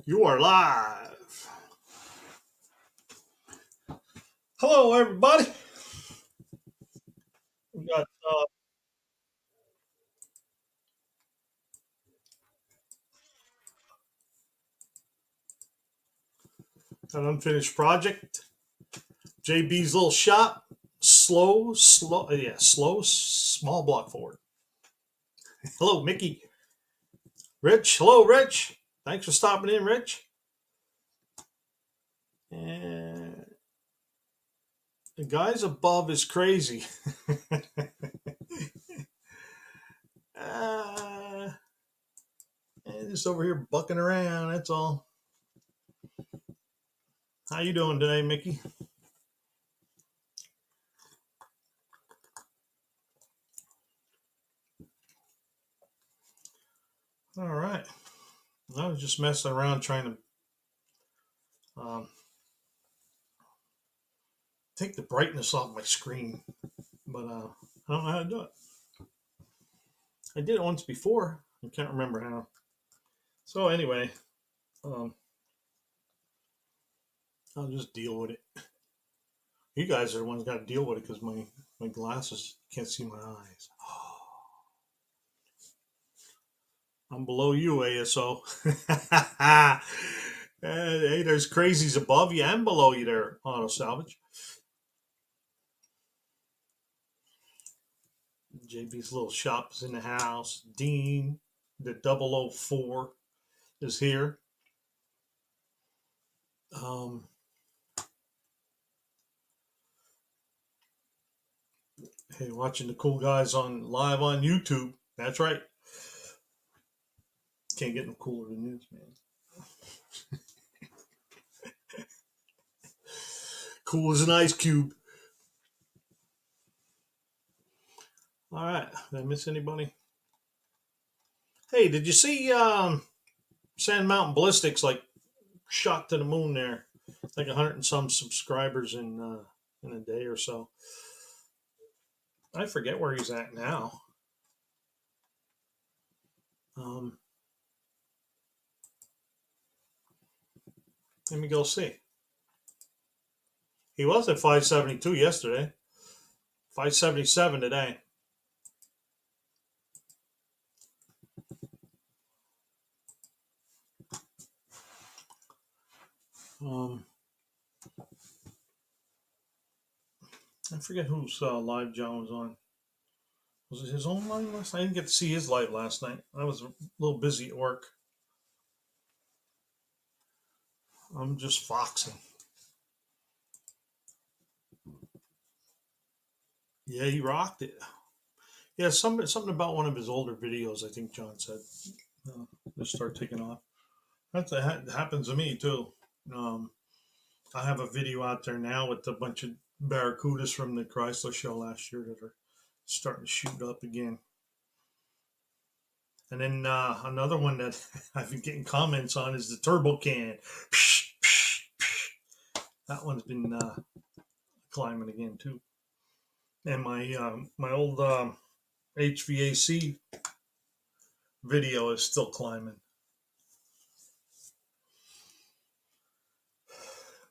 You are live. Hello, everybody. We got an unfinished project. JB's little shop. Slow, small block forward. Hello, Mickey. Rich. Hello, Rich. Thanks for stopping in, Rich. And the guys above is crazy. uh, just over here bucking around. That's all. How you doing today, Mickey? All right. I was just messing around trying to take the brightness off my screen, but I don't know how to do it. I did it once before. I can't remember how. So anyway, um, I'll just deal with it. You guys are the ones got to deal with it because my glasses can't see my eyes. I'm below you, ASO. Hey, there's crazies above you and below you there, Auto Salvage. JB's little shop is in the house. Dean, the 004 is here. Um, hey, watching the cool guys on live on YouTube. That's right. Can't get no cooler than this, man. Cool as an ice cube. All right. Did I miss anybody? Hey, did you see Sand Mountain Ballistics like shot to the moon there? Like 100 and some subscribers in a day or so. I forget where he's at now. Um, Let me go see. He was at 572 yesterday. 577 today. Um, I forget whose live John was on. Was it his own live last night? I didn't get to see his live last night. I was a little busy at work. I'm just foxing. Yeah, he rocked it. Yeah, something about one of his older videos. I think John said just start taking off. That happens to me too. Um, I have a video out there now with a bunch of barracudas from the Chrysler show last year that are starting to shoot up again. And then another one that I've been getting comments on is the turbo can. That one's been climbing again too. And my old HVAC video is still climbing.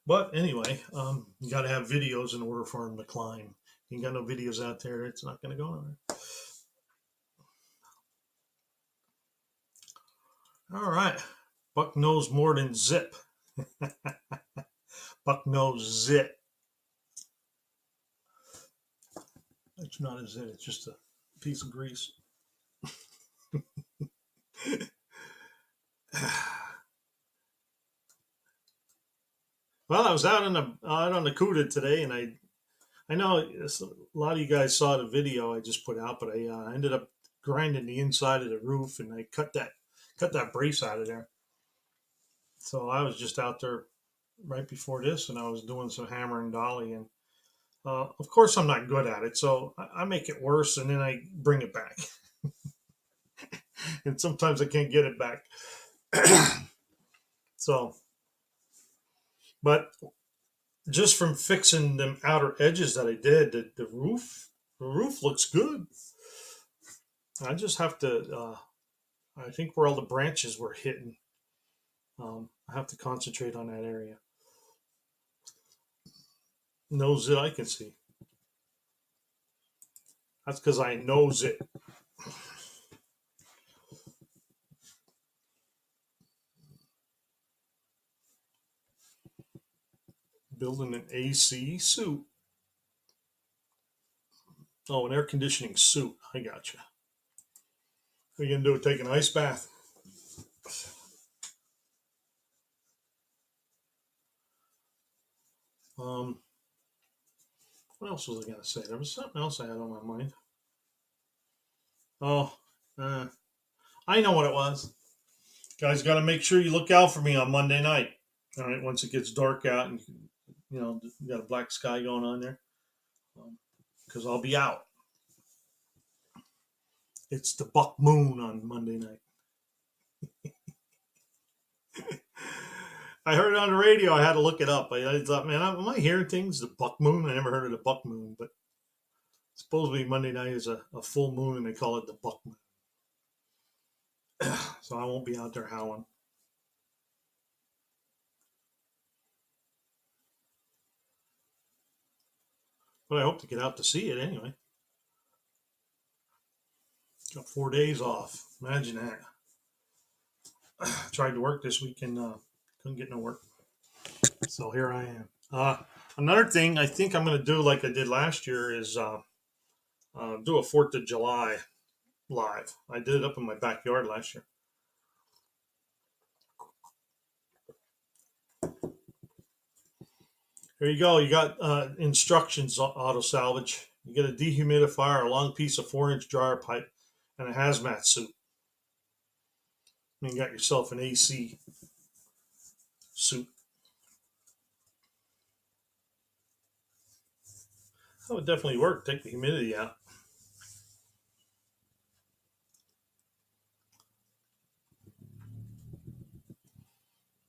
But anyway, you got to have videos in order for them to climb. You got no videos out there, it's not going to go anywhere. All right. Buck knows more than zip. Buck knows zip. It's not a zip, it's just a piece of grease. Well, I was out on the CUDA today, and I know a lot of you guys saw the video I just put out, but I ended up grinding the inside of the roof, and I cut that brace out of there. So I was just out there right before this, and I was doing some hammer and dolly, and of course I'm not good at it, so I make it worse, and then I bring it back, and sometimes I can't get it back. So, but just from fixing them outer edges that I did, the roof looks good. I just have to. I think where all the branches were hitting, I have to concentrate on that area. Knows it, I can see. That's because I knows it. Building an AC suit. Oh, an air conditioning suit. I gotcha. What are you gonna do? Take an ice bath? What else was I gonna say? There was something else I had on my mind. Oh, I know what it was. Guys, got to make sure you look out for me on Monday night. All right, once it gets dark out and you got a black sky going on there, because I'll be out. It's the buck moon on Monday night. I heard it on the radio. I had to look it up. I thought, man, am I hearing things? The buck moon? I never heard of the buck moon, but supposedly Monday night is a full moon, and they call it the buck moon. So I won't be out there howling. But I hope to get out to see it anyway. Got 4 days off. Imagine that. Tried to work this weekend. Couldn't get no work. So here I am. Another thing I think I'm going to do, like I did last year, is do a 4th of July live. I did it up in my backyard last year. Here you go. You got instructions, auto salvage. You get a dehumidifier, a long piece of 4-inch dryer pipe, and a hazmat suit. And you got yourself an AC suit. That would definitely work. Take the humidity out.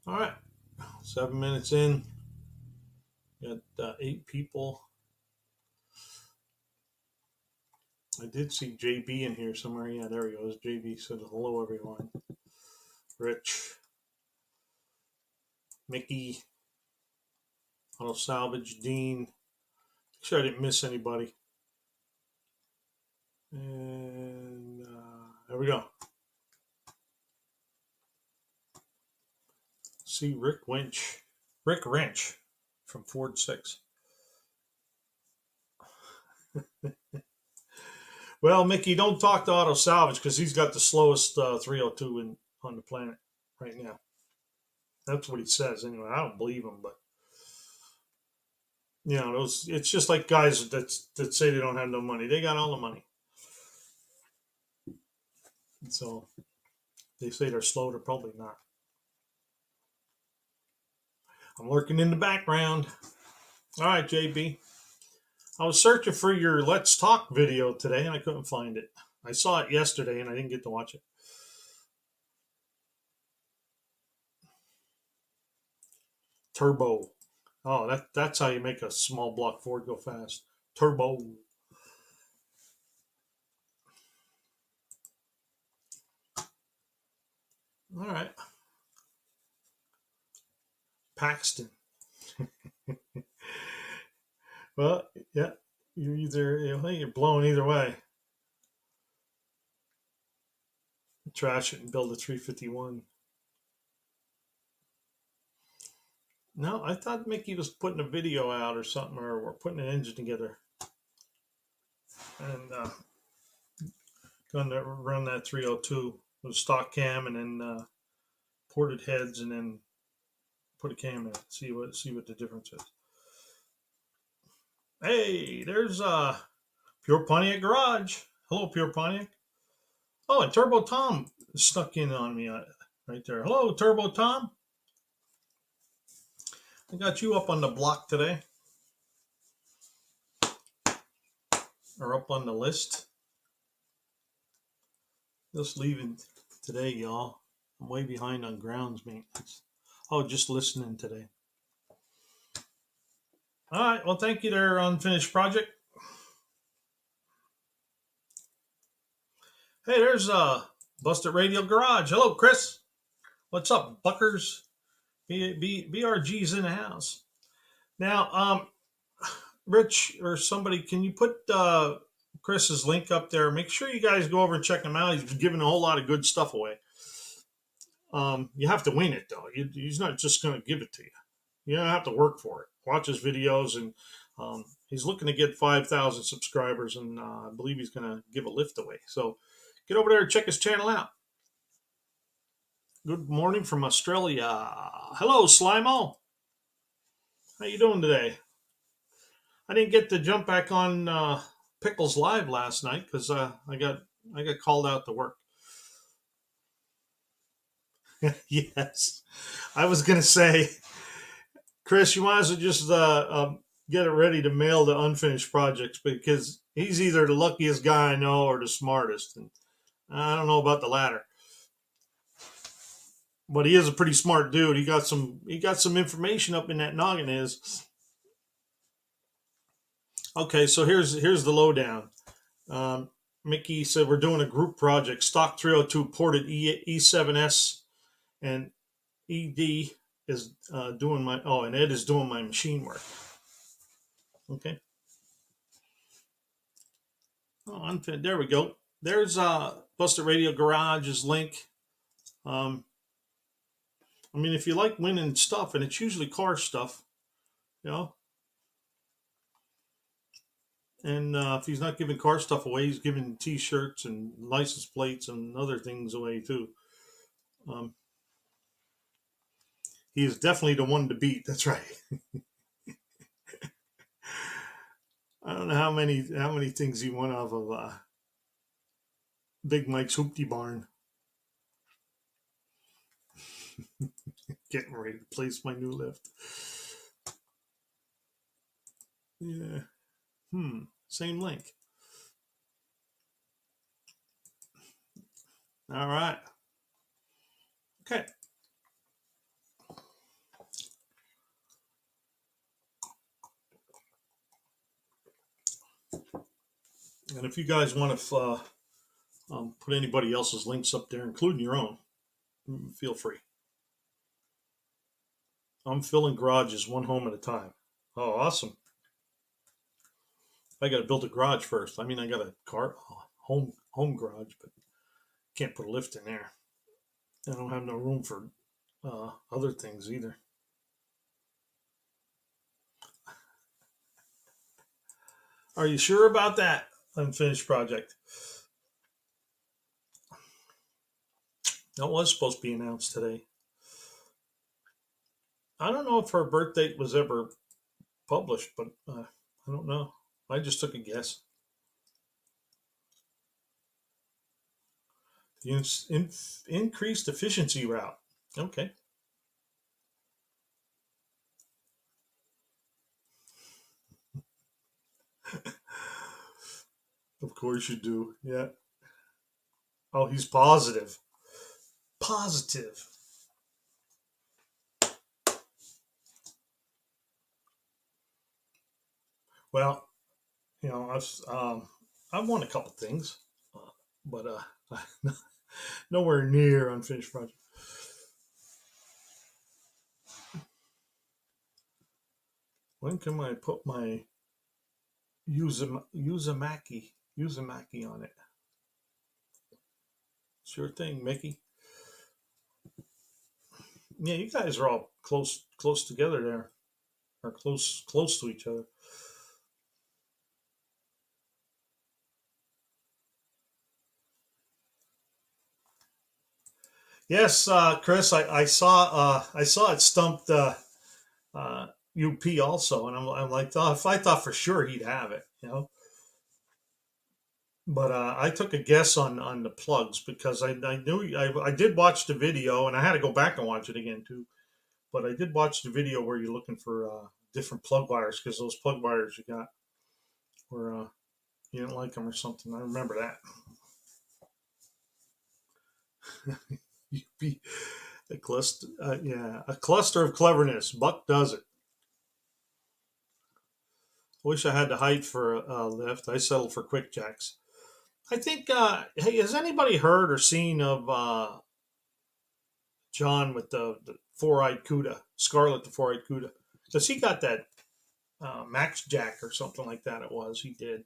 All right. 7 minutes in. Got 8 people. I did see JB in here somewhere. Yeah, there he goes. JB said hello, everyone. Rich. Mickey. Auto Salvage. Dean. Make sure I didn't miss anybody. And there we go. See Rick Wrench from Ford 6. Well, Mickey, don't talk to Auto Salvage because he's got the slowest 302 on the planet right now. That's what he says anyway. I don't believe him, but it's just like guys that say they don't have no money. They got all the money. So they say they're slow. They're probably not. I'm lurking in the background. All right, JB. I was searching for your Let's Talk video today, and I couldn't find it. I saw it yesterday, and I didn't get to watch it. Turbo. Oh, that's how you make a small block Ford go fast. Turbo. All right. Paxton. Well, yeah, you're blowing either way. Trash it and build a 351. No, I thought Mickey was putting a video out or something, or putting an engine together, and going to run that 302 with a stock cam, and then ported heads, and then put a cam in it. See what the difference is. Hey, there's Pure Pontiac Garage. Hello, Pure Pontiac. Oh, and Turbo Tom snuck in on me right there. Hello, Turbo Tom. I got you up on the block today. Or up on the list. Just leaving today, y'all. I'm way behind on grounds maintenance. Oh, just listening today. All right. Well, thank you there, Unfinished Project. Hey, there's Busted Radio Garage. Hello, Chris. What's up, Buckers? BRG's in the house. Now, Rich or somebody, can you put Chris's link up there? Make sure you guys go over and check him out. He's giving a whole lot of good stuff away. You have to win it, though. He's not just going to give it to you. You don't have to work for it. Watch his videos, and he's looking to get 5,000 subscribers, and I believe he's going to give a lift away. So get over there and check his channel out. Good morning from Australia. Hello, Slimo. How you doing today? I didn't get to jump back on Pickles Live last night because I got called out to work. Yes, I was gonna say, Chris, you might as well just get it ready to mail the unfinished projects because he's either the luckiest guy I know or the smartest, and I don't know about the latter. But he is a pretty smart dude. He got some information up in that noggin of his. Okay, so here's the lowdown. Mickey said we're doing a group project. Stock 302 ported E7S, and ED is doing my and Ed is doing my machine work. Okay. Oh, unfit. There we go. There's Busted Radio Garage's link. I mean, if you like winning stuff, and it's usually car stuff, you know. And if he's not giving car stuff away, he's giving T-shirts and license plates and other things away too. He is definitely the one to beat. That's right. I don't know how many things he won off of Big Mike's Hoopty Barn. Getting ready to place my new lift. Yeah. Same link. All right. Okay. And if you guys want to put anybody else's links up there, including your own, feel free. I'm filling garages one home at a time. Oh, awesome. I got to build a garage first. I mean, I got a home garage, but can't put a lift in there. I don't have no room for other things either. Are you sure about that unfinished project? That was supposed to be announced today. I don't know if her birth date was ever published, but I don't know. I just took a guess. The increased efficiency route. Okay. Of course you do. Yeah. Oh, he's positive. Positive. Well, you know, I've won a couple things, but nowhere near unfinished project. When can I put my Uzumaki on it? Sure thing, Mickey. Yeah, you guys are all close together there, or close to each other. Yes, Chris, I saw it stumped UP also, and I'm like, oh, if I thought for sure he'd have it, you know. But I took a guess on the plugs because I knew I did watch the video, and I had to go back and watch it again too. But I did watch the video where you're looking for different plug wires because those plug wires you got were you didn't like them or something. I remember that. You be a cluster, yeah, a cluster of cleverness. Buck does it. Wish I had the height for a lift. I settled for quick jacks. I think. Hey, has anybody heard or seen of John with the four-eyed Cuda, Scarlet the four-eyed Cuda, because he got that Max Jack or something like that. It was he did.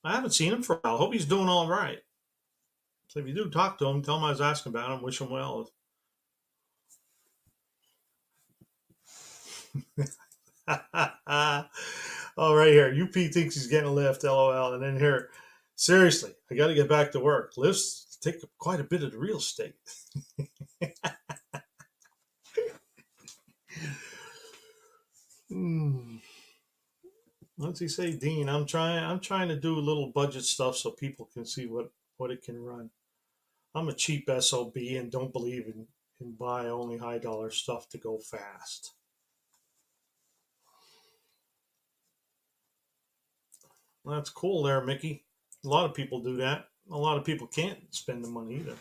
I haven't seen him for a while. Hope he's doing all right. So if you do talk to him, tell him I was asking about him. Wish him well. Oh, right here. UP thinks he's getting a lift, LOL. And then here, seriously, I got to get back to work. Lifts take up quite a bit of the real estate. Hmm. What's he say, Dean? I'm trying to do a little budget stuff so people can see what it can run. I'm a cheap SOB and don't believe in buy only high dollar stuff to go fast. Well, that's cool there, Mickey. A lot of people do that. A lot of people can't spend the money either.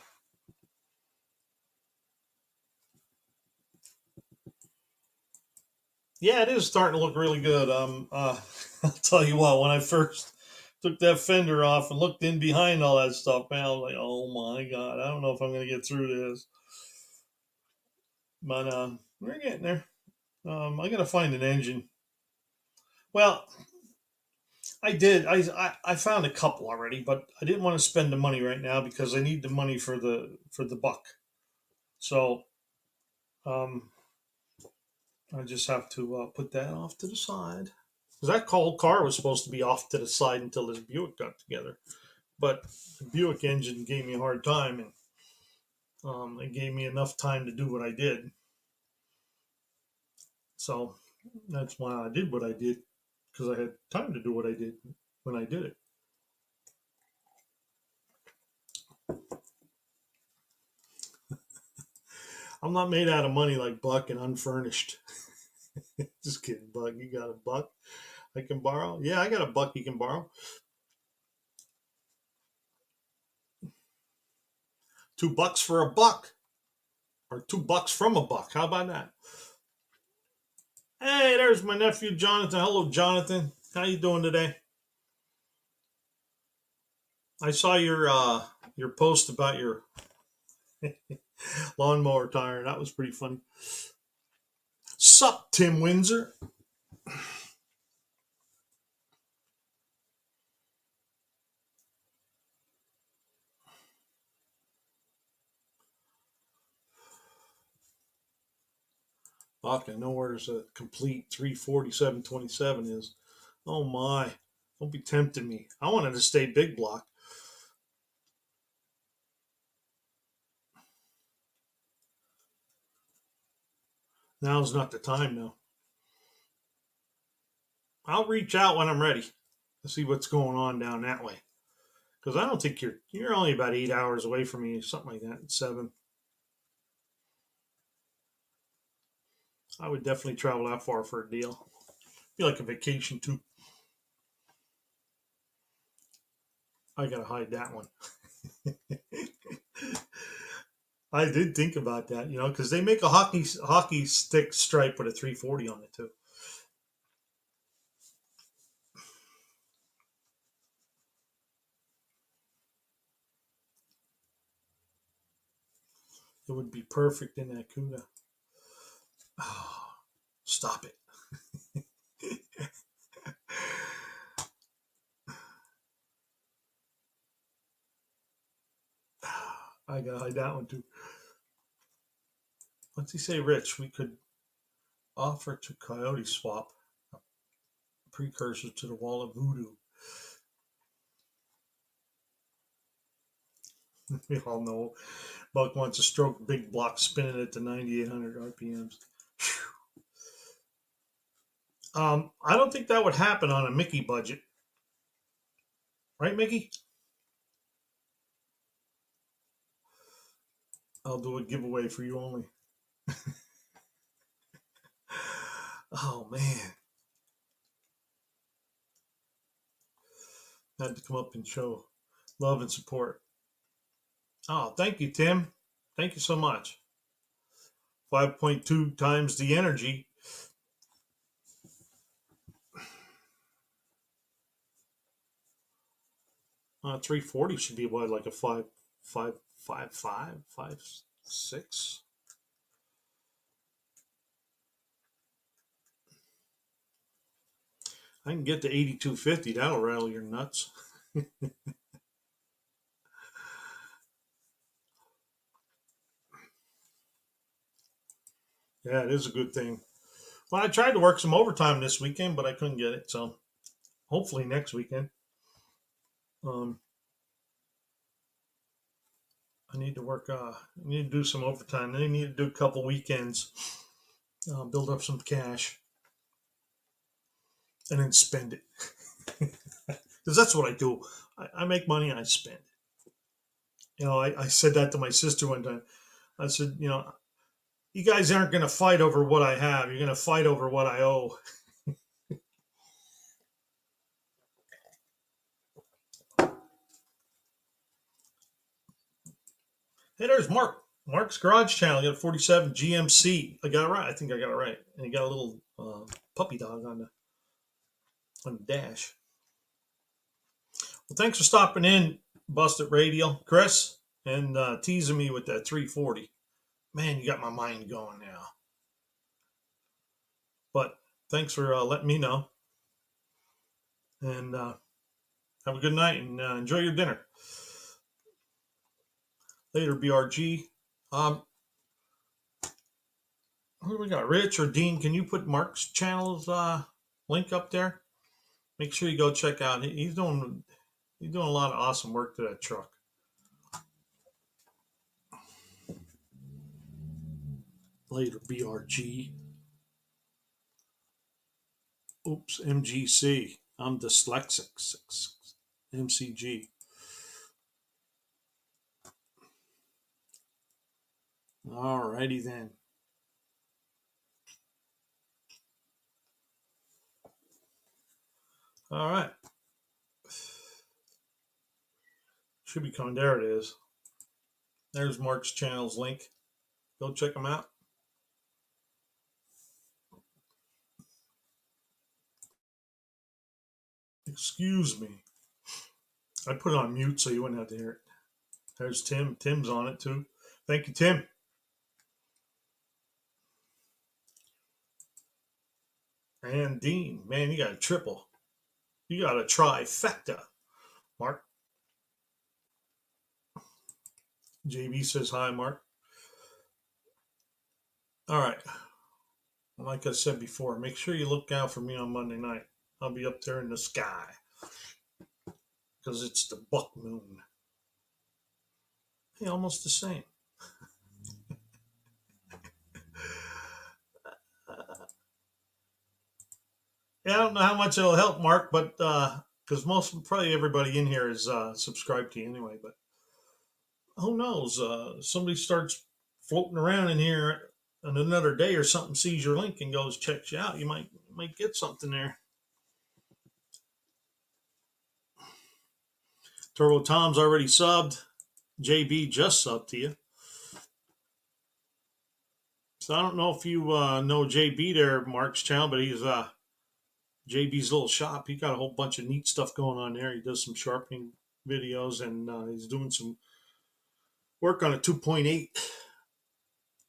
Yeah, it is starting to look really good. I'll tell you what, when I first took that fender off and looked in behind all that stuff, man, I was like, oh my God, I don't know if I'm going to get through this. But we're getting there. I got to find an engine. Well, I did. I found a couple already, but I didn't want to spend the money right now because I need the money for the buck. So um, I just have to put that off to the side. Because that whole car was supposed to be off to the side until this Buick got together. But the Buick engine gave me a hard time, and it gave me enough time to do what I did. So that's why I did what I did, because I had time to do what I did when I did it. I'm not made out of money like Buck and unfurnished. Just kidding, Buck. You got a buck I can borrow? Yeah, I got a buck you can borrow. $2 for a buck, or $2 from a buck. How about that? Hey, there's my nephew Jonathan. Hello, Jonathan. How you doing today? I saw your post about your lawnmower tire. That was pretty funny. Sup, Tim Windsor? Fuck, I know where there's a complete 34727 is. Oh my. Don't be tempting me. I wanted to stay big block. Now's not the time though. I'll reach out when I'm ready to see what's going on down that way. Because I don't think you're only about 8 hours away from me, something like that. 7. I would definitely travel that far for a deal. Be like a vacation too. I gotta hide that one. I did think about that, because they make a hockey stick stripe with a 340 on it too. It would be perfect in that Cuda. Oh, stop it. I gotta hide that one too. What's he say, Rich? We could offer to Coyote Swap a precursor to the Wall of Voodoo. We all know Buck wants a stroke big block spinning at the 9,800 RPMs. I don't think that would happen on a Mickey budget, right, Mickey? I'll do a giveaway for you only. Oh man, had to come up and show love and support. Oh, thank you, Tim. Thank you so much. 5.2 times the energy. 340 should be what, like a 5, 5, 5, 5, 5, 6. I can get to 8250. That'll rattle your nuts. Yeah, it is a good thing. Well, I tried to work some overtime this weekend, but I couldn't get it. So hopefully next weekend. Um, I need to work. I need to do some overtime. I need to do a couple weekends, build up some cash, and then spend it. Because that's what I do. I make money and I spend. I said that to my sister one time. I said, you guys aren't going to fight over what I have. You're going to fight over what I owe. Hey, there's Mark. Mark's Garage Channel. You got 47 GMC. I got it right. I think I got it right. And he got a little puppy dog on the dash. Well, thanks for stopping in, Busted Radio, Chris, and teasing me with that 340. Man, you got my mind going now. But thanks for letting me know. And have a good night and enjoy your dinner. Later, BRG. Um, who do we got? Rich or Dean? Can you put Mark's channel's link up there? Make sure you go check out. He's doing a lot of awesome work to that truck. Later, BRG. Oops, MGC. I'm dyslexic. MCG. Alrighty then. All right. Should be coming. There it is. There's Mark's channel's link. Go check them out. Excuse me. I put it on mute so you wouldn't have to hear it. There's Tim. Tim's on it too. Thank you, Tim. And Dean. Man, you got a triple. You got a trifecta. Mark. JB says hi, Mark. All right. Like I said before, make sure you look out for me on Monday night. I'll be up there in the sky because it's the buck moon. Hey, almost the same. Yeah, I don't know how much it'll help, Mark, but because probably everybody in here is subscribed to you anyway. But who knows? Somebody starts floating around in here on another day or something, sees your link and goes checks you out. You might get something there. Turbo Tom's already subbed. JB just subbed to you. So I don't know if you know JB there, Mark's channel, but he's JB's little shop. He got a whole bunch of neat stuff going on there. He does some sharpening videos and he's doing some work on a 2.8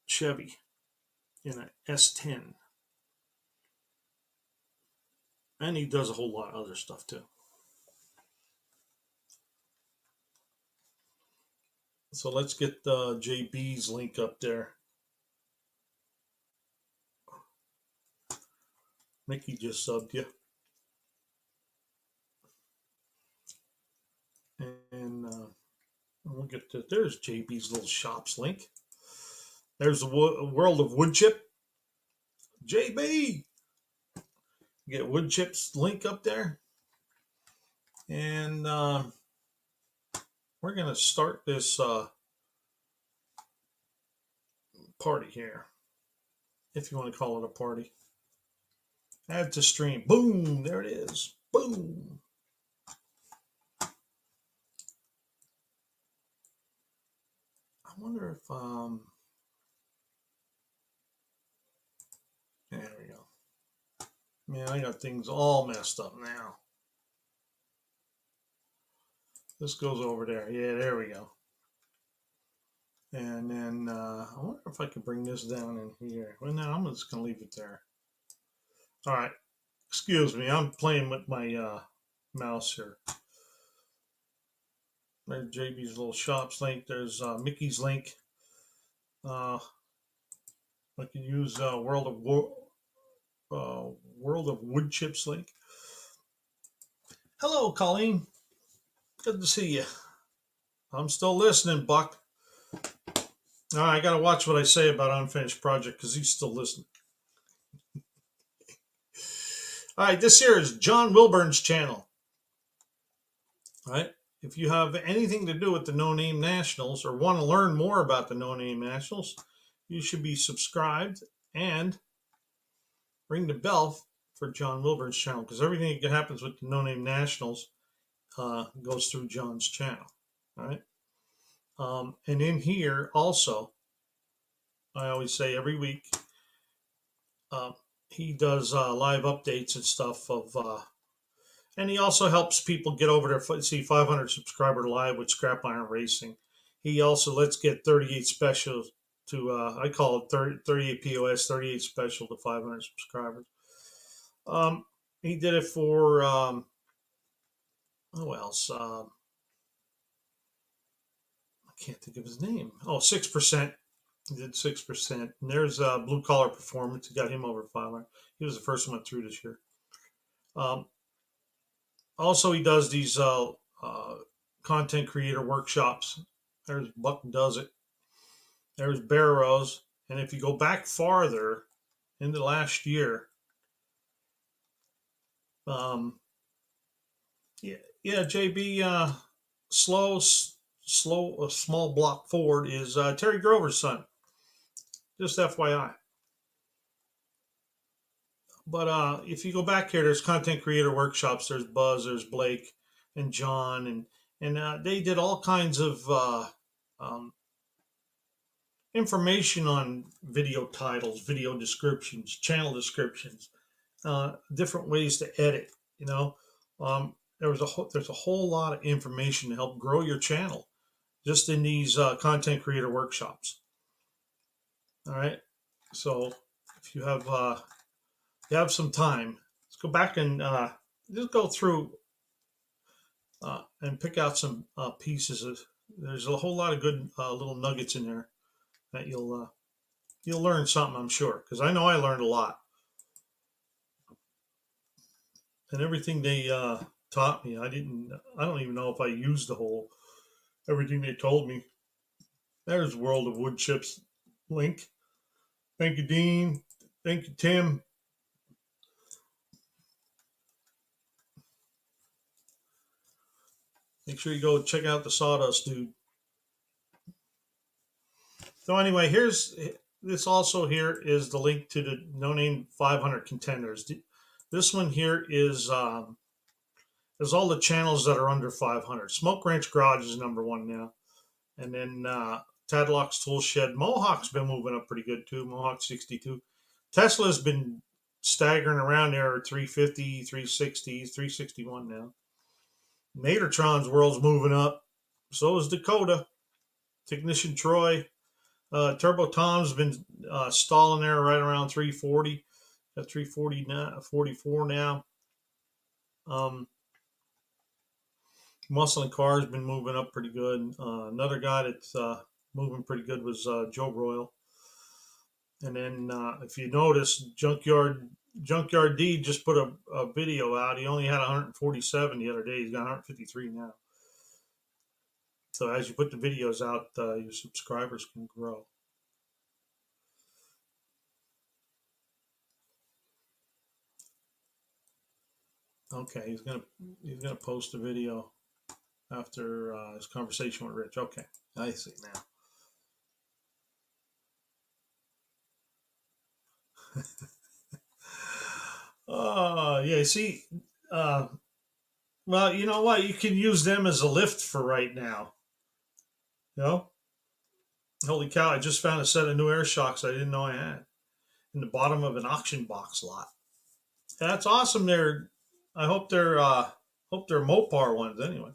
Chevy in an S10. And he does a whole lot of other stuff too. So let's get JB's link up there. Mickey just subbed you. And we'll get to, there's JB's little shops link. There's the World of Wood Chip. JB! Get Wood Chip's link up there. And we're going to start this party here. If you want to call it a party. Add to stream. Boom! There it is. Boom! I wonder if there we go. Man, I got things all messed up now. This goes over there. Yeah, there we go. And then I wonder if I could bring this down in here. Well, no, I'm just going to leave it there. All right. Excuse me, I'm playing with my mouse here. There's JB's little shops link. There's Mickey's link. I can use World of Wood Chips link. Hello, Colleen. Good to see you. I'm still listening, Buck. All right, I got to watch what I say about Unfinished Project because he's still listening. All right, this here is John Wilburn's channel. All right, if you have anything to do with the No Name Nationals or want to learn more about the No Name Nationals, you should be subscribed and ring the bell for John Wilburn's channel because everything that happens with the No Name Nationals goes through John's channel. All right. And in here also, I always say every week, he does live updates and stuff of, and he also helps people get over there. See 500 subscriber live with Scrap Iron Racing. He also lets get 38 specials to, I call it 38 POS, 38 special to 500 subscribers. He did it for, who else? I can't think of his name. Oh, 6%. He did 6%. And there's Blue Collar Performance. He got him over 500. He was the first one through this year. Also, he does these content creator workshops. There's Buck Does It. There's Barrows. And if you go back farther into last year, yeah, JB, slow, a small block forward is Terry Grover's son. Just FYI. But if you go back here, there's content creator workshops. There's Buzz, there's Blake, and John, and they did all kinds of information on video titles, video descriptions, channel descriptions, different ways to edit. You know, there's a whole lot of information to help grow your channel just in these content creator workshops. All right, so if you have some time, let's go back and just go through and pick out some pieces of. There's a whole lot of good little nuggets in there that you'll learn something, I'm sure, because I know I learned a lot, and everything they taught me, I don't even know if I used everything they told me. There's World of Wood Chips link. Thank you, Dean. Thank you, Tim. Make sure you go check out the Sawdust Dude. So anyway, this also here is the link to the No Name 500 contenders. This one here is all the channels that are under 500. Smoke Ranch Garage is number one now. And then Tadlock's Tool Shed. Mohawk's been moving up pretty good too. Mohawk 62. Tesla's been staggering around there at 350, 360, 361 now. Nadertron's world's moving up. So is Dakota. Technician Troy. Turbo Tom's been stalling there right around 340. At 340 now, 44 now. Muscle and Car's been moving up pretty good. Another guy that's moving pretty good was Joe Royal. And then if you notice, Junkyard D just put a video out. He only had 147 the other day. He's got 153 now. So as you put the videos out, your subscribers can grow. Okay, he's gonna post a video after his conversation with Rich. Okay, I see now. Yeah. See, well, you know what? You can use them as a lift for right now. You know, holy cow! I just found a set of new air shocks I didn't know I had in the bottom of an auction box lot. That's awesome. I hope they're Mopar ones anyway.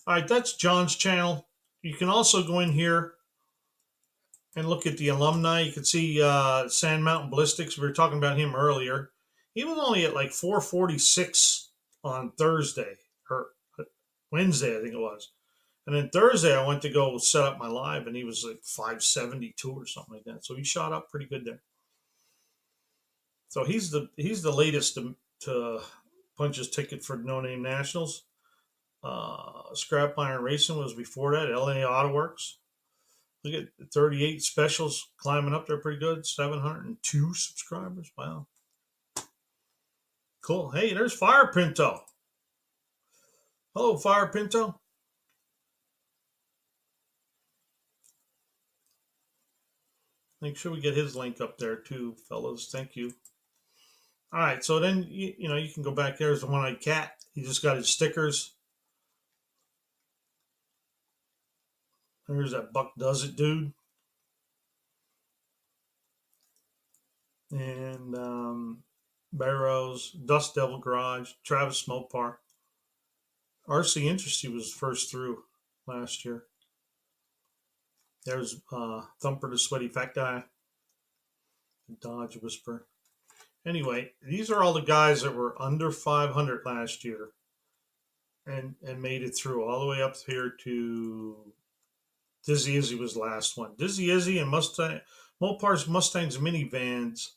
All right, that's John's channel. You can also go in here and look at the alumni. You can see Sand Mountain Ballistics. We were talking about him earlier. he was only at like 446 on Thursday or Wednesday, I think it was. And then Thursday, I went to go set up my live, and he was like 572 or something like that. So he shot up pretty good there. So he's the latest to punch his ticket for No Name Nationals. Scrap Iron Racing was before that. LA Auto Works. Look at 38 specials climbing up there pretty good. 702 subscribers. Wow. Cool. Hey, there's Fire Pinto. Hello, Fire Pinto. Make sure we get his link up there too, fellas. Thank you. All right, so then you can go back. There's the one-eyed cat. He just got his stickers. There's that Buck Does It dude. And Barrows, Dust Devil Garage, Travis Smoke Park. RC Industry was first through last year. There's Thumper the Sweaty Fat Guy, Dodge Whisper. Anyway, these are all the guys that were under 500 last year and made it through all the way up here to Dizzy Izzy was the last one. Dizzy Izzy and Mopar's Mustangs minivans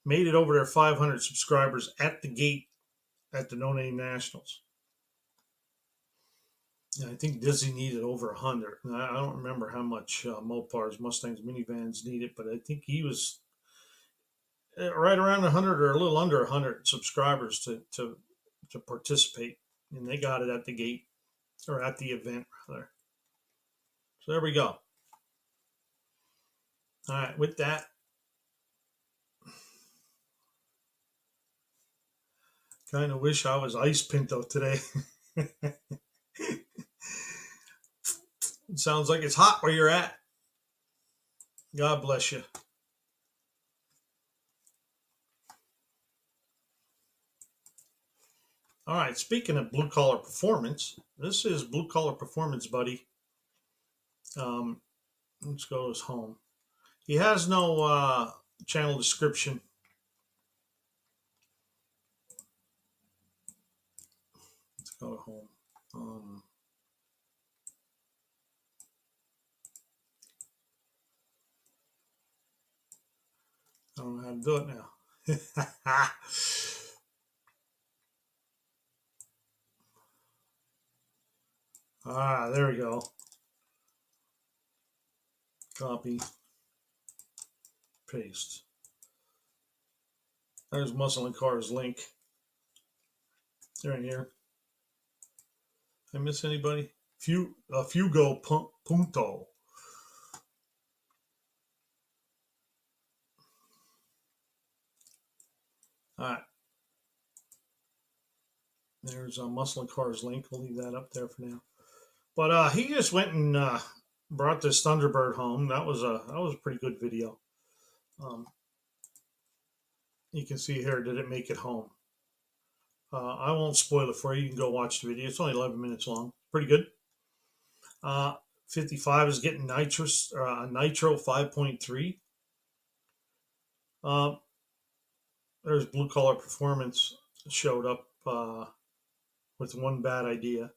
made it over their 500 subscribers at the gate at the No Name Nationals. And I think Dizzy needed over 100. I don't remember how much Mopar's Mustangs minivans needed, but I think he was right around 100 or a little under 100 subscribers to participate, and they got it at the gate or at the event rather. So there we go. All right, with that, kind of wish I was Ice Pinto today. It sounds like it's hot where you're at. God bless you. All right, speaking of blue collar performance, this is blue collar performance, buddy. Let's go to his home. He has no channel description. Let's go to home. I don't know how to do it now. There we go. Copy. Paste. There's Muscle and Cars link. They're in here. Did I miss anybody? Fugo Punto. All right. There's a Muscle and Cars link. We'll leave that up there for now. But he just went and brought this Thunderbird home. That was a pretty good video. You can see here, did it make it home? I won't spoil it for you. You can go watch the video. It's only 11 minutes long. Pretty good. 55 is getting Nitro 5.3. There's Blue Collar Performance showed up with one bad idea.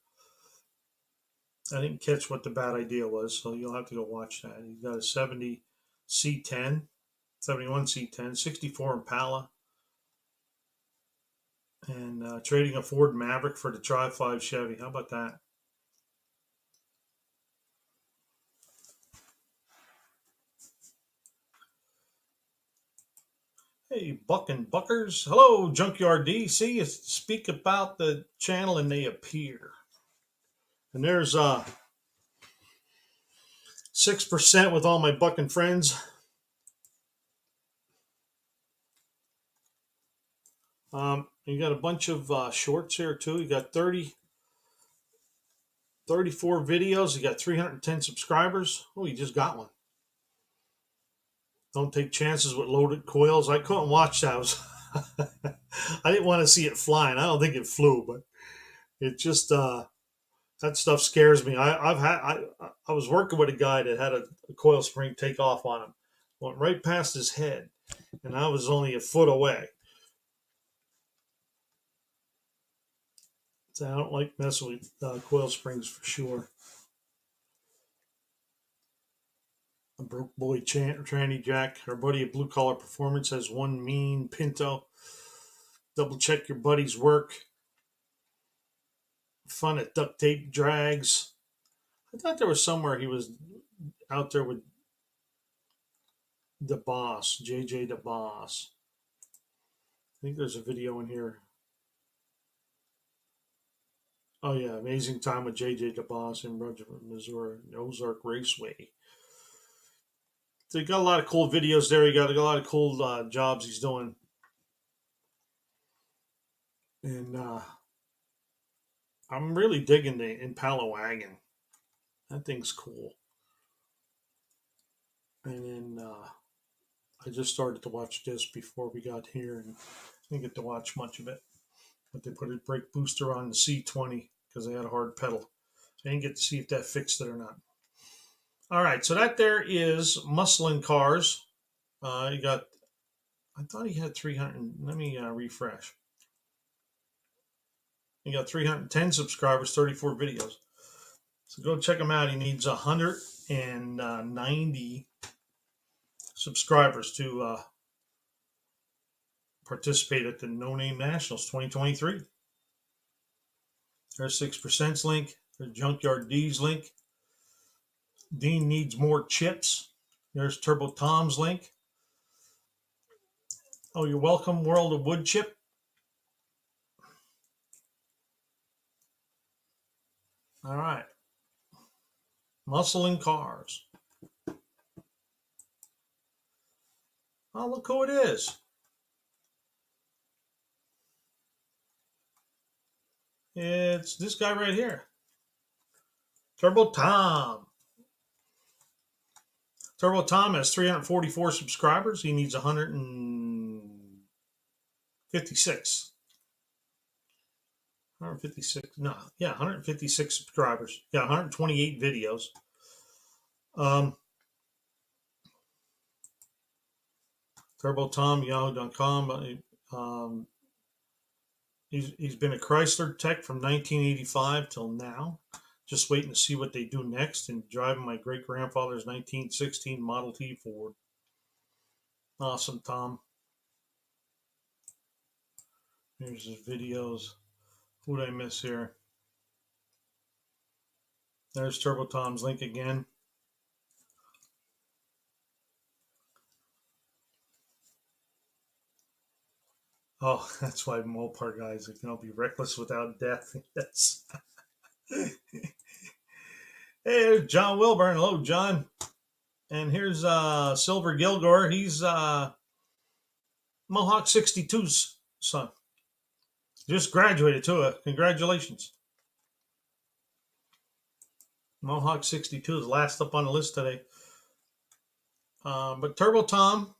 I didn't catch what the bad idea was, so you'll have to go watch that. He's got a 70 C10, 71 C10, 64 Impala, and trading a Ford Maverick for the Tri-5 Chevy. How about that? Hey, Buck and Buckers. Hello, Junkyard D. See, you speak about the channel and they appear. And there's 6% with all my Bucking friends. You got a bunch of shorts here too. You got 34 videos. You got 310 subscribers. Oh, you just got one. Don't take chances with loaded coils. I couldn't watch that. I didn't want to see it flying. I don't think it flew, but it just that stuff scares me. I was working with a guy that had a coil spring take off on him, went right past his head, and I was only a foot away. So I don't like messing with coil springs for sure. A broke boy tranny jack. Our buddy at Blue Collar Performance has one mean Pinto. Double check your buddy's work. Fun at duct tape drags. I thought there was somewhere he was out there with the boss, JJ the boss. I think there's a video in here. Oh yeah, amazing time with JJ the boss in Brunswick, Missouri, Ozark Raceway. So you got a lot of cool videos there. You got a lot of cool jobs he's doing, and I'm really digging the Impala wagon. That thing's cool. And then I just started to watch this before we got here, and I didn't get to watch much of it. But they put a brake booster on the C20 because they had a hard pedal. I didn't get to see if that fixed it or not. All right, so that there is Muscle Cars. You got, I thought he had 300. Let me refresh. He got 310 subscribers, 34 videos. So go check him out. He needs 190 subscribers to participate at the No Name Nationals 2023. There's 6%'s link. There's Junkyard D's link. Dean needs more chips. There's Turbo Tom's link. Oh, you're welcome, World of Wood Chip. All right. Muscle Cars. Oh, look who it is. It's this guy right here. Turbo Tom. Turbo Tom has 344 subscribers. He needs 156. 156. No, yeah, 156 subscribers. Yeah, 128 videos. Turbo Tom, yahoo.com. He's been a Chrysler tech from 1985 till now. Just waiting to see what they do next and driving my great grandfather's 1916 Model T Ford. Awesome, Tom. Here's his videos. Who did I miss here? There's Turbo Tom's link again. Oh, that's why Mopar guys can all be reckless without death. Yes. Hey, there's John Wilburn. Hello, John. And here's Silver Gilgore. He's Mohawk 62's son. Just graduated too. Congratulations. Mohawk 62 is last up on the list today. But Turbo Tom,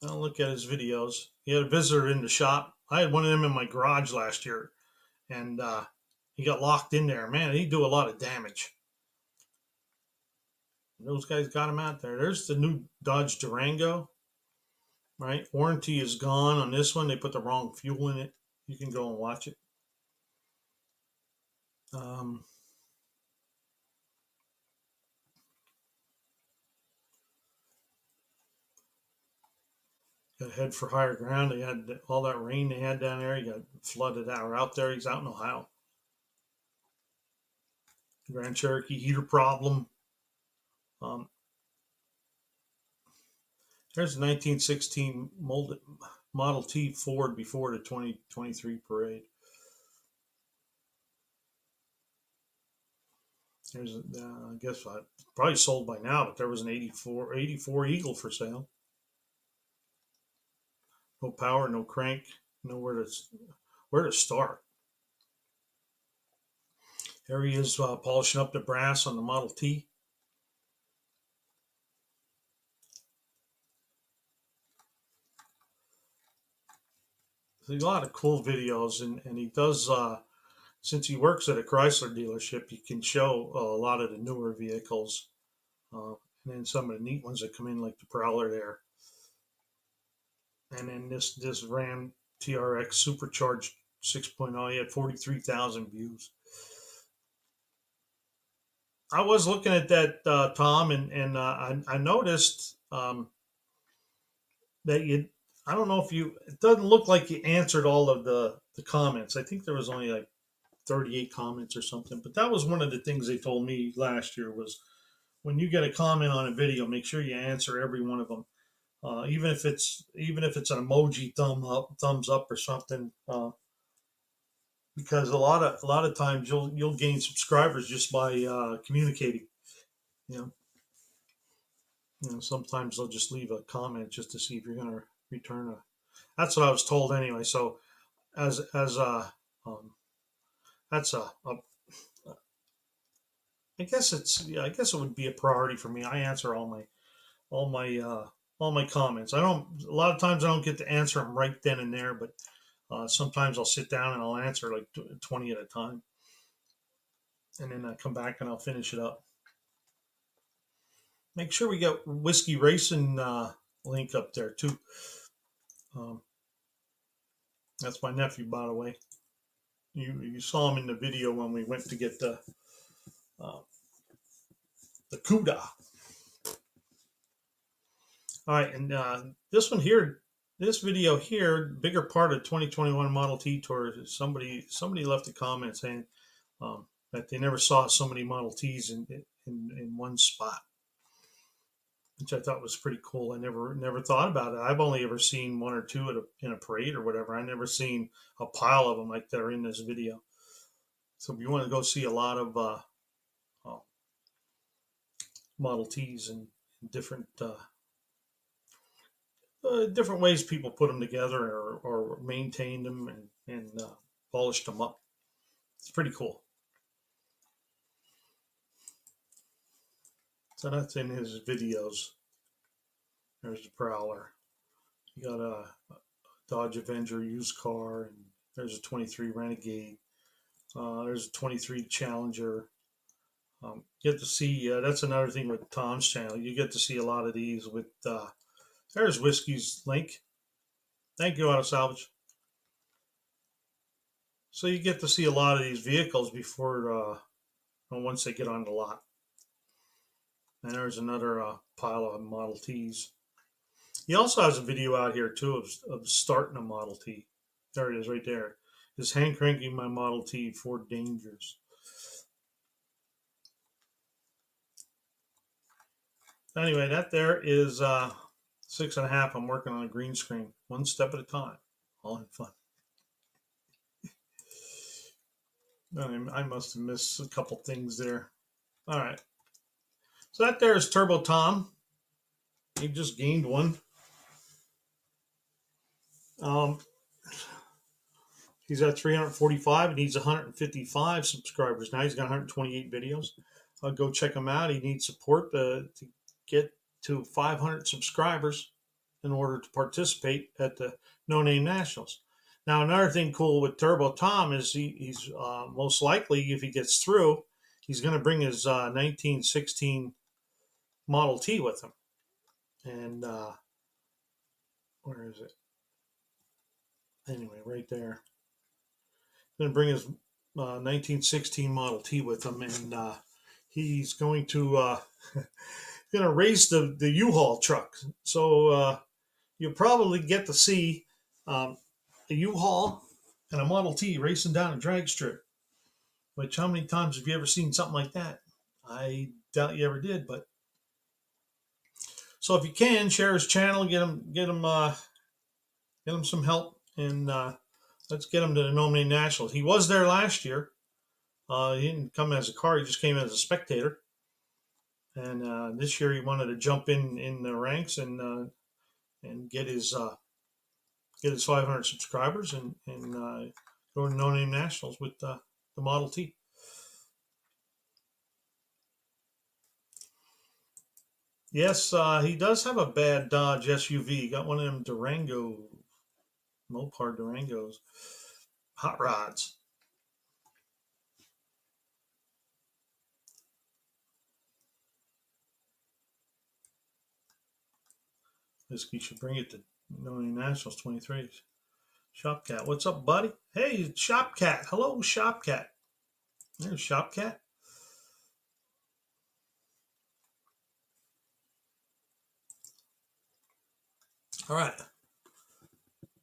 I'll look at his videos. He had a visitor in the shop. I had one of them in my garage last year, and he got locked in there. Man, he'd do a lot of damage. Those guys got him out there. There's the new Dodge Durango, right? Warranty is gone on this one. They put the wrong fuel in it. You can go and watch it. Got to head for higher ground. They had all that rain they had down there. He got flooded out there. He's out in Ohio. Grand Cherokee heater problem. There's a 1916 Model T Ford before the 2023 parade. There's, I guess, probably sold by now, but there was an 84 Eagle for sale. No power, no crank, nowhere to start. There he is polishing up the brass on the Model T. There's a lot of cool videos, and he does, since he works at a Chrysler dealership, he can show a lot of the newer vehicles, and then some of the neat ones that come in, like the Prowler there. And then this Ram TRX supercharged 6.0. He had 43,000 views. I was looking at that, Tom, and I noticed that you. I don't know if you. It doesn't look like you answered all of the comments. I think there was only like 38 comments or something. But that was one of the things they told me last year was when you get a comment on a video, make sure you answer every one of them, even if it's an emoji thumbs up or something. Because a lot of times you'll gain subscribers just by communicating. You know, sometimes they'll just leave a comment just to see if you're going to return a. That's what I was told anyway. So as um, that's a I guess it's yeah, I guess it would be a priority for me. I answer all my all my comments. I don't a lot of times I don't get to answer them right then and there, but sometimes I'll sit down and I'll answer like 20 at a time, and then I come back and I'll finish it up. Make sure we get Whiskey Racing link up there too. Um, that's my nephew, by the way. You saw him in the video when we went to get uh, the Cuda. All right, and this one here, this video here, bigger part of 2021 Model T Tour. Somebody left a comment saying that they never saw so many Model Ts in one spot, which I thought was pretty cool. I never thought about it. I've only ever seen one or two in a parade or whatever. I never seen a pile of them like they're in this video. So if you want to go see a lot of uh, Model Ts and different different ways people put them together or maintained them and polished them up. It's pretty cool. So that's in his videos. There's the Prowler. You got a Dodge Avenger used car, and there's a 23 Renegade. There's a 23 Challenger. Get to see, that's another thing with Tom's channel. You get to see a lot of these with, there's Whiskey's link. Thank you, Auto Salvage. So you get to see a lot of these vehicles before, once they get on the lot. And there's another pile of Model Ts. He also has a video out here too of starting a Model T. There it is right there. Is hand cranking my Model T Ford Dangers. Anyway, that there is 6.5. I'm working on a green screen, one step at a time, all in fun. I must have missed a couple things there. All right. So that there is Turbo Tom. He just gained one. Um, he's at 345 and needs 155 subscribers. Now he's got 128 videos. Go check him out. He needs support to get to 500 subscribers in order to participate at the No Name Nationals. Now, another thing cool with Turbo Tom is he's most likely, if he gets through, he's going to bring his 1916 Model T with him. And where is it? Anyway, right there. He's going to bring his 1916 Model T with him, and he's going to race the U-Haul truck. So you'll probably get to see a U-Haul and a Model T racing down a drag strip. Which, how many times have you ever seen something like that? I doubt you ever did, but so if you can share his channel, get him some help, and let's get him to the NoNameNational Nationals. He was there last year. He didn't come as a car; he just came as a spectator. And this year he wanted to jump in the ranks and get his 500 subscribers and go to No Name Nationals with the Model T. Yes, he does have a bad Dodge SUV. He got one of them Mopar Durangos, hot rods. This he should bring it to No Name Nationals 23s. Shopcat, what's up, buddy? Hey, Shopcat. Hello, Shopcat. There's Shopcat. All right.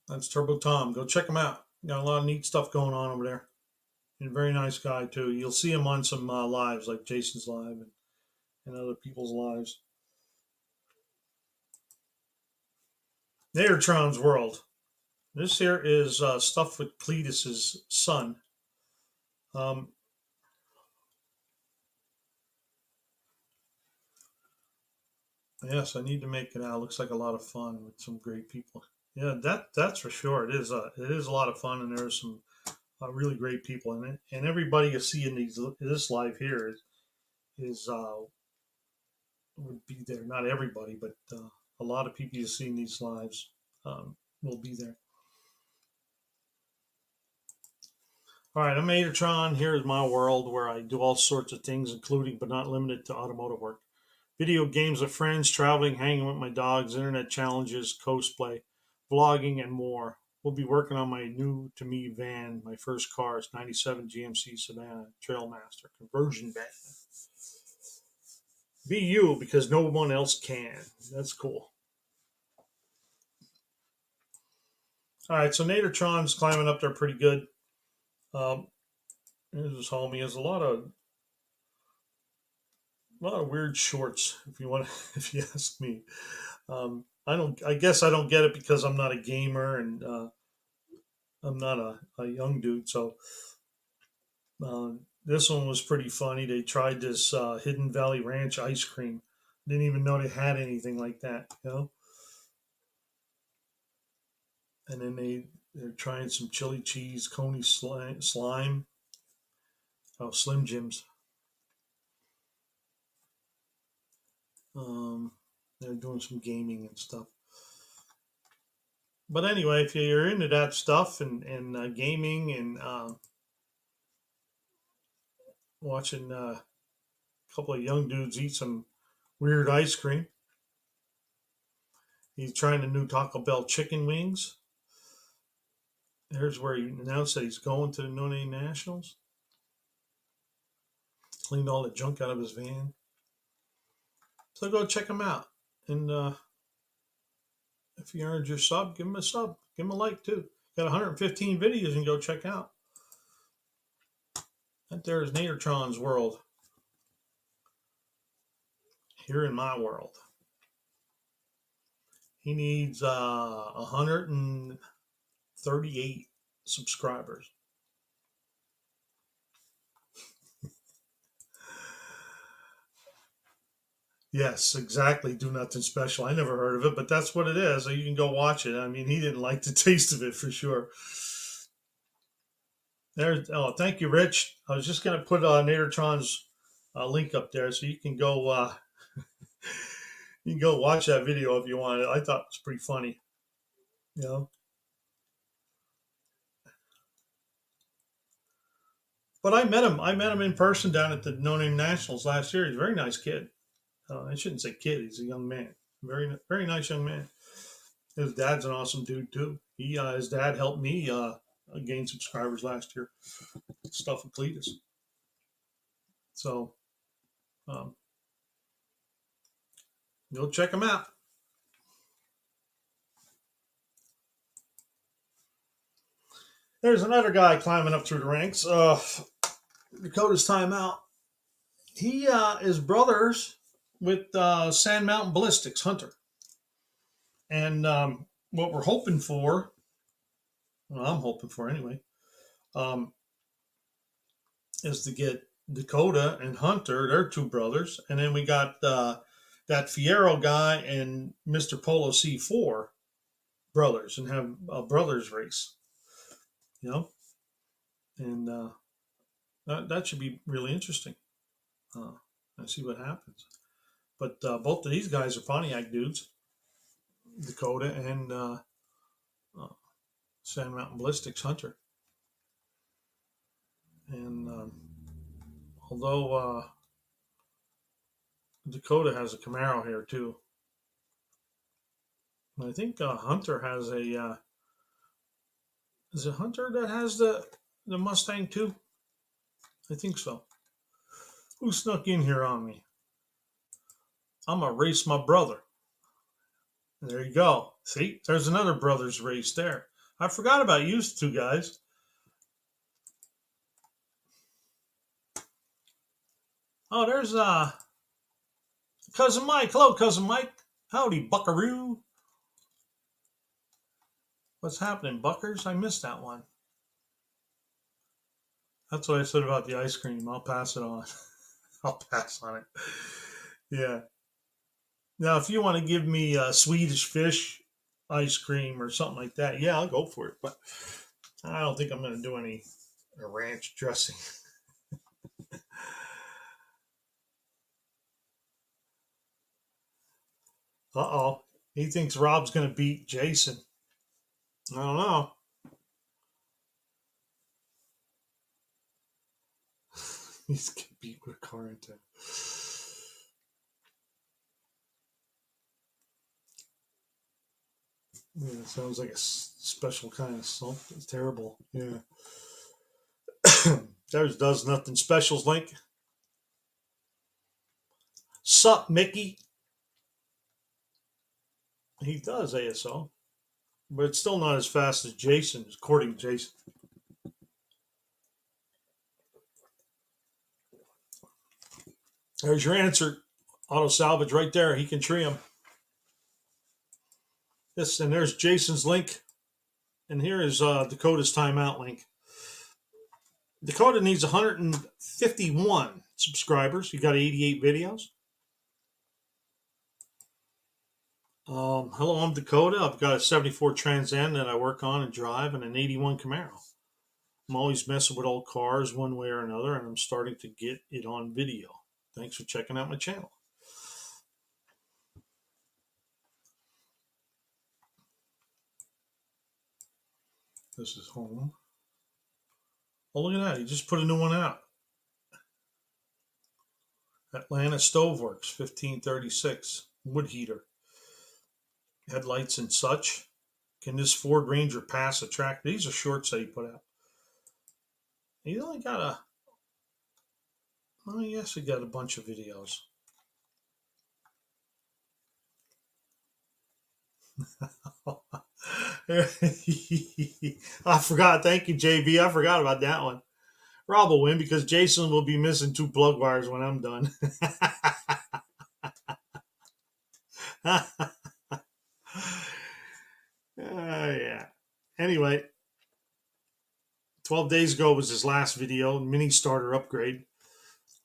That's Turbo Tom. Go check him out. Got a lot of neat stuff going on over there. And a very nice guy, too. You'll see him on some lives, like Jason's live and other people's lives. Nadertron's World. This here is stuff with Cletus's son. Yes, I need to make it out. Looks like a lot of fun with some great people. Yeah, that's for sure. It is a lot of fun, and there's some really great people in it. And everybody you see in this live here is would be there. Not everybody, but a lot of people you see in these lives will be there. All right, I'm Adertron. Here is my world where I do all sorts of things, including but not limited to automotive work. Video games with friends, traveling, hanging with my dogs, internet challenges, cosplay, vlogging, and more. We'll be working on my new to me van. My first car is 97 GMC Savannah Trailmaster conversion van. Be you because no one else can. That's cool. All right, so Nadertron's climbing up there pretty good. Here's his home. He has a lot of weird shorts. If you want, if you ask me, I don't. I guess I don't get it because I'm not a gamer and I'm not a young dude. So this one was pretty funny. They tried this Hidden Valley Ranch ice cream. Didn't even know they had anything like that. You know. And then they're trying some chili cheese coney slime. Oh, Slim Jims. Um, they're doing some gaming and stuff. But anyway, if you're into that stuff and gaming and watching a couple of young dudes eat some weird ice cream, he's trying the new Taco Bell chicken wings. Here's where he announced that he's going to the NoNameNationals. Cleaned all the junk out of his van. So go check him out. And if you earned your sub, give him a sub. Give him a like too. Got 115 videos you can go check out. That there is Nadertron's world. Here in my world. He needs 138 subscribers. Yes, exactly. Do nothing special. I never heard of it, but that's what it is. So you can go watch it. I mean, he didn't like the taste of it for sure. There's oh, thank you, Rich. I was just gonna put Nadertron's link up there so you can go watch that video if you want. I thought it was pretty funny. You know, but I met him. I met him in person down at the No Name Nationals last year. He's a very nice kid. I shouldn't say kid. He's a young man. Very nice young man. His dad's an awesome dude too. His dad helped me gain subscribers last year. Stuff with Cletus. So um, go check him out. There's another guy climbing up through the ranks. Dakota's timeout. He is brothers with Sand Mountain Ballistics Hunter, and what we're hoping for, well, I'm hoping for anyway, um, is to get Dakota and Hunter. They're two brothers, and then we got that Fierro guy and Mr. Polo C4 brothers, and have a brothers race. You know, and that should be really interesting. And see what happens. But both of these guys are Pontiac dudes, Dakota and uh, Sand Mountain Ballistics Hunter. And although Dakota has a Camaro here too, I think Hunter has Is it Hunter that has the Mustang too? I think so. Who snuck in here on me? I'm gonna race my brother. There you go. See, there's another brothers race there. I forgot about you two guys. Oh, there's Cousin Mike. Hello, Cousin Mike. Howdy, Buckaroo. What's happening, Buckers? I missed that one. That's what I said about the ice cream. I'll pass it on. I'll pass on it. Yeah. Now, if you want to give me Swedish fish ice cream or something like that, yeah, I'll go for it. But I don't think I'm going to do any ranch dressing. Uh-oh. He thinks Rob's going to beat Jason. I don't know. He's getting beat with a car into. Yeah, it sounds like a special kind of something. It's terrible. Yeah. There's Does Nothing Specials link. Sup, Mickey? He does ASO, but it's still not as fast as Jason, according to Jason. There's your answer. Auto salvage right there. He can tree him. This, and there's Jason's link. And here is Dakota's timeout link. Dakota needs 151 subscribers. You got 88 videos. Hello, I'm Dakota. I've got a 74 Trans Am that I work on and drive, and an 81 Camaro. I'm always messing with old cars one way or another, and I'm starting to get it on video. Thanks for checking out my channel. This is home. Oh, look at that. He just put a new one out. Atlanta Stoveworks, 1536. Wood heater. Headlights and such. Can this Ford Ranger pass a track? These are shorts that he put out. He's only got a... Oh, yes, he got a bunch of videos. I forgot. Thank you, JB. I forgot about that one. Rob will win because Jason will be missing 2 plug wires when I'm done. Yeah. Anyway, 12 days ago was his last video. Mini starter upgrade.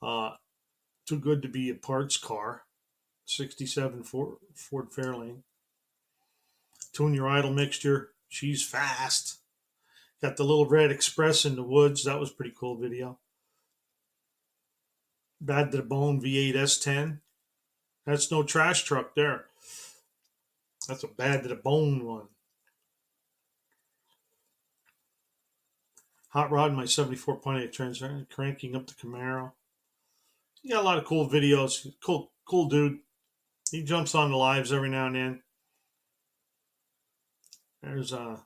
Too good to be a parts car. 67 Ford Fairlane. Tune your idle mixture. She's fast. Got the little red express in the woods. That was a pretty cool video. Bad to the Bone V8 S10. That's no trash truck there. That's a bad to the bone one. Hot Rod, my 74.8 Trans Am, cranking up the Camaro. He got a lot of cool videos. Cool dude. He jumps on the lives every now and then. There's an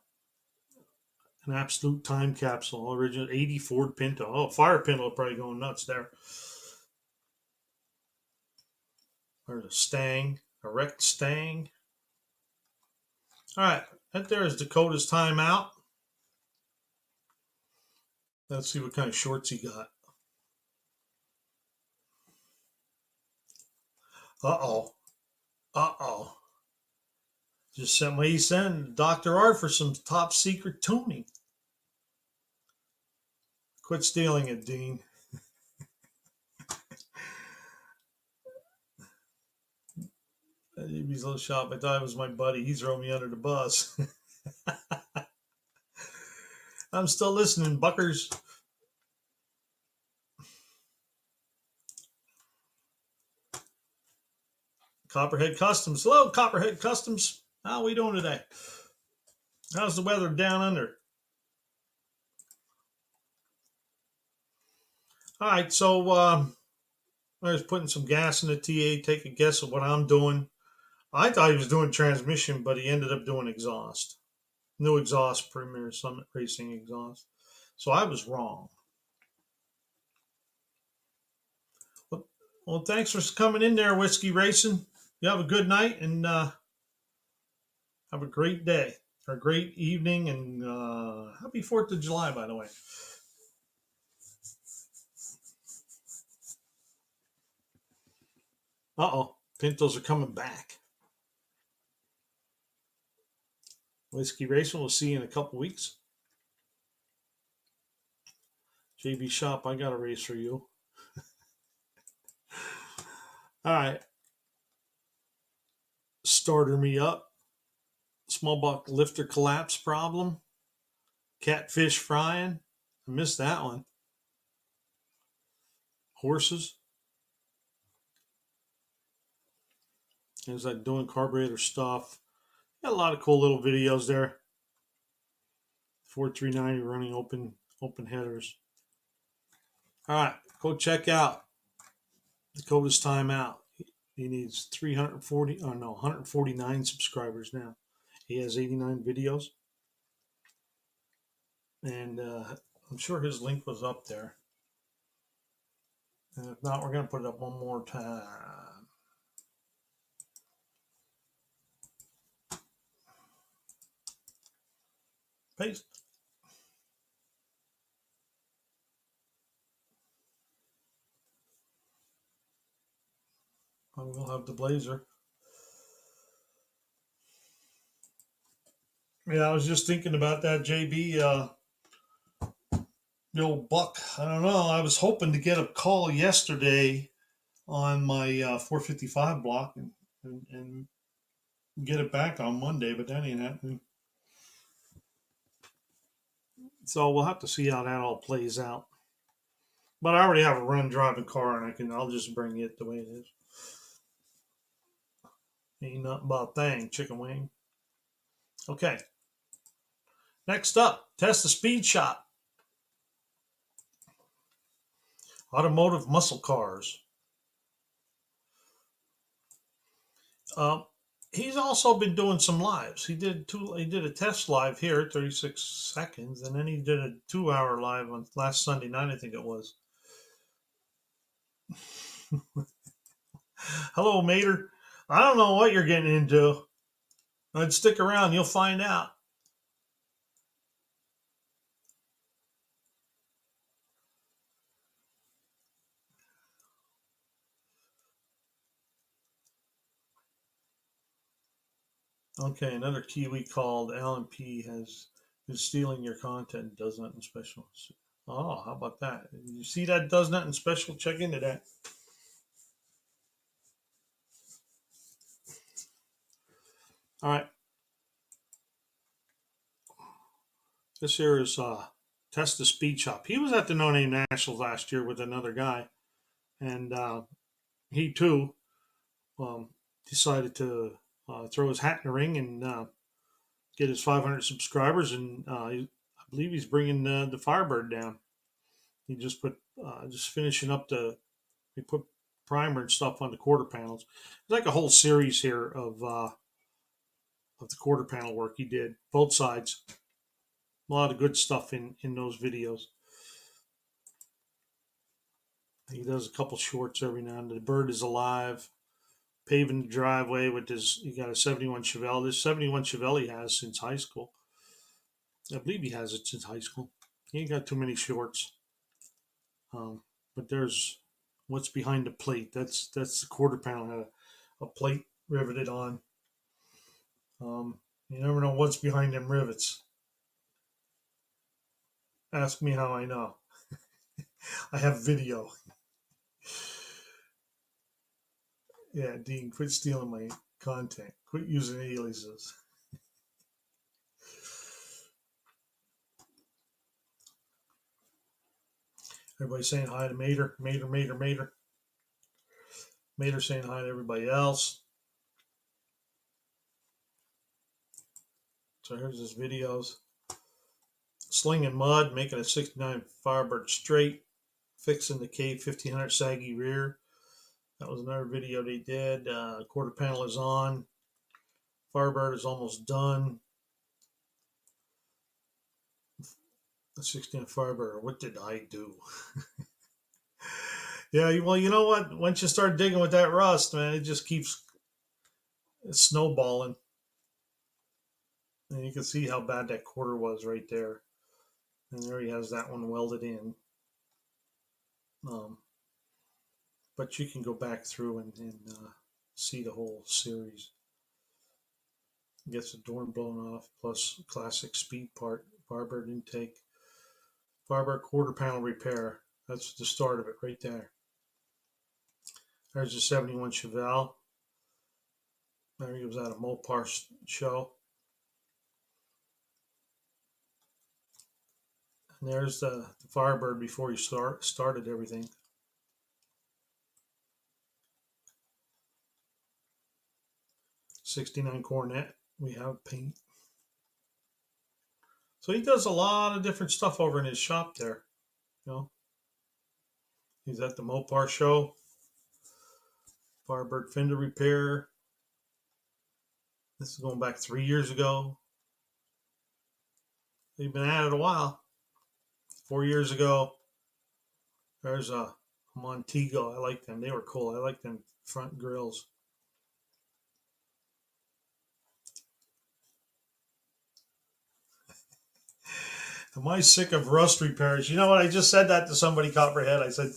absolute time capsule. Original 80 Ford Pinto. Oh, Fire Pinto probably going nuts there. There's a Stang. A wrecked Stang. All right. That there is Dakota's timeout. Let's see what kind of shorts he got. Uh-oh. Uh-oh. Just sent my send Dr. R for some top secret tuning. Quit stealing it, Dean. JB's little shop. I thought it was my buddy. He's throwing me under the bus. I'm still listening, Buckers. Copperhead Customs. Hello, Copperhead Customs. How are we doing today? How's the weather down under? All right, so I was putting some gas in the TA. Take a guess at what I'm doing. I thought he was doing transmission, but he ended up doing exhaust. New exhaust, Premier Summit Racing exhaust. So I was wrong. Well, thanks for coming in there, Whiskey Racing. You have a good night and have a great day or a great evening, and happy 4th of July, by the way. Uh-oh, Pintos are coming back. Whiskey Racing, we'll see you in a couple weeks. JB Shop, I got a race for you. All right. Starter me up. Small buck lifter collapse problem. Catfish frying. I missed that one. Horses. There's that doing carburetor stuff. Got a lot of cool little videos there. 4390 running open headers. All right, go check out Dakota's Timeout. He needs 149 subscribers now. He has 89 videos. And I'm sure his link was up there. And if not, we're going to put it up one more time. Paste. I will have the blazer. Yeah, I was just thinking about that, JB. The old buck. I don't know. I was hoping to get a call yesterday on my 455 block and get it back on Monday, but that ain't happening. So we'll have to see how that all plays out. But I already have a run driving car, and I'll just bring it the way it is. Ain't nothing but a thing, chicken wing. Okay. Next up, Testa Speed Shop. Automotive muscle cars. He's also been doing some lives. He did a test live here, 36 seconds, and then he did a 2-hour live on last Sunday night, I think it was. Hello, Mater. I don't know what you're getting into. I'd stick around, you'll find out. Okay, another Kiwi called Alan P is stealing your content, does nothing special. Oh, how about that? You see that does nothing special? Check into that. All right. This here is Testa Speed Shop. He was at the No Name Nationals last year with another guy, and he too decided to throw his hat in the ring and get his 500 subscribers. And I believe he's bringing the Firebird down. He just finishing up he put primer and stuff on the quarter panels. It's like a whole series here of the quarter panel work he did, both sides. A lot of good stuff in those videos. He does a couple shorts every now and then. The bird is alive, paving the driveway with his. He got a '71 Chevelle. This '71 Chevelle he has since high school. I believe he has it since high school. He ain't got too many shorts. But there's what's behind the plate. That's the quarter panel had a plate riveted on. You never know what's behind them rivets. Ask me how I know. I have video. Yeah, Dean, quit stealing my content. Quit using aliases. Everybody saying hi to Mater. Mater saying hi to everybody else. So here's his videos. Slinging mud, making a 69 Firebird straight, fixing the K1500 saggy rear. That was another video they did. Quarter panel is on. Firebird is almost done. A 16 Firebird. What did I do? Yeah, well, you know what? Once you start digging with that rust, man, it just keeps snowballing. And you can see how bad that quarter was right there. And there he has that one welded in. Um, but you can go back through and see the whole series. Gets the door blown off, plus classic speed part, Firebird intake, Firebird quarter panel repair. That's the start of it right there. There's the 71 Chevelle. There he was at a Mopar show. And there's the Firebird before he started everything. '69 Cornet. We have paint. So he does a lot of different stuff over in his shop there. You know, he's at the Mopar show. Firebird fender repair. This is going back 3 years ago. They've been at it a while. 4 years ago, there's a Montego. I like them. They were cool. I like them front grills. Am I sick of rust repairs? You know what? I just said that to somebody, Copperhead. I said,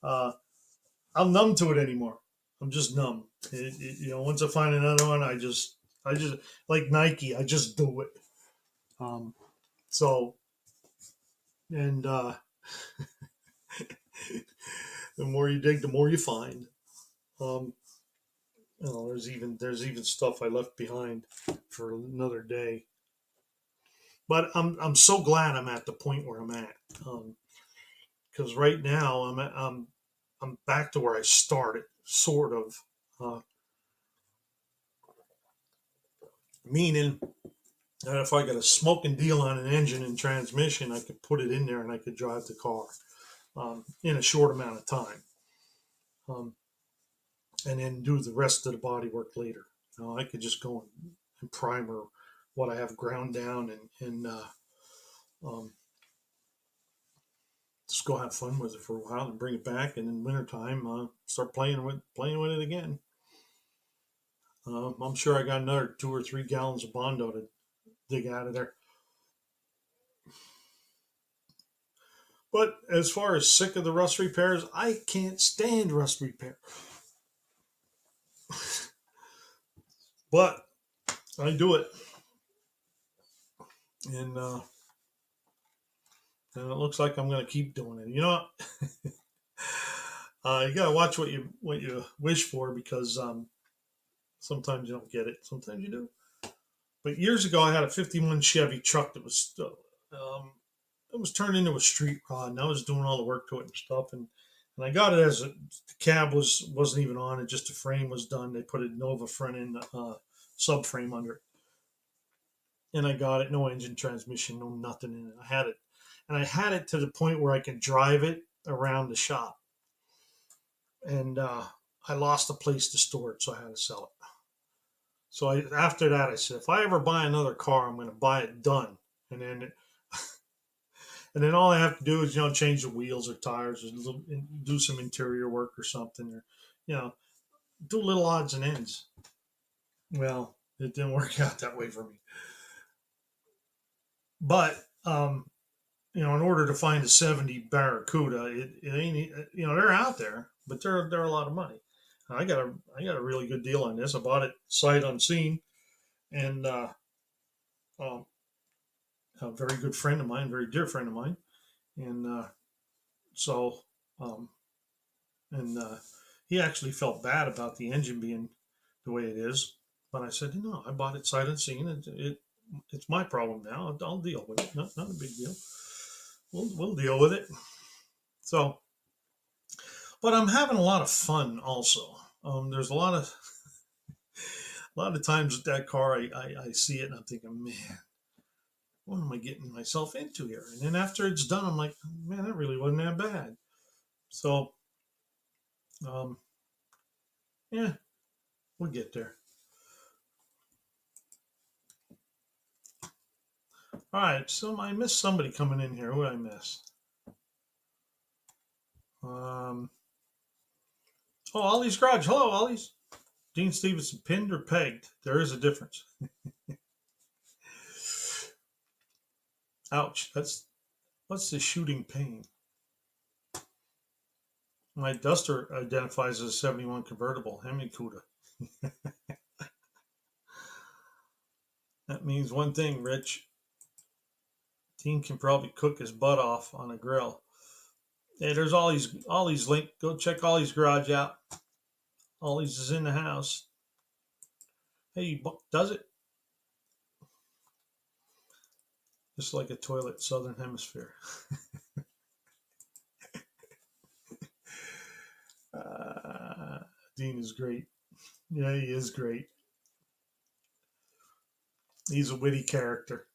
uh, I'm numb to it anymore. I'm just numb. Once I find another one, I just like Nike. I just do it. Um, so, and the more you dig, the more you find. Um, there's even stuff I left behind for another day. But I'm so glad I'm at the point where I'm at, because right now I'm back to where I started, sort of. Uh, Meaning that if I got a smoking deal on an engine and transmission, I could put it in there and I could drive the car in a short amount of time, um, and then do the rest of the body work later. I could just go and primer what I have ground down and um, just go have fun with it for a while and bring it back, and in wintertime start playing with it again. I'm sure I got another 2 or 3 gallons of Bondo to dig out of there. But as far as sick of the rust repairs, I can't stand rust repair. But I do it, and and it looks like I'm going to keep doing it. You know, you got to watch what you wish for, because sometimes you don't get it, sometimes you do. But years ago, I had a '51 Chevy truck that was um, it was turned into a street rod, and I was doing all the work to it and stuff. And I got it as the cab wasn't even on it; just the frame was done. They put a Nova front end subframe under it, and I got it. No engine, transmission, no nothing in it. I had it, and I had it to the point where I could drive it around the shop. And I lost a place to store it, so I had to sell it. So after that, I said, if I ever buy another car, I'm going to buy it done, and then all I have to do is change the wheels or tires, or do some interior work or something, or you know do little odds and ends. Well, it didn't work out that way for me. But in order to find a '70 Barracuda, it ain't, they're out there, but they're a lot of money. I got a really good deal on this. I bought it sight unseen, and um, a very good friend of mine, very dear friend of mine, and so um, and he actually felt bad about the engine being the way it is. But I said, no, I bought it sight unseen. It's my problem now. I'll deal with it. Not a big deal. We'll deal with it. So, but I'm having a lot of fun also. There's a lot of times with that car, I see it and I'm thinking, man, what am I getting myself into here? And then after it's done, I'm like, man, that really wasn't that bad. So, um, yeah, we'll get there. All right, so I missed somebody coming in here. Who did I miss? Oh, Ollie's Garage. Hello, Ollie's. Dean Stevenson, pinned or pegged? There is a difference. Ouch. What's the shooting pain? My Duster identifies as a 71 convertible. Hemi Cuda. That means one thing, Rich. Dean can probably cook his butt off on a grill. Hey, there's Ollie's link. Go check Ollie's Garage out. Ollie's is in the house. Hey, does it? Just like a toilet, Southern Hemisphere. Dean is great. Yeah, he is great. He's a witty character.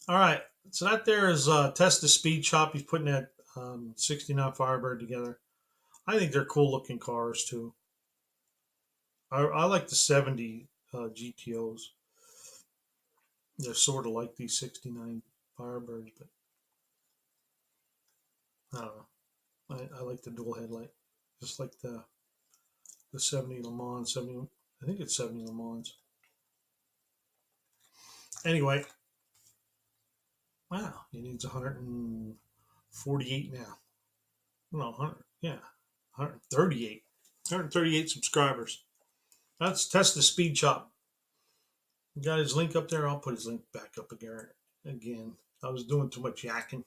All right, so that there is Testa Speed Shop. He's putting that 69 Firebird together. I think they're cool looking cars too. I like the 70 GTOs. They're sort of like these 69 Firebirds, but I don't know. I like the dual headlight, just like the 70 Le Mans. 70, I think it's 70 Le Mans. Anyway, wow, he needs 148 now. No, 100, yeah, 138. 138 subscribers. That's Testa Speed Shop. You got his link up there. I'll put his link back up again. I was doing too much yakking.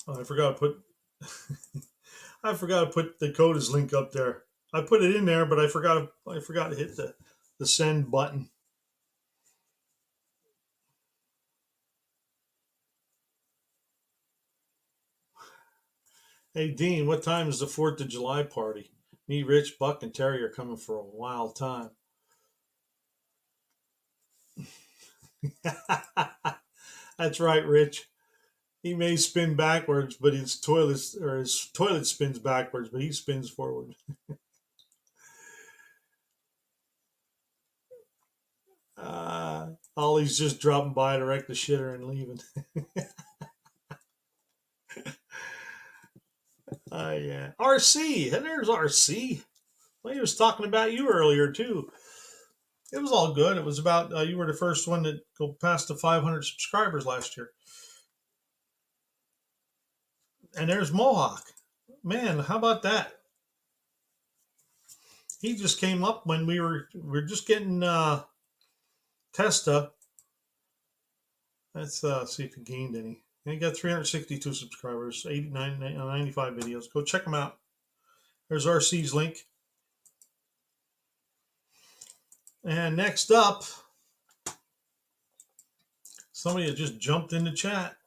Oh, I forgot to put I forgot to put Dakota's link up there. I put it in there, but I forgot to hit the send button. Hey Dean, what time is the 4th of July party? Me, Rich, Buck, and Terry are coming for a wild time. That's right, Rich. He may spin backwards, but his toilet spins backwards, but he spins forward. Ollie's just dropping by to wreck the shitter and leaving. Yeah. RC, and there's RC. Well, he was talking about you earlier too. It was all good. It was about you were the first one to go past the 500 subscribers last year. And there's Mohawk. Man, how about that? He just came up when we are just getting Testa. Let's see if he gained any. And he got 362 subscribers, 95 videos. Go check him out. There's RC's link. And next up, somebody that just jumped in the chat.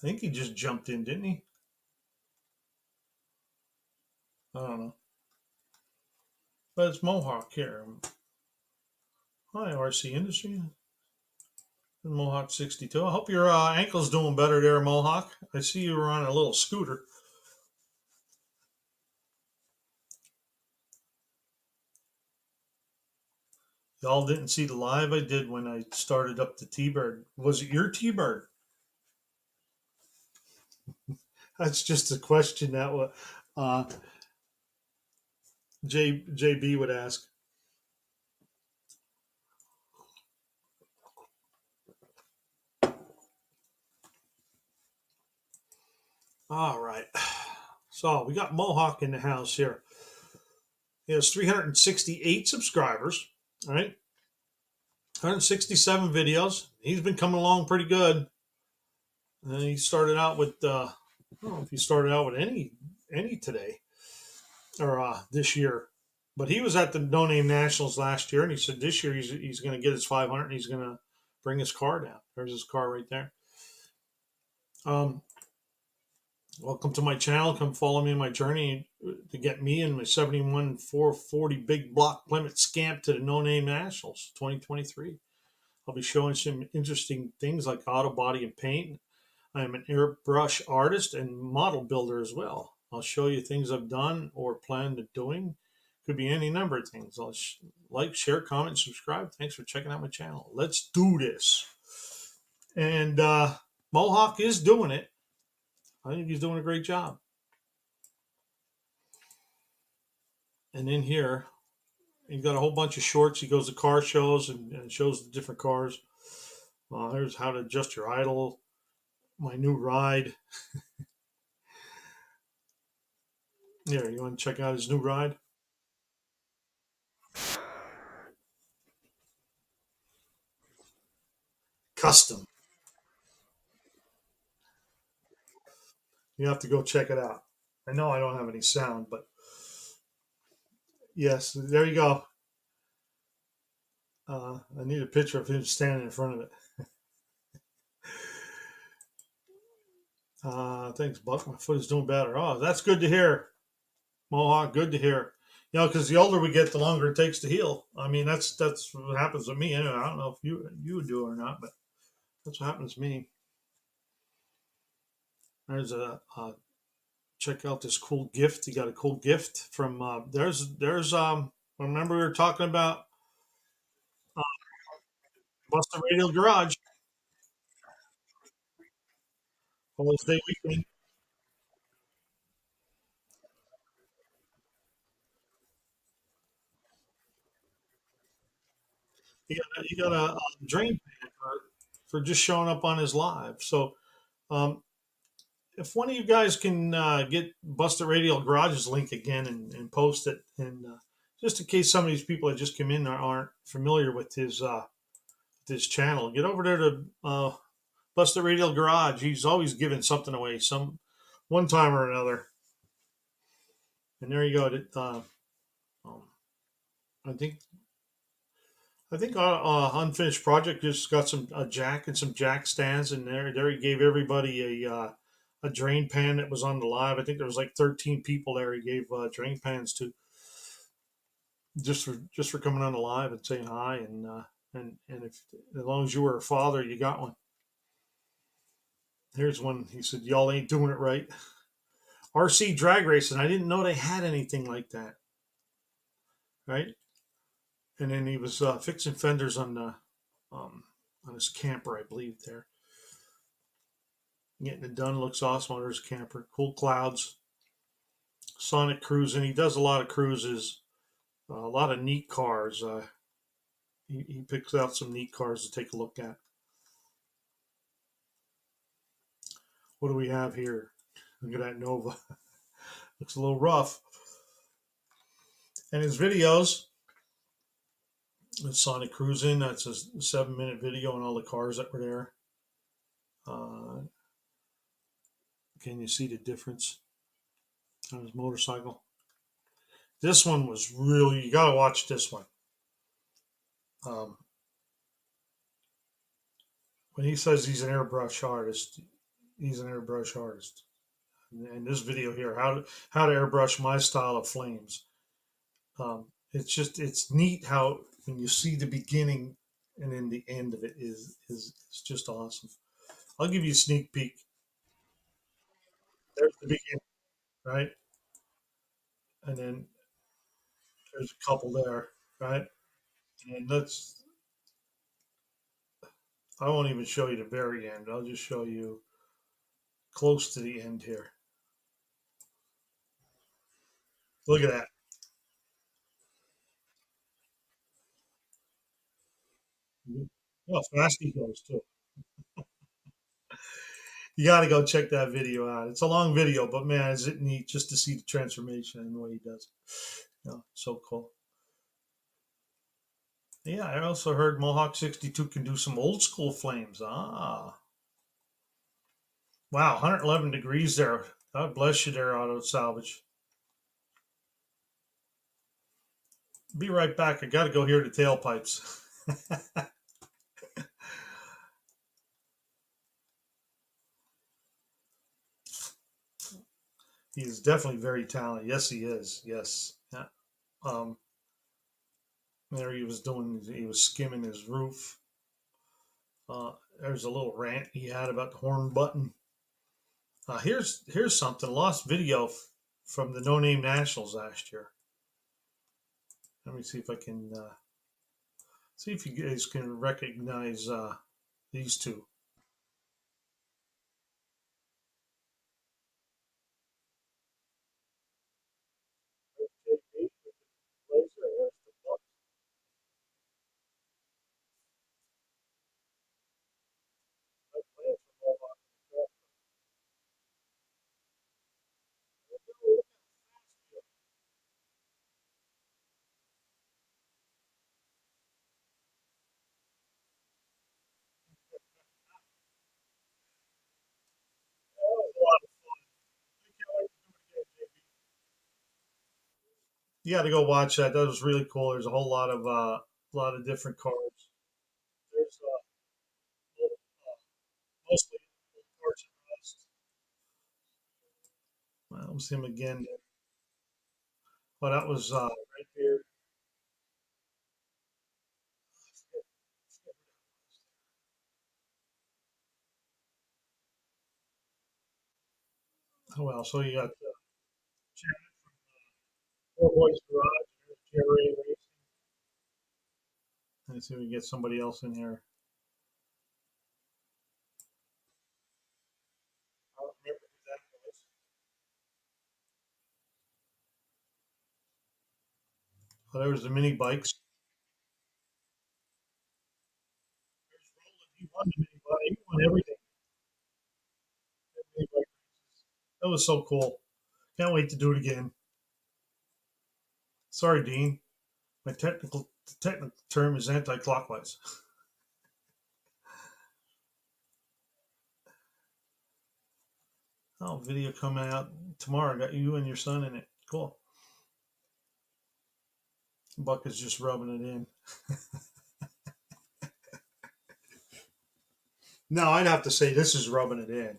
I think he just jumped in, didn't he? I don't know. But it's Mohawk here. Hi, RC Industry. Mohawk 62. I hope your ankle's doing better there, Mohawk. I see you were on a little scooter. Y'all didn't see the live I did when I started up the T-Bird. Was it your T-Bird? That's just a question that JB would ask. All right. So we got Mohawk in the house here. He has 368 subscribers. All right. 167 videos. He's been coming along pretty good. And he started out with I don't know if he started out with any today or this year, but he was at the No Name Nationals last year, and he said this year he's going to get his 500 and he's going to bring his car down. There's his car right there. Welcome to my channel. Come follow me in my journey to get me and my 71 440 big block Plymouth Scamp to the No Name Nationals 2023. I'll be showing some interesting things like auto body and paint. I am an airbrush artist and model builder as well. I'll show you things I've done or planned on doing. Could be any number of things. Like, share, comment, subscribe. Thanks for checking out my channel. Let's do this. And Mohawk is doing it. I think he's doing a great job. And in here, he's got a whole bunch of shorts. He goes to car shows and shows the different cars. There's how to adjust your idle, my new ride. Here, you want to check out his new ride? Custom. You have to go check it out. I know I don't have any sound, but yes, there you go. I need a picture of him standing in front of it. Thanks, Buck. My foot is doing better. Oh, that's good to hear, Mohawk. Good to hear. Because the older we get, the longer it takes to heal. I mean, that's what happens with me. Anyway, I don't know if you do or not, but that's what happens to me. There's check out this cool gift. He got a cool gift from there's remember we were talking about uh, Buster Radio Garage. Always Day Weekend. He got a drain pan for just showing up on his live. So um, if one of you guys can get Buster Radio Garage's link again and post it, and just in case some of these people that just come in aren't familiar with his channel, get over there to Buster Radio Garage. He's always giving something away, some one time or another. And there you go. Um, I think unfinished project just got some a jack and some jack stands in there. There he gave everybody a drain pan that was on the live. I think there was like 13 people there. He gave drain pans to just for coming on the live and saying hi, and if as long as you were a father, you got one. Here's one. He said, "Y'all ain't doing it right." RC drag racing. I didn't know they had anything like that. Right. And then he was fixing fenders um, on his camper, I believe. There, getting it done. Looks awesome on his camper. Cool clouds. Sonic cruising. He does a lot of cruises. A lot of neat cars. He picks out some neat cars to take a look at. What do we have here? Look at that Nova. Looks a little rough. And his videos. Sonic cruising. That's a 7-minute video on all the cars that were there. Can you see the difference on his motorcycle? This one was really, you got to watch this one. Um, when he says he's an airbrush artist, he's an airbrush artist. And this video here, how to airbrush my style of flames. It's neat how when you see the beginning and then the end of it is just awesome. I'll give you a sneak peek. There's the beginning, right? And then there's a couple there, right? And I won't even show you the very end. I'll just show you close to the end here. Look at that. Well, fast he goes too. You got to go check that video out. It's a long video, but man, is it neat just to see the transformation and the way he does it. So cool. Yeah, I also heard Mohawk 62 can do some old school flames. Wow, 111 degrees there. God bless you there, Auto Salvage. Be right back. I got to go hear the tailpipes. He is definitely very talented. Yes, he is. Yes. Yeah. Um, there he was skimming his roof. There's a little rant he had about the horn button. Here's something lost video. from the No Name Nationals last year. Let me see if I can see if you guys can recognize these two. You got to go watch that. That was really cool. There's a lot of different cards. There's mostly cards and rust. Well, that was him again. Well, that was right there. Oh well, so you got Four Boys Garage. Jerry Racing. Let's see if we can get somebody else in here. I don't remember who that was. Oh, there was the mini bikes. There's Roland. He won the mini bike. He won everything. Mini bike. That was so cool. Can't wait to do it again. Sorry, Dean. My technical term is anti-clockwise. Oh, video coming out tomorrow. Got you and your son in it. Cool. Buck is just rubbing it in. No, I'd have to say this is rubbing it in.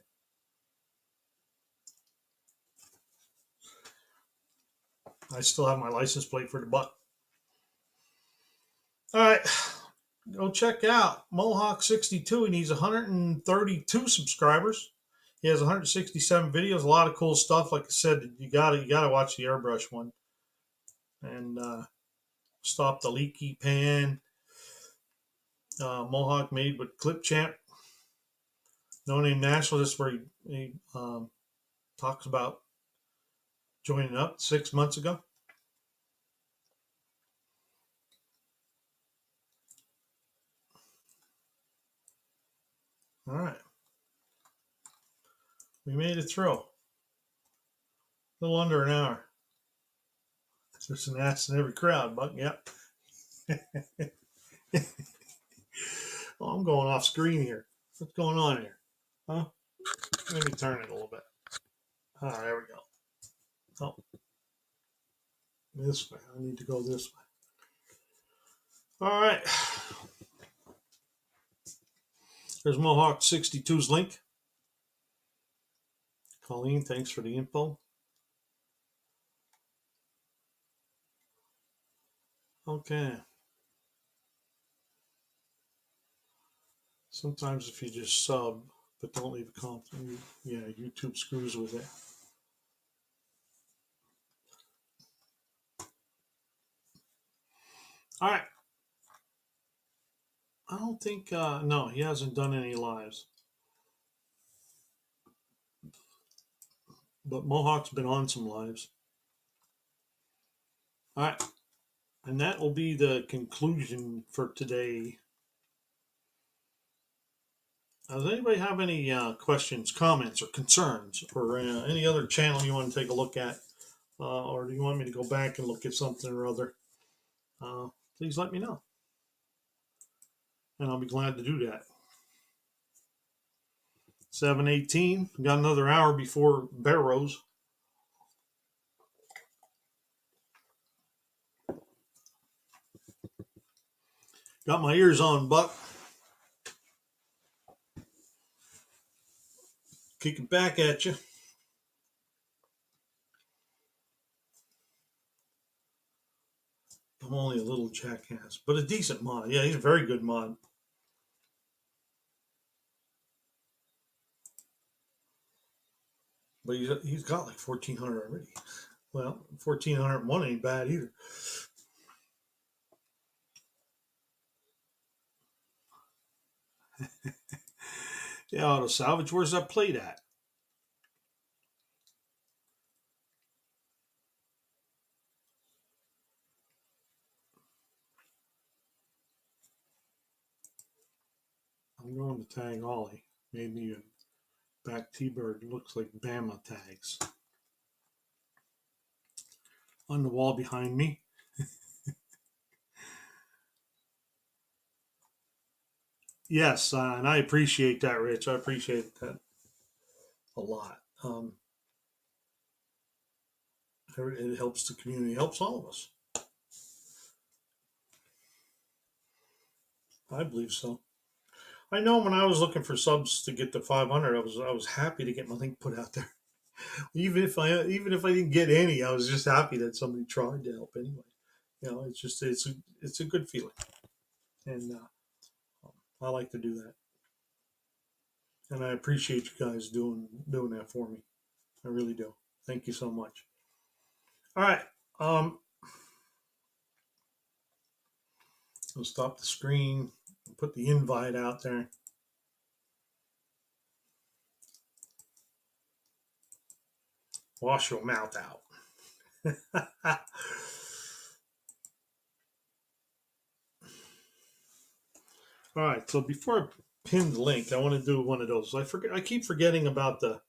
I still have my license plate for the Buck. All right, go check out Mohawk 62. He needs 132 subscribers. He has 167 videos. A lot of cool stuff. Like I said, you gotta watch the airbrush one and stop the leaky pan. Mohawk made with Clip Champ. No Name National. This is where he talks about joining up 6 months ago. All right, we made it through. A little under an hour. There's an ass in every crowd, Buck. Yep. Oh, I'm going off screen here. What's going on here? Huh? Let me turn it a little bit. Ah, there we go. Oh, this way. I need to go this way. All right. There's Mohawk 62's link. Colleen, thanks for the info. Okay. Sometimes if you just sub but don't leave a comment, yeah, YouTube screws with it. All right. I don't think, no, he hasn't done any lives. But Mohawk's been on some lives. All right. And that will be the conclusion for today. Does anybody have any questions, comments, or concerns, or any other channel you want to take a look at? Or do you want me to go back and look at something or other? Uh, please let me know. And I'll be glad to do that. 7:18. Got another hour before Barrows. Got my ears on, Buck. Kicking back at you. I'm only a little jackass, but a decent mod. Yeah, he's a very good mod. but he's got like 1,400 already. Well, 1,401 ain't bad either. Yeah, auto salvage. Where's that plate at? I'm going to tag Ollie. Maybe a back T-bird looks like Bama tags on the wall behind me. Yes, and I appreciate that, Rich. I appreciate that a lot. It helps the community, helps all of us. I believe so. I know when I was looking for subs to get to 500, I was happy to get my link put out there. Even if I didn't get any, I was just happy that somebody tried to help anyway. It's a good feeling, and I like to do that, and I appreciate you guys doing that for me. I really do. Thank you so much. All right, I'll stop the screen, put the invite out there. Wash your mouth out. All right, so before I pin the link, I want to do one of those. I keep forgetting about the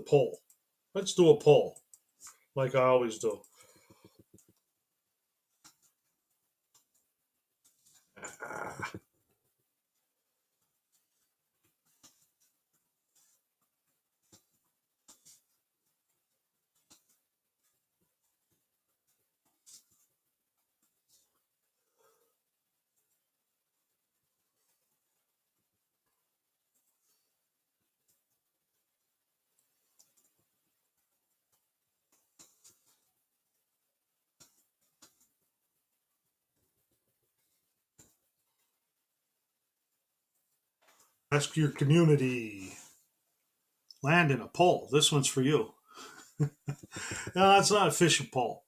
poll. Let's do a poll, like I always do. Ask your community. Land in a poll. This one's for you. No, it's not a fishing pole.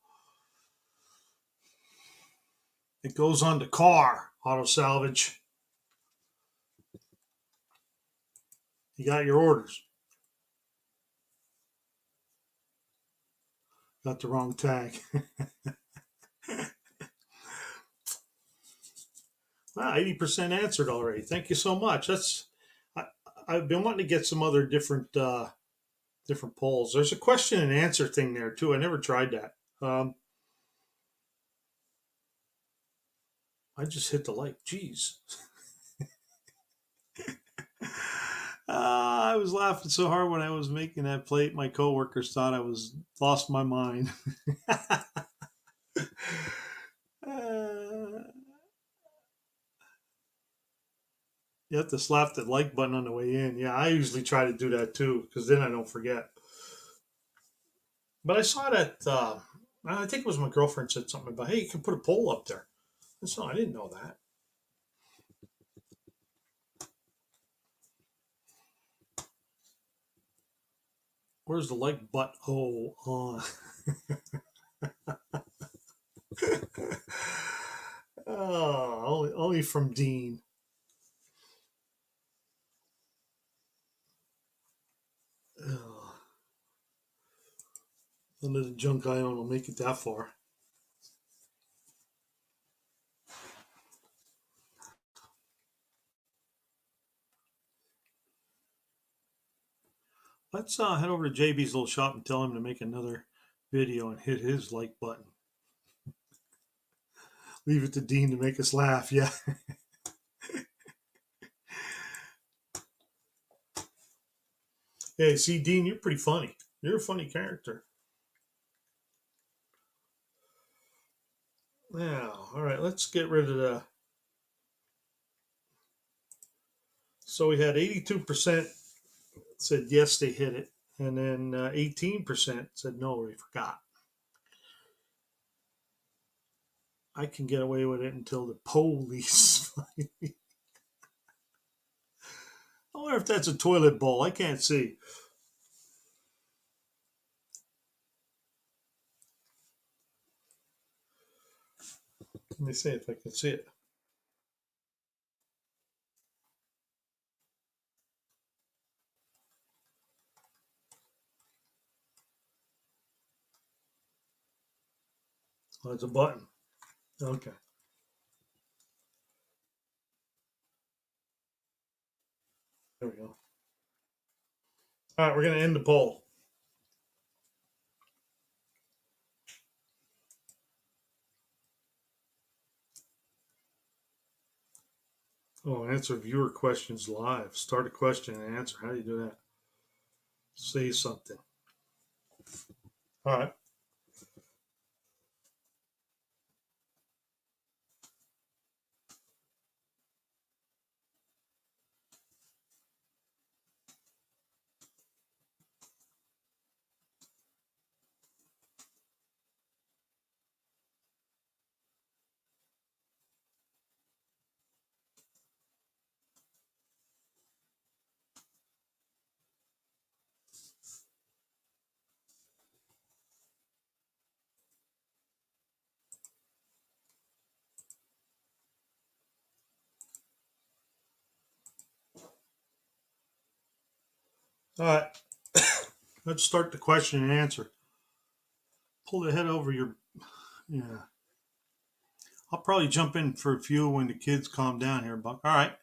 It goes on the car, auto salvage. You got your orders. Got the wrong tag. Wow, 80% answered already. Thank you so much. I, I've been wanting to get some other different polls. There's a question and answer thing there too. I never tried that. I just hit the like. Jeez. I was laughing so hard when I was making that plate. My coworkers thought I was lost my mind. uh, you have to slap the like button on the way in. Yeah, I usually try to do that too because then I don't forget. But I saw that. I think it was my girlfriend said something about, hey, you can put a poll up there. And so I didn't know that. Where's the like button? Oh, on. Oh, only from Dean. Oh, none of the junk I own will make it that far. Let's head over to JB's little shop and tell him to make another video and hit his like button. Leave it to Dean to make us laugh. Yeah. Hey, see, Dean, you're pretty funny. You're a funny character. Now, all right, let's get rid of the. So we had 82% said yes, they hit it, and then 18% said no, they forgot. I can get away with it until the police find me. I wonder if that's a toilet bowl. I can't see. Let me see if I can see it. Oh, it's a button. Okay. There we go. All right, we're going to end the poll. Oh, answer viewer questions live. Start a question and answer. How do you do that? Say something. All right. All right. Let's start the question and answer. Pull the head over your. Yeah. I'll probably jump in for a few when the kids calm down here, Buck. All right.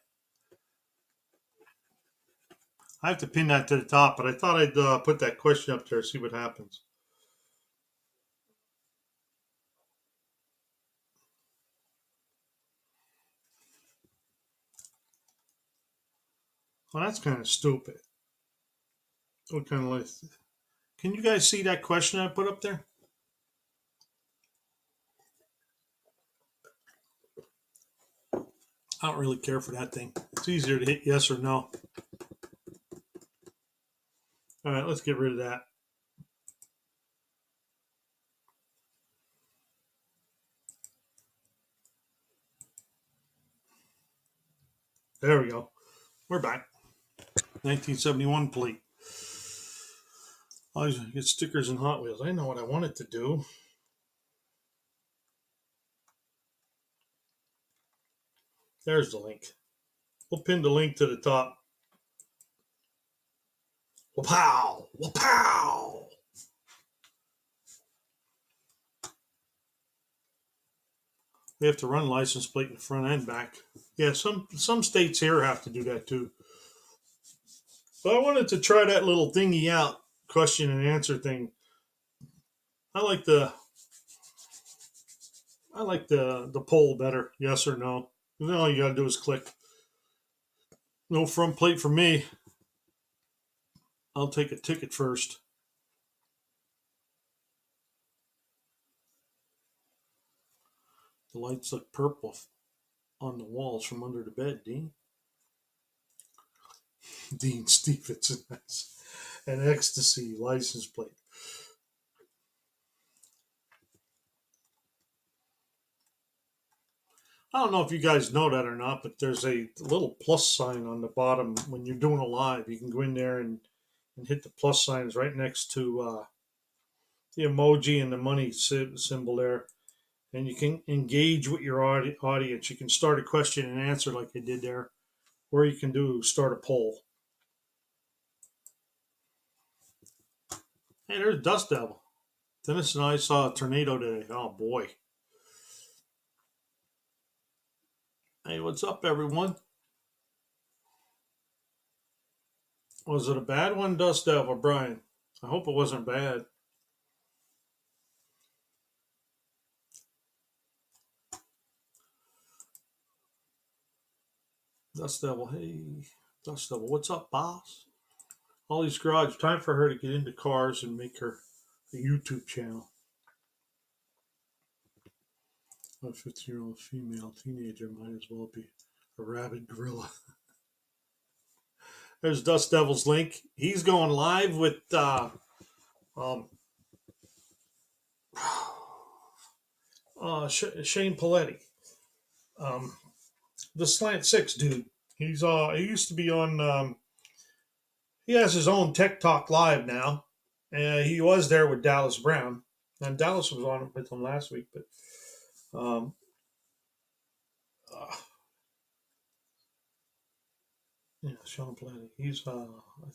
I have to pin that to the top, but I thought I'd put that question up there, see what happens. Well, that's kind of stupid. What kind of like? Can you guys see that question I put up there? I don't really care for that thing. It's easier to hit yes or no. All right, let's get rid of that. There we go. We're back. 1971 plate. I get stickers and Hot Wheels. I know what I wanted to do. There's the link. We'll pin the link to the top. Wapow! Wapow! We have to run license plate in the front and back. Yeah, some states here have to do that too. But I wanted to try that little thingy out, question and answer thing. I like the poll better. Yes or no. And then all you gotta do is click. No front plate for me. I'll take a ticket first. The lights look purple on the walls from under the bed, Dean. Dean Stevenson has an ecstasy license plate. I don't know if you guys know that or not, but there's a little plus sign on the bottom when you're doing a live. You can go in there and hit the plus signs right next to the emoji and the money symbol there. And you can engage with your audience. You can start a question and answer like I did there, or you can start a poll. Hey, there's Dust Devil. Dennis and I saw a tornado today. Oh boy. Hey, what's up, everyone? Was it a bad one, Dust Devil, Brian? I hope it wasn't bad. Dust Devil, hey, Dust Devil, what's up, boss? Ollie's Garage, time for her to get into cars and make her a YouTube channel. A 50-year-old female teenager might as well be a rabid gorilla. There's Dust Devil's link. He's going live with Shane Paletti, the Slant Six dude. He used to be on. He has his own Tech Talk Live now. He was there with Dallas Brown, and Dallas was on with him last week. But Uh, yeah, Sean Plenty. He's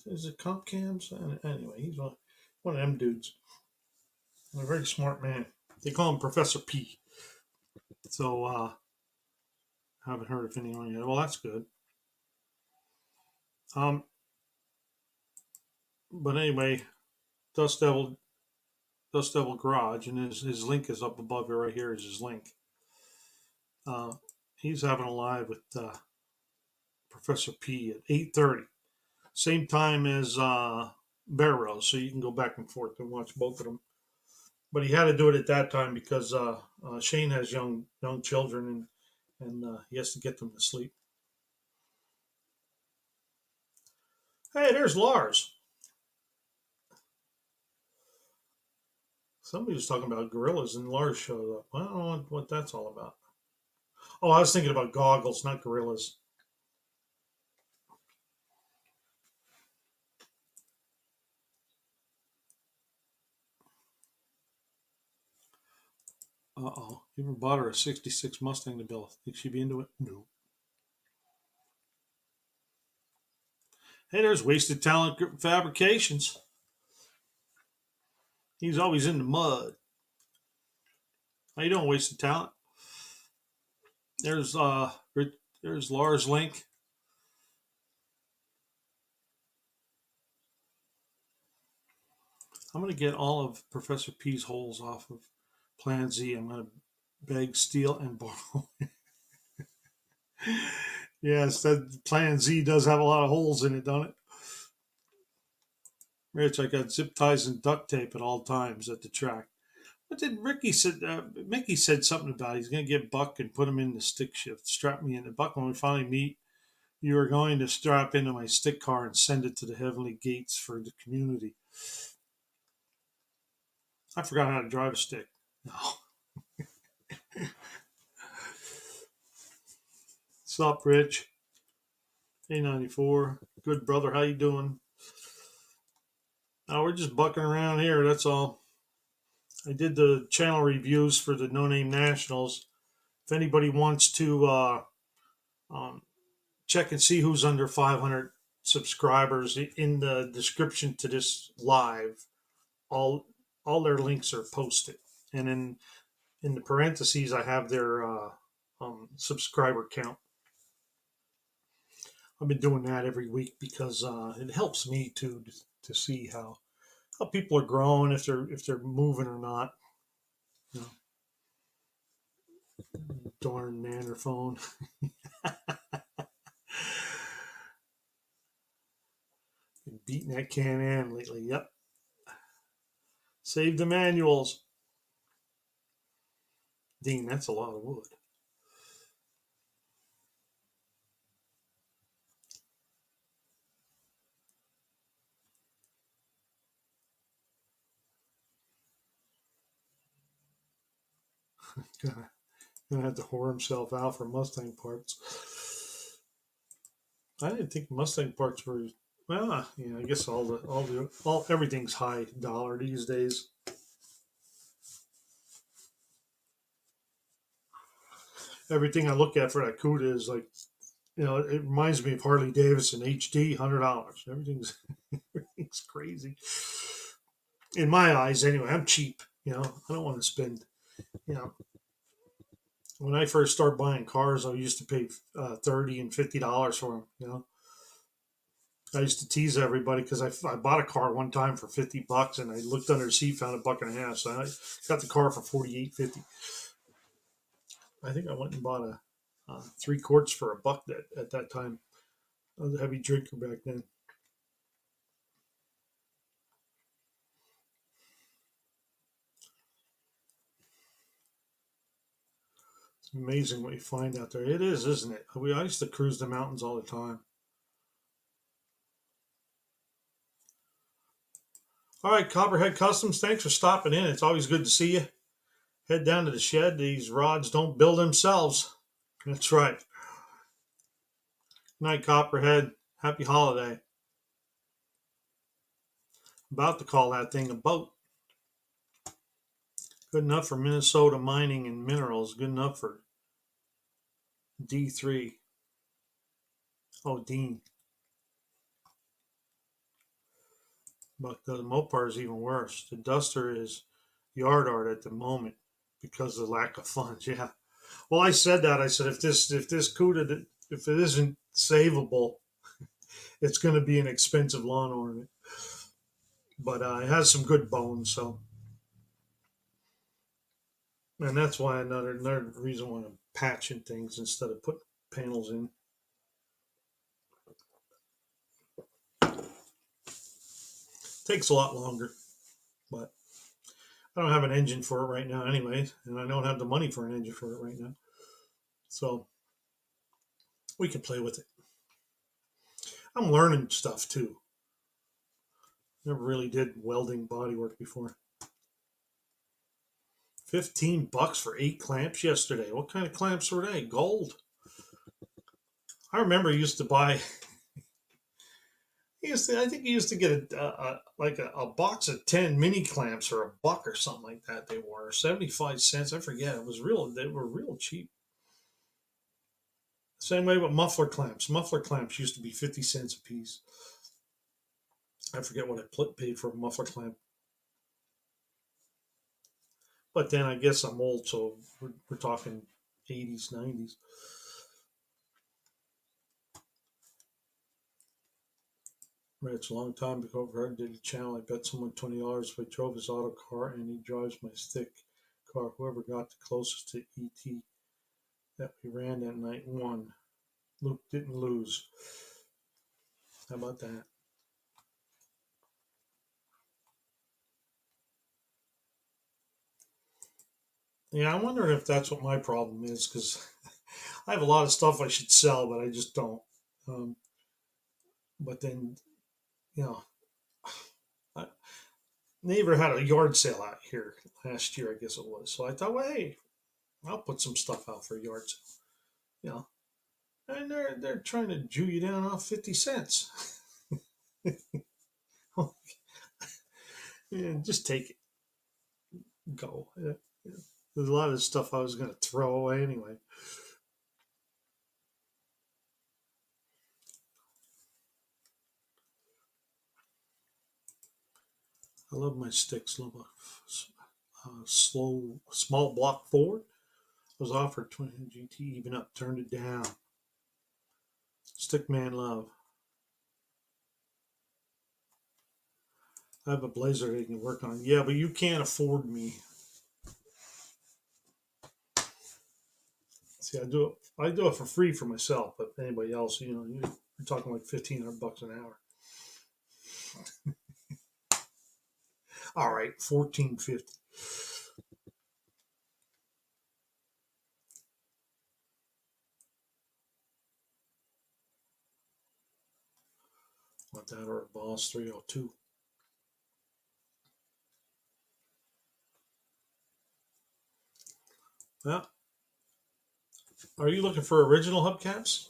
is it Comp Cams? Anyway, he's one of them dudes. A very smart man. They call him Professor P. So haven't heard of anyone yet. Well, that's good. Um, but anyway, Dust Devil, Dust Devil Garage, and his link is up above here. Right here is his link. Uh, he's having a live with Professor P at 8:30, same time as Barrows, so you can go back and forth and watch both of them. But he had to do it at that time because Shane has young children, and he has to get them to sleep. Hey, there's Lars. Somebody was talking about gorillas, and Lars showed up. I don't know what that's all about. Oh, I was thinking about goggles, not gorillas. Uh-oh. Even bought her a 66 Mustang to build. Think she'd be into it? No. Hey, there's Wasted Talent Fabrications. He's always in the mud. How you doing, Wasted Talent? There's there's Lars Link. I'm gonna get all of Professor P's holes off of Plan Z. I'm gonna beg, steal, and borrow. Yes, that Plan Z does have a lot of holes in it, don't it? Rich, I got zip ties and duct tape at all times at the track. What did Ricky said? Mickey said something about he's going to get Buck and put him in the stick shift. Strap me in the Buck when we finally meet. You are going to strap into my stick car and send it to the heavenly gates for the community. I forgot how to drive a stick. No. What's up, Rich? A94. Good brother. How you doing? Oh, we're just bucking around here. That's all. I did the channel reviews for the No Name Nationals. If anybody wants to um, check and see who's under 500 subscribers in the description to this live, all their links are posted, and in the parentheses I have their subscriber count. I've been doing that every week because it helps me to see how people are growing, if they're moving or not. You know, darn nanner phone. Been beating that can in lately. Yep. Save the manuals. Dean, that's a lot of wood. Gonna have to whore himself out for Mustang parts. I didn't think Mustang parts were well. Yeah, I guess all everything's high dollar these days. Everything I look at for that CUDA is like, it reminds me of Harley Davidson HD, $100. Everything's crazy in my eyes. Anyway, I'm cheap. I don't want to spend. You know, when I first started buying cars, I used to pay $30 and $50 for them. I used to tease everybody because I bought a car one time for $50 and I looked under the seat, found a buck and a half. So I got the car for $48.50. I think I went and bought a 3 quarts for $1 at that time. I was a heavy drinker back then. It's amazing what you find out there. It is, isn't it? I used to cruise the mountains all the time. All right, Copperhead Customs, thanks for stopping in. It's always good to see you. Head down to the shed. These rods don't build themselves. That's right. Good night, Copperhead. Happy holiday. About to call that thing a boat. Good enough for Minnesota mining and minerals. Good enough for D3. Oh, Dean. But the Mopar is even worse. The Duster is yard art at the moment because of the lack of funds. Yeah. Well, I said that. I said if this CUDA, if it isn't savable, it's going to be an expensive lawn ornament. But it has some good bones, so and that's why another reason why I'm patching things instead of putting panels in. Takes a lot longer, but I don't have an engine for it right now, anyway, and I don't have the money for an engine for it right now. So we can play with it. I'm learning stuff too. Never really did welding bodywork before. $15 for 8 clamps yesterday. What kind of clamps were they? Gold. I remember I used to buy. I think he used to get a box of 10 mini clamps for $1 or something like that. They were 75 cents. I forget. It was real. They were real cheap. Same way with muffler clamps. Muffler clamps used to be 50 cents a piece. I forget what I paid for a muffler clamp. But then I guess I'm old, so we're talking 80s, 90s. Right, it's a long time before I did a channel. I bet someone $20 if I drove his auto car and he drives my stick car. Whoever got the closest to ET that we ran that night won. Luke didn't lose. How about that? Yeah, I'm wondering if that's what my problem is because I have a lot of stuff I should sell, but I just don't. Um, but then, you know, I, neighbor had a yard sale out here last year, I guess it was. So I thought, well, hey, I'll put some stuff out for a yard sale. You know, and they're trying to Jew you down off 50 cents. Yeah, just take it, go. Yeah, yeah. There's a lot of stuff I was going to throw away anyway. I love my sticks. Love a small block Ford. Was offered 20 GT, even up, turned it down. Stickman love. I have a Blazer they can work on. Yeah, but you can't afford me. See, I do it for free for myself, but anybody else, you're talking like $1,500 an hour. All right, $1,450. Want that or a Boss 302? Well, are you looking for original hubcaps?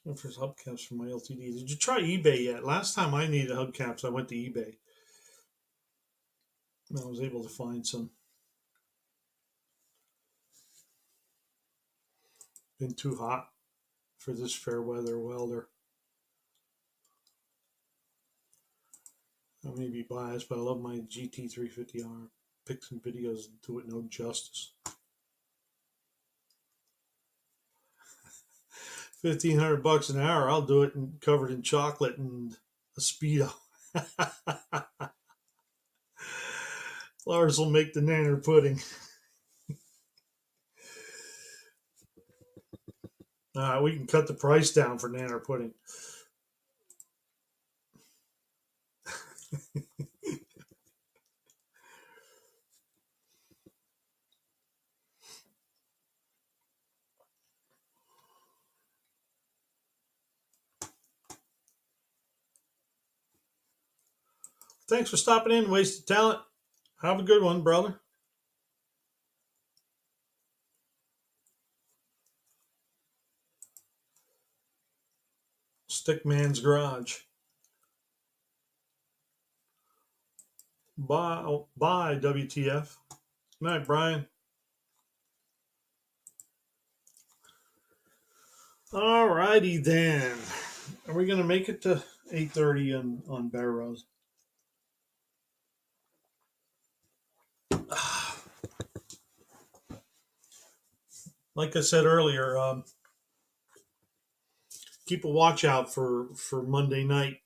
Looking for hubcaps for my LTD. Did you try eBay yet? Last time I needed hubcaps, I went to eBay. And I was able to find some. Been too hot for this fair weather welder. I may be biased, but I love my GT350R. Pick some videos and do it no justice. 1,500 an hour. I'll do it covered in chocolate and a speedo. Lars will make the nanner pudding. We can cut the price down for nanner pudding. Thanks for stopping in, Wasted Talent. Have a good one, brother. Stickman's Garage. Bye, WTF. Good night, Brian. All righty then. Are we gonna make it to 8:30 on Barrows? Like I said earlier, keep a watch out for Monday night.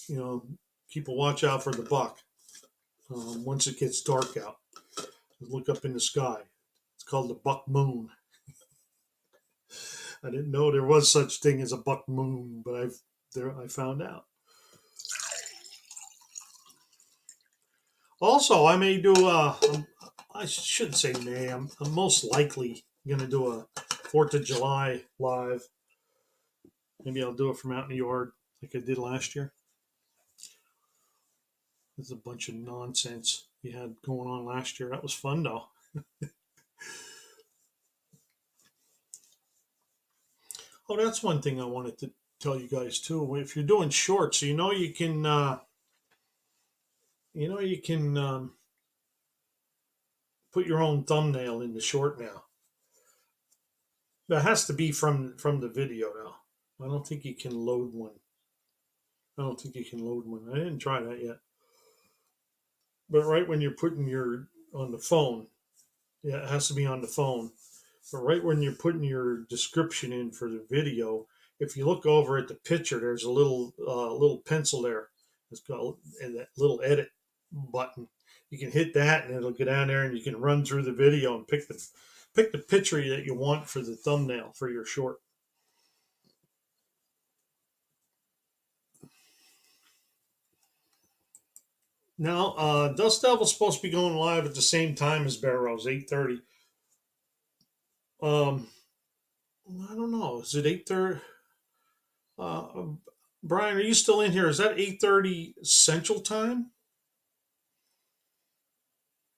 You know, keep a watch out for the buck. Once it gets dark out, look up in the sky. It's called the buck moon. I didn't know there was such thing as a buck moon, but I found out. Also, I may do I shouldn't say may. I'm most likely going to do a 4th of July live. Maybe I'll do it from out in the yard like I did last year. There's a bunch of nonsense you had going on last year. That was fun though. Oh, that's one thing I wanted to tell you guys too. If you're doing shorts, you can put your own thumbnail in the short now. That has to be from the video now. I don't think you can load one. I don't think you can load one. I didn't try that yet. But right when you're putting your on the phone, yeah, it has to be on the phone. But right when you're putting your description in for the video, if you look over at the picture, there's a little pencil there. It's got that little edit button. You can hit that, and it'll get down there, and you can run through the video and pick the picture that you want for the thumbnail for your short. Now, Dust Devil's supposed to be going live at the same time as Barrows, 8:30. Um, I don't know. Is it 8:30? Uh, Brian, are you still in here? Is that 8:30 Central Time,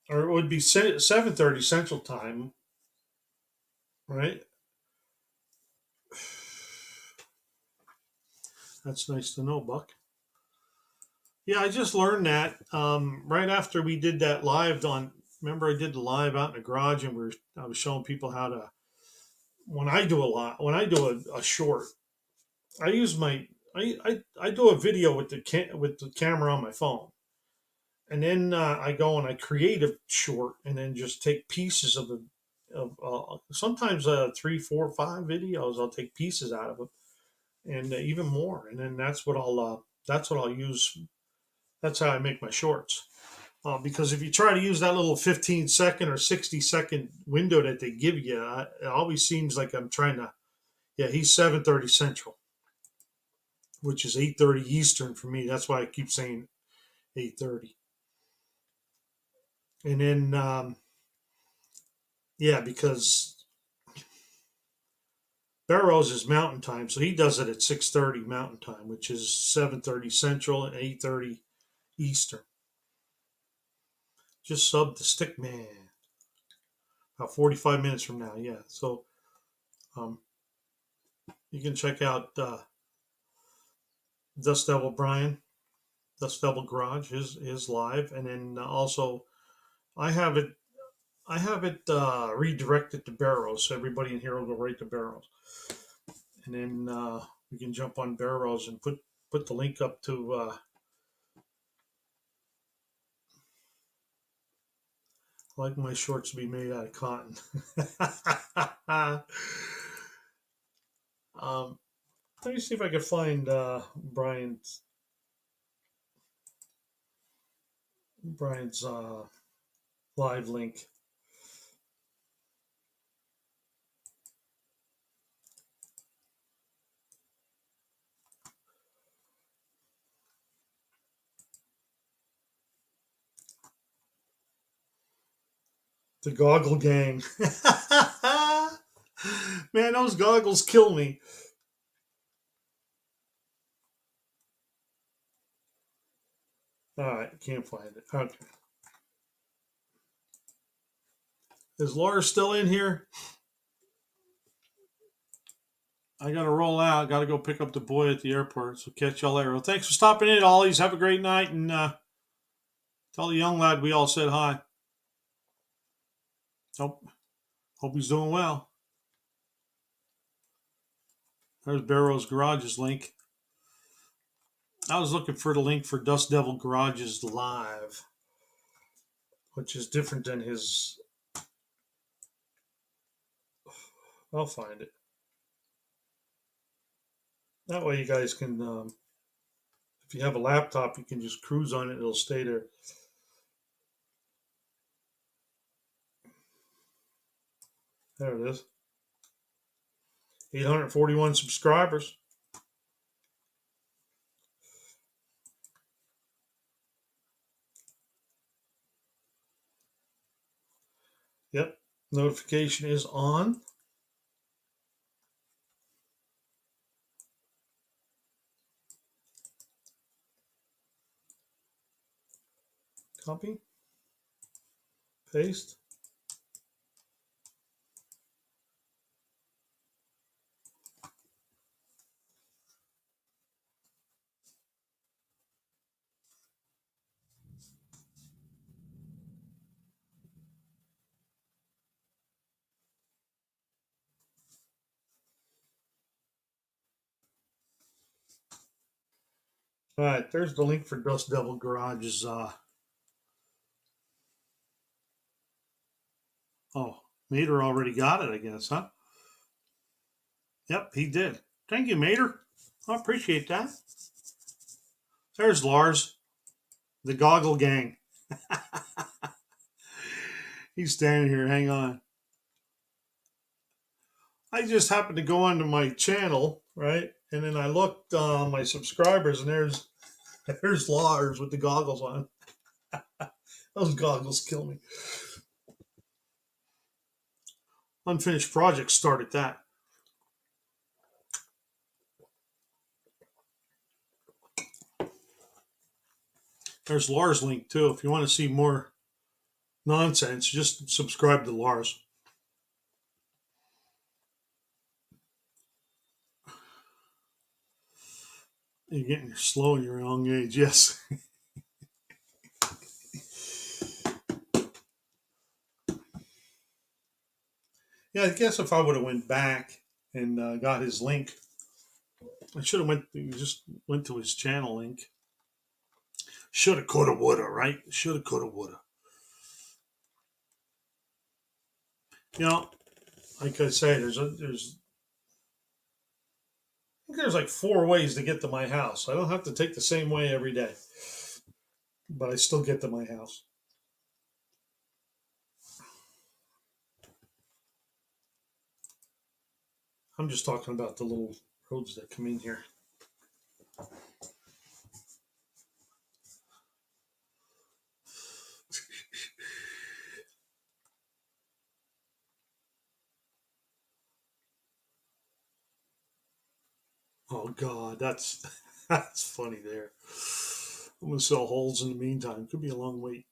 or it would be 7:30 Central Time, right? That's nice to know, Buck. Yeah, I just learned that right after we did that live on. Remember, I did the live out in the garage, and I was showing people how to. When I do a short, I use my I do a video with with the camera on my phone, and then I go and I create a short, and then just take pieces of sometimes 3, 4, 5 videos. I'll take pieces out of it, and even more, and then that's what I'll use. That's how I make my shorts. Because if you try to use that little 15-second or 60-second window that they give you, it always seems like I'm trying to. Yeah, he's 7:30 Central, which is 8:30 Eastern for me. That's why I keep saying 8:30. And then yeah, because Barrows is Mountain Time, so he does it at 6:30 Mountain Time, which is 7:30 Central and 8:30 Eastern. Just sub the Stick Man. About 45 minutes from now, yeah. So um, you can check out Dust Devil Brian, Dust Devil Garage, his live, and then also I have it redirected to Barrows, so everybody in here will go right to Barrows, and then we can jump on Barrows and put the link up to. I like my shorts to be made out of cotton. Let me see if I can find Brian's live link. The Goggle Gang. Man, those goggles kill me. All right, can't find it. Okay. Is Laura still in here? I gotta roll out. Gotta go pick up the boy at the airport. So catch y'all later. Well, thanks for stopping in, Ollies. Have a great night, and tell the young lad we all said hi. Hope he's doing well. There's Barrow's Garage's link. I was looking for the link for Dust Devil Garage's live, which is different than his. I'll find it. That way you guys can, if you have a laptop, you can just cruise on it. It'll stay there. There it is. 841 subscribers. Yep. Notification is on. Copy. Paste. All right, there's the link for Dust Devil Garage's. Oh, Mater already got it, I guess, huh? Yep, he did. Thank you, Mater. I appreciate that. There's Lars, the Goggle Gang. He's standing here. Hang on. I just happened to go onto my channel, right? And then I looked on my subscribers, and there's Lars with the goggles on. Those goggles kill me. Unfinished Project started that. There's Lars' link too. If you want to see more nonsense, just subscribe to Lars. You're getting slow in your young age, yes. Yeah, I guess if I would have went back and got his link, I should have went to his channel link. Shoulda, coulda, woulda, right? Shoulda, coulda, woulda. You know, like I say, I think there's like 4 ways to get to my house. I don't have to take the same way every day, but I still get to my house. I'm just talking about the little roads that come in here. Oh God, that's that's funny there. I'm gonna sell holes in the meantime. Could be a long wait.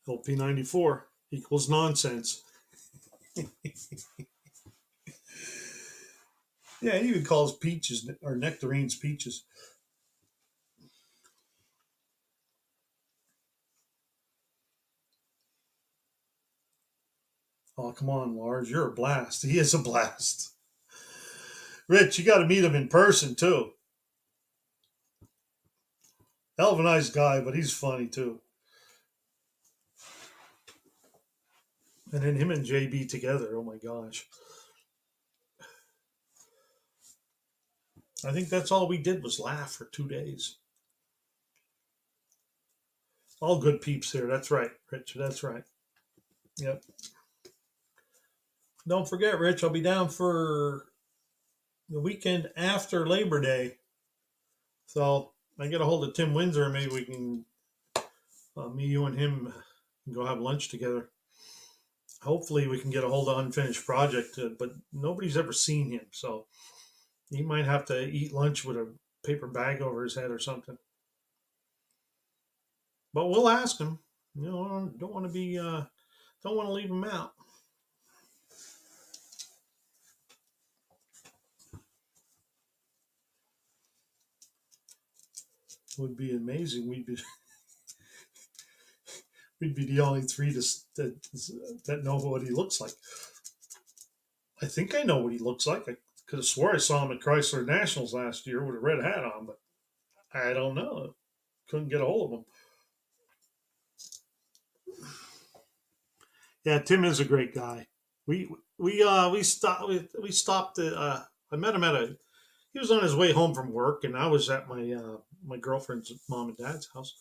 LP94 equals nonsense. Yeah, he even calls peaches or nectarines peaches. Oh, come on, Lars. You're a blast. He is a blast. Rich, you got to meet him in person, too. Hell of a nice guy, but he's funny, too. And then him and JB together, oh my gosh. I think that's all we did was laugh for 2 days. All good peeps here. That's right, Rich. That's right. Yep. Don't forget, Rich, I'll be down for the weekend after Labor Day. So I get a hold of Tim Windsor. Maybe we can, me, you, and him go have lunch together. Hopefully, we can get a hold of Unfinished Project, but nobody's ever seen him. So he might have to eat lunch with a paper bag over his head or something. But we'll ask him. You know, don't want to leave him out. Would be amazing. We'd We'd be the only three that know what he looks like. I think I know what he looks like. I could have swore I saw him at Chrysler Nationals last year with a red hat on, but I don't know. Couldn't get a hold of him. Yeah, Tim is a great guy. We stopped. I met him at a. He was on his way home from work, and I was at my girlfriend's mom and dad's house,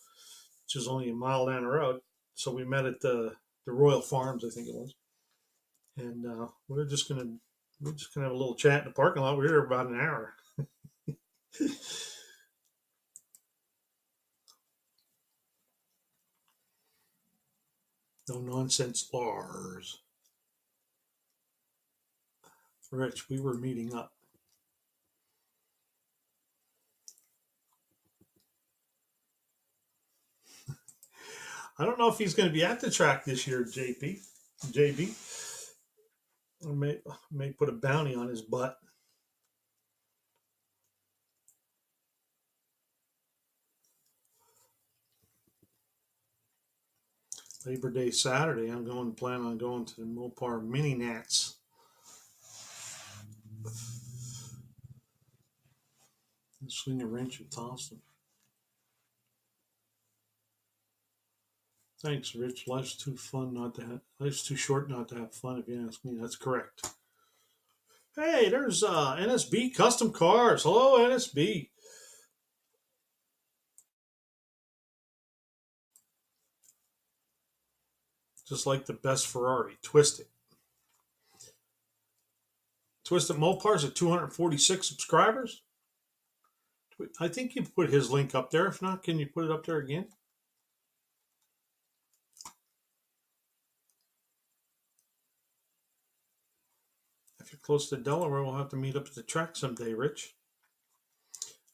which is only a mile down the road. So we met at the Royal Farms, I think it was, and we're just gonna have a little chat in the parking lot. We were there about an hour. No nonsense, Lars. Rich, we were meeting up. I don't know if he's going to be at the track this year, JB. I may put a bounty on his butt. Labor Day Saturday, plan on going to the Mopar Mini Nats. Swing a wrench at Thompson. Thanks, Rich. Life's too short not to have fun. If you ask me, that's correct. Hey, there's NSB Custom Cars. Hello, NSB. Just like the best Ferrari, Twisted. Twisted Mopars at 246 subscribers. I think you put his link up there. If not, can you put it up there again? If you're close to Delaware, we'll have to meet up at the track someday, Rich.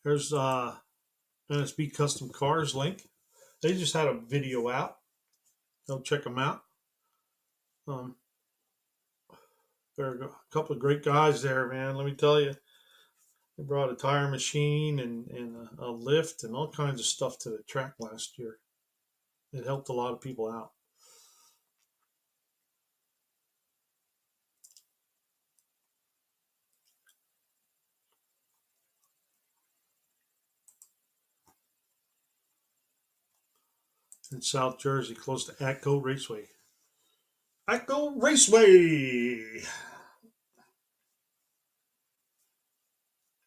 There's NSB Custom Cars link. They just had a video out. Go check them out. There are a couple of great guys there, man. Let me tell you. They brought a tire machine and a lift and all kinds of stuff to the track last year. It helped a lot of people out. In South Jersey, close to Atco Raceway. Atco Raceway!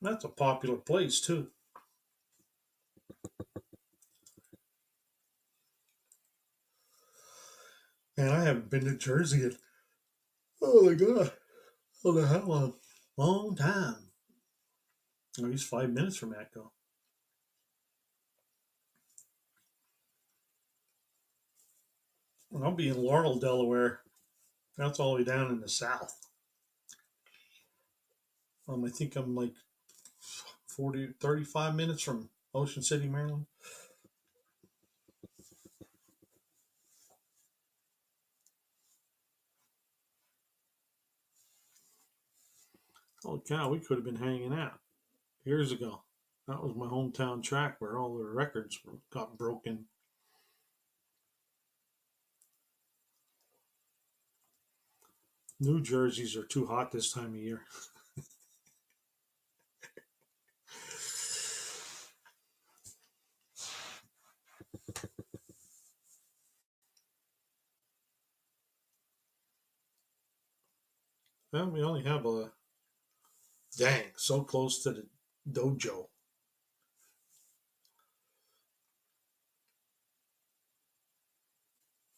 That's a popular place, too. Man, I haven't been to Jersey in, oh my God, I don't know how long. Long time. At least 5 minutes from Atco. And I'll be in Laurel, Delaware. That's all the way down in the south. I think I'm like 35 minutes from Ocean City, Maryland. Holy cow, we could have been hanging out years ago. That was my hometown track where all the records got broken. New Jerseys are too hot this time of year. Well, we only have so close to the dojo.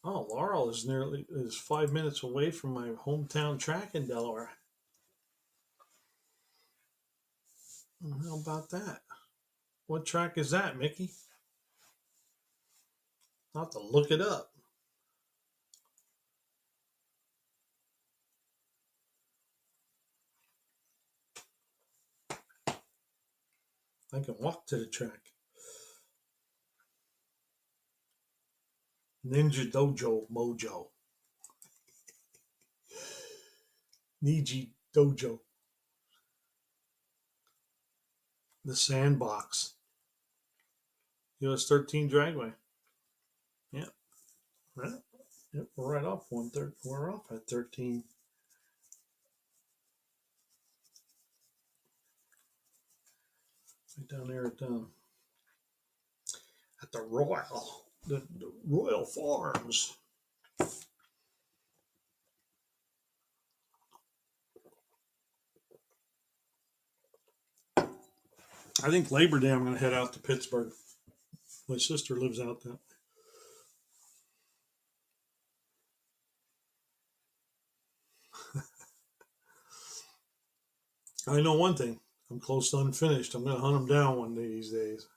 Oh, Laurel is 5 minutes away from my hometown track in Delaware. How about that? What track is that, Mickey? I'll have to look it up. I can walk to the track. Ninja Dojo Mojo. Niji Dojo. The Sandbox. US 13 Dragway. Yeah. Well, yep, we're right off 1/3. We're off at 13. Right down there at the Royal Farms. I think Labor Day I'm going to head out to Pittsburgh. My sister lives out that way. I know one thing. I'm close to unfinished. I'm going to hunt them down one day these days.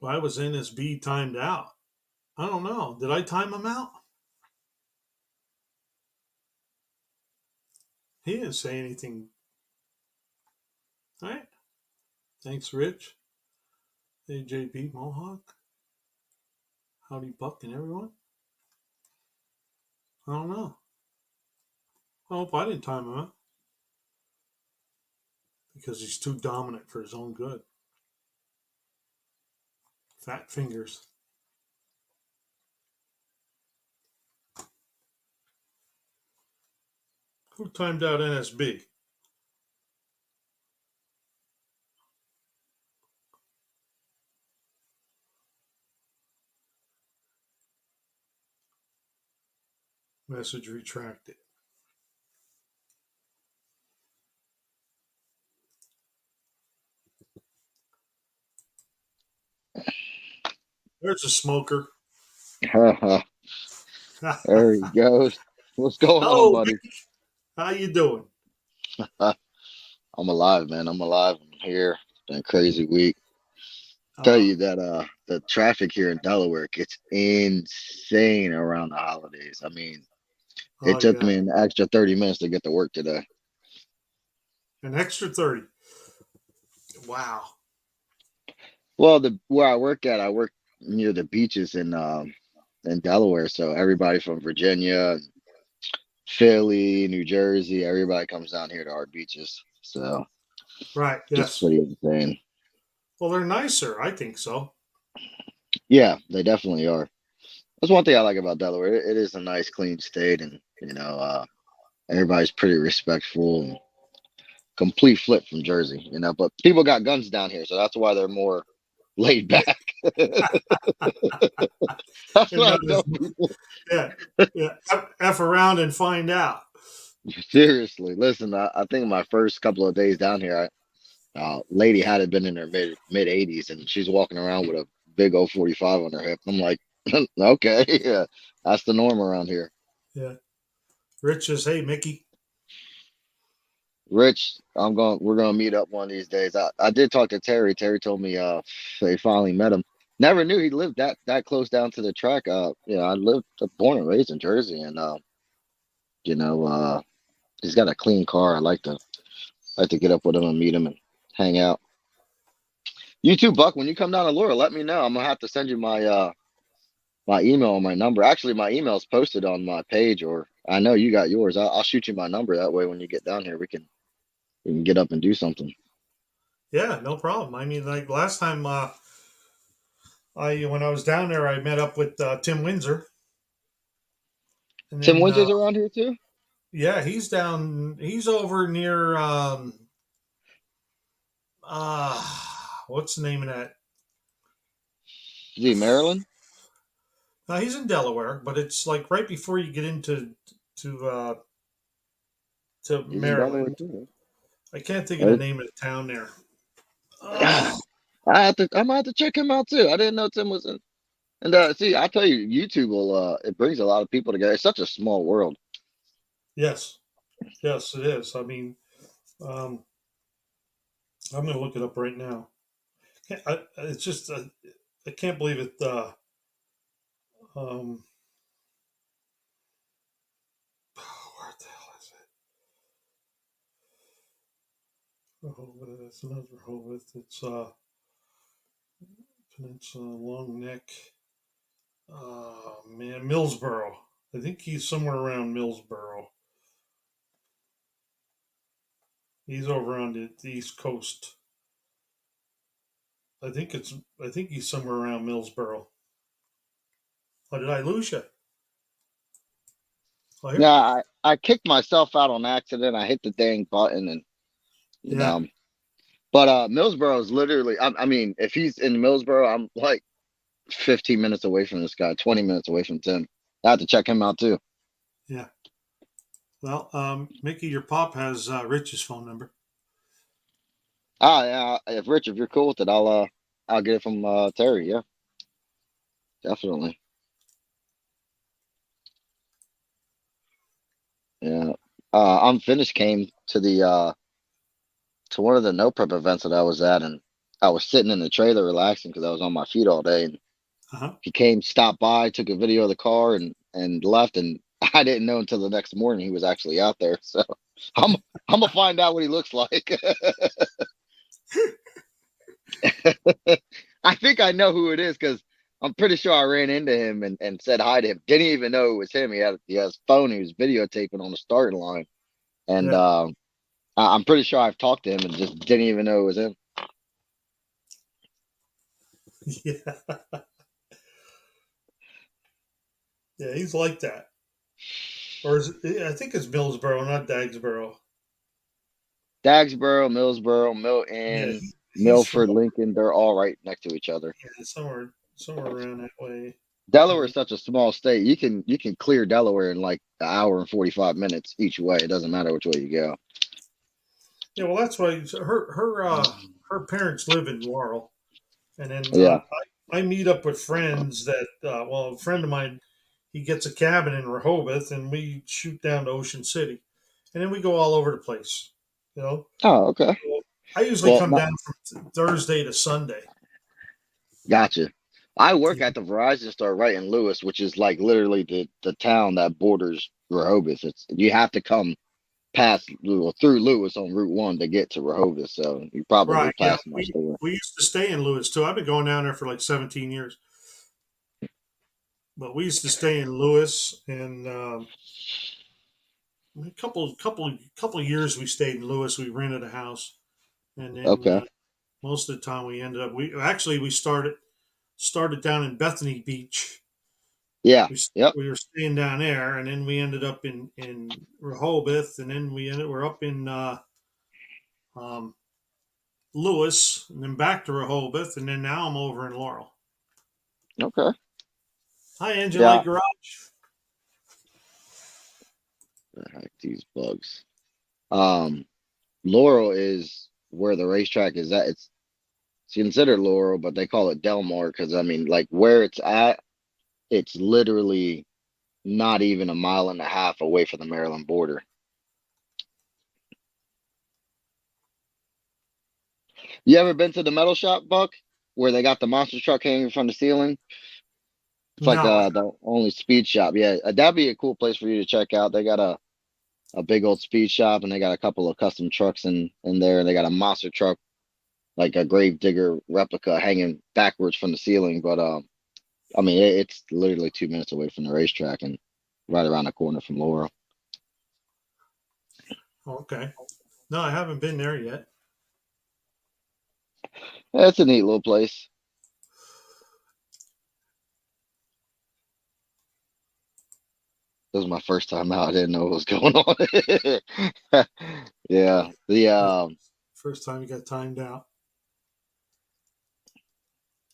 Why was NSB timed out? I don't know. Did I time him out? He didn't say anything. All right. Thanks, Rich. Hey, JP Mohawk. Howdy, Buck, and everyone. I don't know. I hope I didn't time him out because he's too dominant for his own good. Fat fingers. Who timed out NSB? Message retracted. There's a smoker. There he goes. What's going on, Hello, buddy? Mickey. How you doing? I'm alive, man. I'm alive. I'm here. Been a crazy week. Tell Uh, you that the traffic here in Delaware gets insane around the holidays. I mean, oh it took yeah, me an extra 30 minutes to get to work today. an extra 30. Wow. Well, the where I work at, I work near the beaches in Delaware, so everybody from Virginia, Philly, New Jersey, everybody comes down here to our beaches. So Right. just Yes. pretty insane. Well, they're nicer. I think so. Yeah, they definitely are. That's one thing I like about Delaware. It is a nice, clean state, and everybody's pretty respectful. And complete flip from Jersey, But people got guns down here, so that's why they're more laid Yeah. back. That's And what I not as tell people. yeah, yeah. F around and find out. Seriously, listen. I think my first couple of days down here, lady had been in her mid 80s, and she's walking around with a big old 45 on her hip. I'm like, okay, yeah, that's the norm around here. Yeah. Rich says, "Hey, Mickey." Rich, we're gonna meet up one of these days. I did talk to Terry. Terry told me they finally met him. Never knew he lived that close down to the track. I lived born and raised in Jersey, and you know, uh he's got a clean car. I like to get up with him and meet him and hang out. You too, Buck. When you come down to Laura, let me know. I'm gonna have to send you my email and my number. Actually, my email is posted on my page, or I know you got yours. I'll shoot you my number. That way, when you get down here, we can get up and do something. Yeah, no problem. I mean, like last time, I when I was down there, I met up with Tim Windsor, and Tim then Winter's around here too. yeah, he's down. He's over near uh what's the name of that? Is he Maryland? He's in Delaware, but it's like right before you get into to uh, to He's in Delaware Maryland. too. I can't think of the Right? name of the town there. I Oh, I'm gonna have to check him out too. I didn't know Tim was in. And see, I tell you, YouTube will it brings a lot of people together. It's such a small world. yes, yes, it is. I mean, um, I'm going to look it up right now. It's just I can't believe it. Um, where the hell is it? Rehoboth. It's another Rehoboth. It's Peninsula, Long Neck. Man, Millsboro. I think he's somewhere around Millsboro. He's over on the East Coast. I think it's. I think he's somewhere around Millsboro. Oh, did I lose you? Oh, here. Yeah, I kicked myself out on accident. I hit the dang button and you Yeah, know. But Millsboro is literally. I mean, if he's in Millsboro, I'm like 15 minutes away from this guy, 20 minutes away from Tim. I have to check him out too. yeah. Well, Mickey, your pop has Rich's phone number. Ah, yeah. If Rich, if you're cool with it, I'll get it from Terry. Yeah, definitely. Yeah. Unfinished came to one of the no prep events that I was at, and I was sitting in the trailer relaxing because I was on my feet all day. And Uh huh. he came, stopped by, took a video of the car, and left. And I didn't know until the next morning he was actually out there. So I'm I'm gonna find out what he looks like. I think I know who it is because I'm pretty sure I ran into him and said hi to him. Didn't even know it was him. He had his phone. He was videotaping on the starting line, and Yeah. I'm pretty sure I've talked to him and just didn't even know it was him. Yeah. Yeah. He's like that. Or is it, I think it's Millsboro, not Dagsboro. Dagsboro, Millsboro, Yeah. Milton, He's from Milford, Lincoln, they're all right next to each other. yeah, somewhere around that way. Delaware Uh, is such a small state. You can clear Delaware in like an hour and 45 minutes each way. It doesn't matter which way you go. yeah. Well, that's why her parents live in Laurel, and then Yeah. I meet up with friends that well, a friend of mine, he gets a cabin in Rehoboth, and we shoot down to Ocean City, and then we go all over the place. You know, Oh, okay. well, I usually Well, come down from Thursday to Sunday. gotcha. I work Yeah. at the Verizon store right in Lewis, which is like literally the town that borders Rehoboth. It's you have to come past well, through Lewis on Route 1 to get to Rehoboth. So you probably Right. Yeah. passed my We store. we used to stay in Lewis too. I've been going down there for like 17 years. But we used to stay in Lewis, and a couple of years we stayed in Lewis. We rented a house, and then Okay. most of the time we ended up we started down in Bethany Beach. Yeah. Yep. We were staying down there, and then we ended up in Rehoboth, and then we're up in um, Lewis, and then back to Rehoboth, and then now I'm over in Laurel. Okay. Hi, Engine Yeah. Light Garage. The heck, these bugs. Um, Laurel is where the racetrack is at. It's considered Laurel, but they call it Delmar because I mean, like where it's at, it's literally not even a mile and a half away from the Maryland border. You ever been to the metal shop, Buck, where they got the monster truck hanging from the ceiling? It's like No, the only speed shop. Yeah, that'd be a cool place for you to check out. They got a big old speed shop, and they got a couple of custom trucks in there. They got a monster truck, like a grave digger replica, hanging backwards from the ceiling. But I mean, it's literally 2 minutes away from the racetrack and right around the corner from Laurel. okay, no, I haven't been there yet. Yeah, it's a neat little place. This was my first time out. I didn't know what was going on. Yeah, First, first time you got timed out.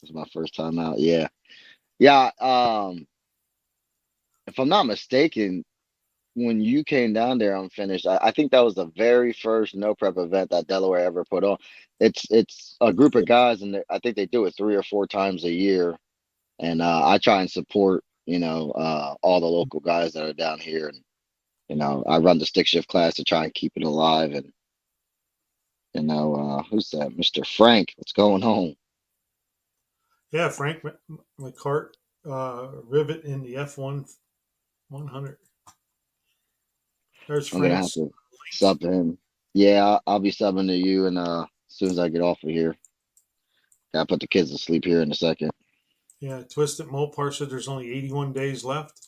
this was my first time out. Yeah, yeah. If I'm not mistaken, when you came down there unfinished, I think that was the very first no prep event that Delaware ever put on. It's a group of guys, and I think they do it 3 or 4 times a year. And I try and support, all the local guys that are down here, and I run the stick shift class to try and keep it alive. And who's that? Mr. Frank, what's going on? Yeah, Frank McCart, rivet in the F1 100. There's I'm gonna have Frank's to links. sub to him. Yeah, I'll be subbing to you, and as soon as I get off of here, gotta put the kids to sleep here in a second. Yeah, Twisted Mopar said there's only 81 days left.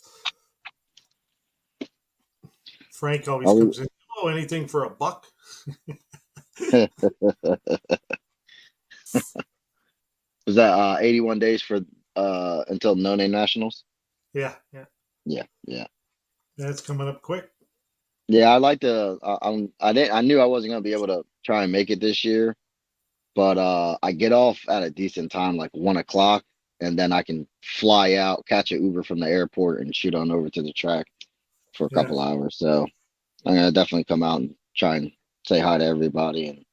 Frank always Are we? comes in. Oh, anything for a buck? Was that 81 days for until No Name Nationals? Yeah, yeah, Yeah, yeah. that's coming up quick. Yeah, I like to I knew I wasn't gonna be able to try and make it this year, but I get off at a decent time, like 1 o'clock, and then I can fly out, catch an Uber from the airport, and shoot on over to the track for a Yeah, couple hours. So I'm gonna definitely come out and try and say hi to everybody. And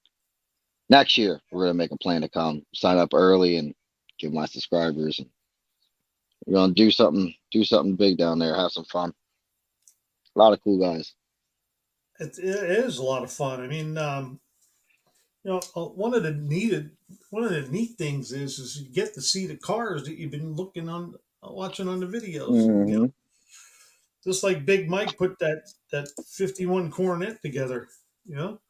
next year we're gonna make a plan to come sign up early and give my subscribers, and we're gonna do something big down there, have some fun. A lot of cool guys. it is a lot of fun. I mean, one of the neat things is you get to see the cars that you've been watching on the videos, and Hmm. just like Big Mike put that 51 Coronet together. You know,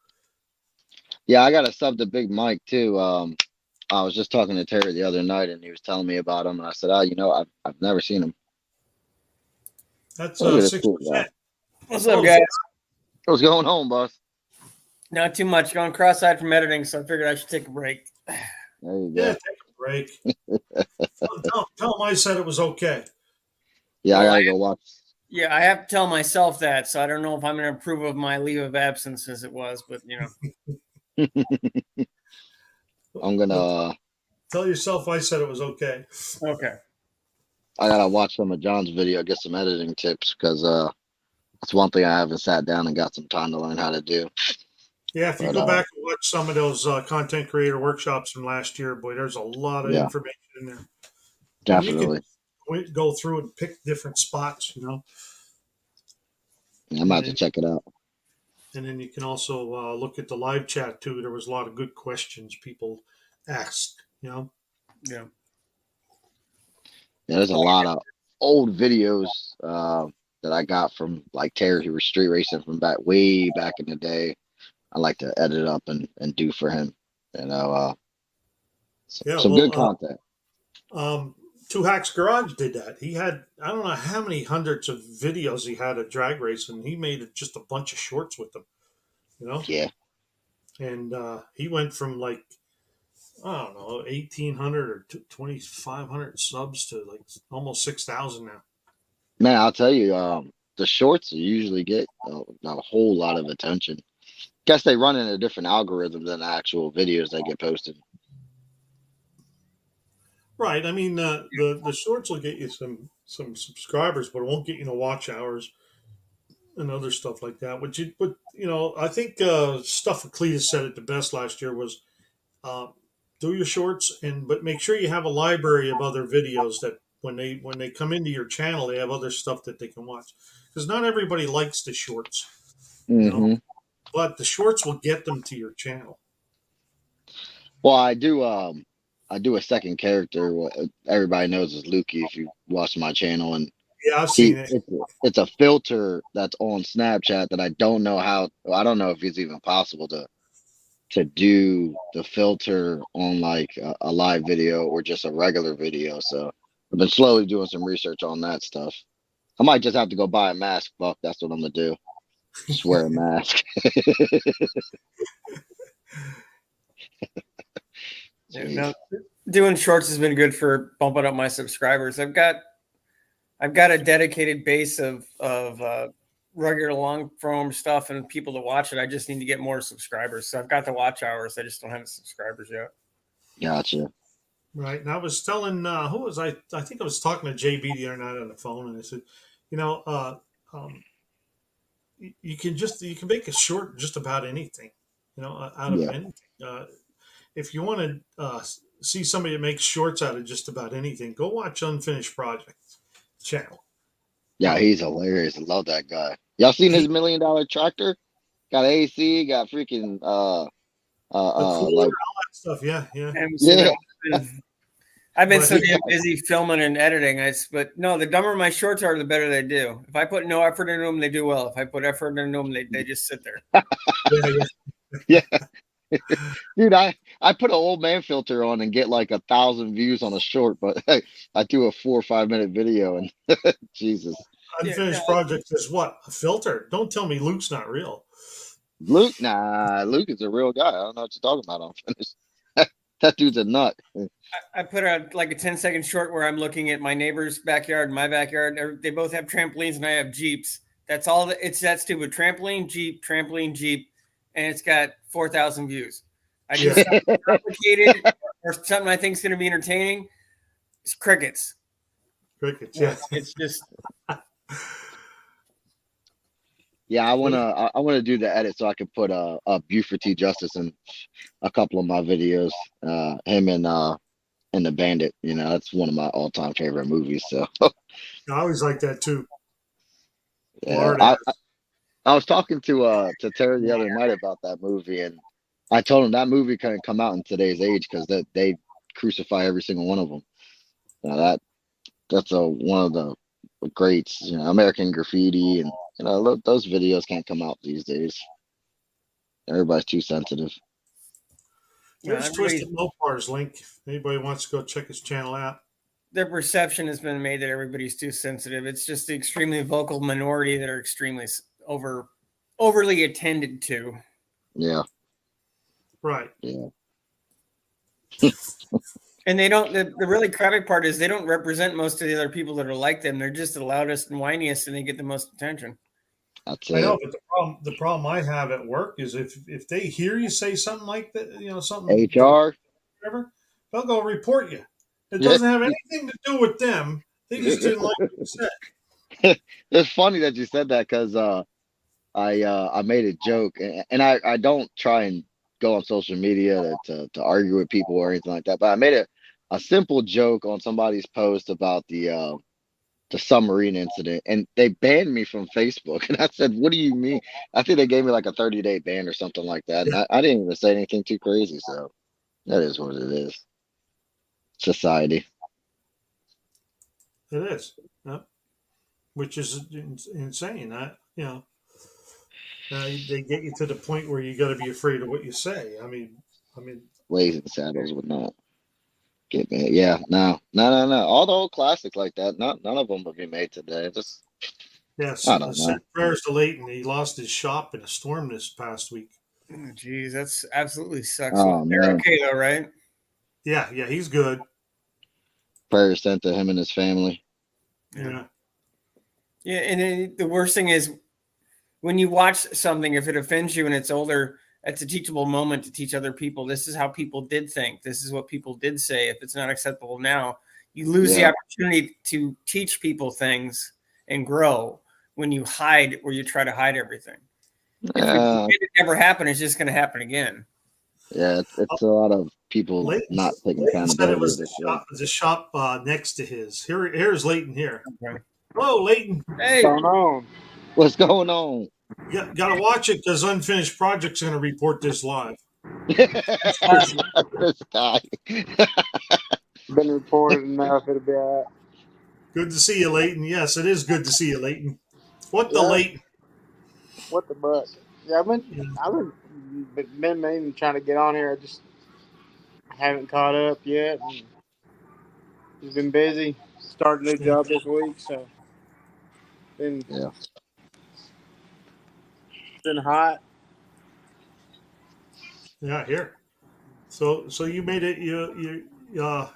Yeah, I got to sub to Big Mike too. I was just talking to Terry the other night, and he was telling me about him, and I said, "Oh, I've never seen him. that's Look at this six cool guy. percent. What's up, Oh, guys? What's going on, boss? Not too much. Going cross-eyed from editing, so I figured I should take a break. There you yeah, go. take a break. Tell him I said it was okay. Yeah, I Well, gotta go watch. I have to tell myself that, so I don't know if I'm going to approve of my leave of absence as it was, but I'm gonna. But tell yourself I said it was okay. okay. I gotta watch some of John's video, get some editing tips, because that's one thing I haven't sat down and got some time to learn how to do. Yeah, if you But go back and watch some of those content creator workshops from last year, boy, there's a lot of yeah, information in there, and you can definitely. go through and pick different spots, I'm and about to then check it out. you can also look at the live chat too. There was a lot of good questions people asked. Yeah. Yeah, there's a lot of old videos that I got from like Terry, who was street racing from way back in the day. I like to edit up and do for him. You know, Yeah, some well, good content. Two Hacks Garage did that. He had I don't know how many hundreds of videos he had of drag racing. He made just a bunch of shorts with them, you know, Yeah, and he went from like I don't know 1,800 or 2,500 subs to like almost 6,000 now. man, I'll tell you, the shorts usually get not a whole lot of attention. Guess they run in a different algorithm than the actual videos that get posted. Right. I mean, the shorts will get you some subscribers, but it won't get you no watch hours and other stuff like that. I think stuff Cletus said it the best last year was uh, do your shorts but make sure you have a library of other videos that when they come into your channel, they have other stuff that they can watch because not everybody likes the shorts, you know, Hmm. but the shorts will get them to your channel. Well, I do a second character. What everybody knows is Lukey. If you watch my channel, and Yeah, I've seen he it. it's a filter that's on Snapchat that I don't know how. I don't know if it's even possible to do the filter on like a live video or just a regular video. So I've been slowly doing some research on that stuff. I might just have to go buy a mask, Buck. That's what I'm gonna do. Just wear a mask. Yeah, Jeez. no, doing shorts has been good for bumping up my subscribers. I've got a dedicated base of regular long form stuff and people to watch it. I just need to get more subscribers. So I've got the watch hours. I just don't have the subscribers yet. Gotcha. Right. And I was telling who was I think I was talking to JB the other night on the phone, and I said, you know, um, you can make a short just about anything, out of Yeah. anything. If you want to see somebody that makes shorts out of just about anything, go watch Unfinished Projects channel. Yeah, Um, he's hilarious. I love that guy. Y'all seen his he $1 million tractor? Got AC, got freaking the cooler, like all that stuff. Yeah, yeah. I haven't seen yeah, that one. I've been But so he damn busy filming and editing. But no, the dumber my shorts are, the better they do. If I put no effort into them, they do well. If I put effort into them, they just sit there. yeah, yeah. yeah. Dude, I put an old man filter on and get like 1,000 views on a short, but I do a 4 or 5 minute video and Jesus. Yeah, Unfinished Projects is what a filter. Don't tell me Luke's not real. Luke, nah, Luke is a real guy. I don't know what you're talking about on finish. That dude's a nut. I put out like a 10-second short where I'm looking at my neighbor's backyard and my backyard. They both have trampolines and I have Jeeps. That's all. It's that stupid. Trampoline, Jeep, and it's got 4,000 views. I do something complicated or something I think is going to be entertaining. It's crickets. Crickets, yeah. It's just. Yeah, I wanna do the edit so I can put a Buford T. Justice in a couple of my videos. Him and the Bandit. You know, that's one of my all-time favorite movies. So I always like that too. yeah, I was talking to Terry the other night about that movie, and I told him that movie couldn't come out in today's age because they crucify every single one of them. That's one of the greats. You know, American Graffiti, and those videos can't come out these days. Everybody's too sensitive. There's Twisted Mopar's link. If anybody wants to go check his channel out. Their perception has been made that everybody's too sensitive. It's just the extremely vocal minority that are extremely overly attended to. Yeah. Right. Yeah. And they don't. The really crappy part is they don't represent most of the other people that are like them. They're just the loudest and whiniest, and they get the most attention. That's I know, but the problem I have at work is if they hear you say something like that, something HR, whatever, they'll go report you. It doesn't have anything to do with them. They just didn't like what you said. It's funny that you said that because I made a joke, and I don't try and go on social media to argue with people or anything like that, but I made a simple joke on somebody's post about the submarine incident, and they banned me from Facebook. And I said, "What do you mean?" I think they gave me like a 30-day ban or something like that, and I didn't even say anything too crazy. So that is what it is. Society. It is, which is insane. They get you to the point where you got to be afraid of what you say. I mean, Blazing Saddles would not get me. Yeah, no. All the old classics like that, none of them would be made today. Just yes. I don't know. Send prayers to Leighton. He lost his shop in a storm this past week. Oh, geez, that's absolutely sucks. Oh, They're man. okay though, right? Yeah, he's good. Prayers sent to him and his family. Yeah. Yeah, and then the worst thing is when you watch something, if it offends you and it's older, it's a teachable moment to teach other people. This is how people did think. This is what people did say. If it's not acceptable now, you lose the opportunity to teach people things and grow when you hide or you try to hide everything. If it never happened, it's just going to happen again. Yeah, it's a lot of people not taking accountability. It was a shop next to his. Here's Leighton here. Okay. Hello, Leighton. Hey. What's going on? What's going on? Got to watch it because Unfinished Project's going to report this live. This guy. Been reported enough. It'll be all right. Good to see you, Leighton. Yes, it is good to see you, Leighton. What the Leighton? What the butt? Yeah, I've been meaning trying to get on here. I just haven't caught up yet. And just been busy. Started a new job this week, so been hot. Yeah, here. So you made it. You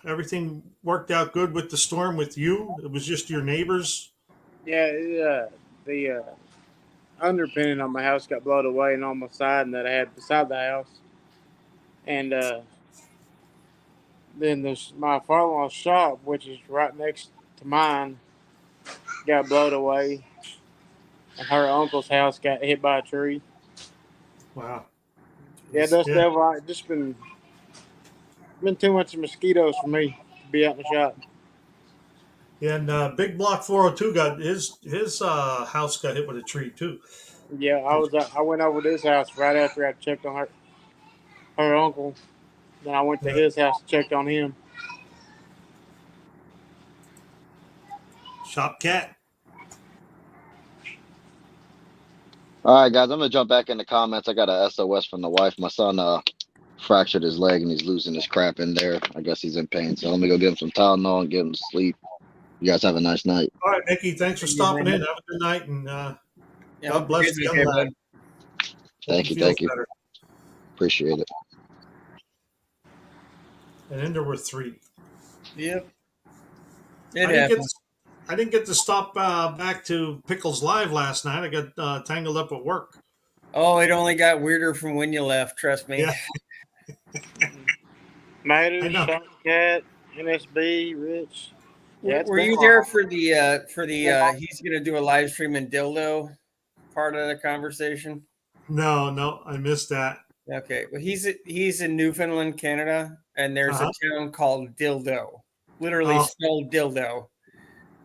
everything worked out good with the storm with you. It was just your neighbors. Yeah, the underpinning on my house got blown away and on my siding that I had beside the house, and then my father-in-law's shop, which is right next to mine, got blown away, and her uncle's house got hit by a tree. Wow. Yeah, just been too much mosquitoes for me to be out in the shop. Yeah, and Big Block 402 got his house got hit with a tree too. Yeah, I went over to his house right after I checked on her uncle. Then I went to his house and checked on him. Shop cat. All right, guys, I'm gonna jump back in the comments. I got a SOS from the wife. My son fractured his leg and he's losing his crap in there. I guess he's in pain. So let me go give him some Tylenol and get him to sleep. You guys have a nice night. All right, Mickey, thanks for stopping in. Have a good night, and God bless you. Thank you. Appreciate it. and then there were 3. Yep. I It didn't get happens. I didn't get to stop back to Pickles Live last night. I got tangled up at work. Oh, it only got weirder from when you left. Trust me. Yeah, I Maters, know. Shark Cat, NSB, Rich. Yeah, it's Were been a you there while. for the he's gonna do a live stream in dildo part of the conversation? No, I missed that. Okay, well he's in Newfoundland, Canada, and there's a Uh-huh. town called Dildo, literally Oh, spelled dildo.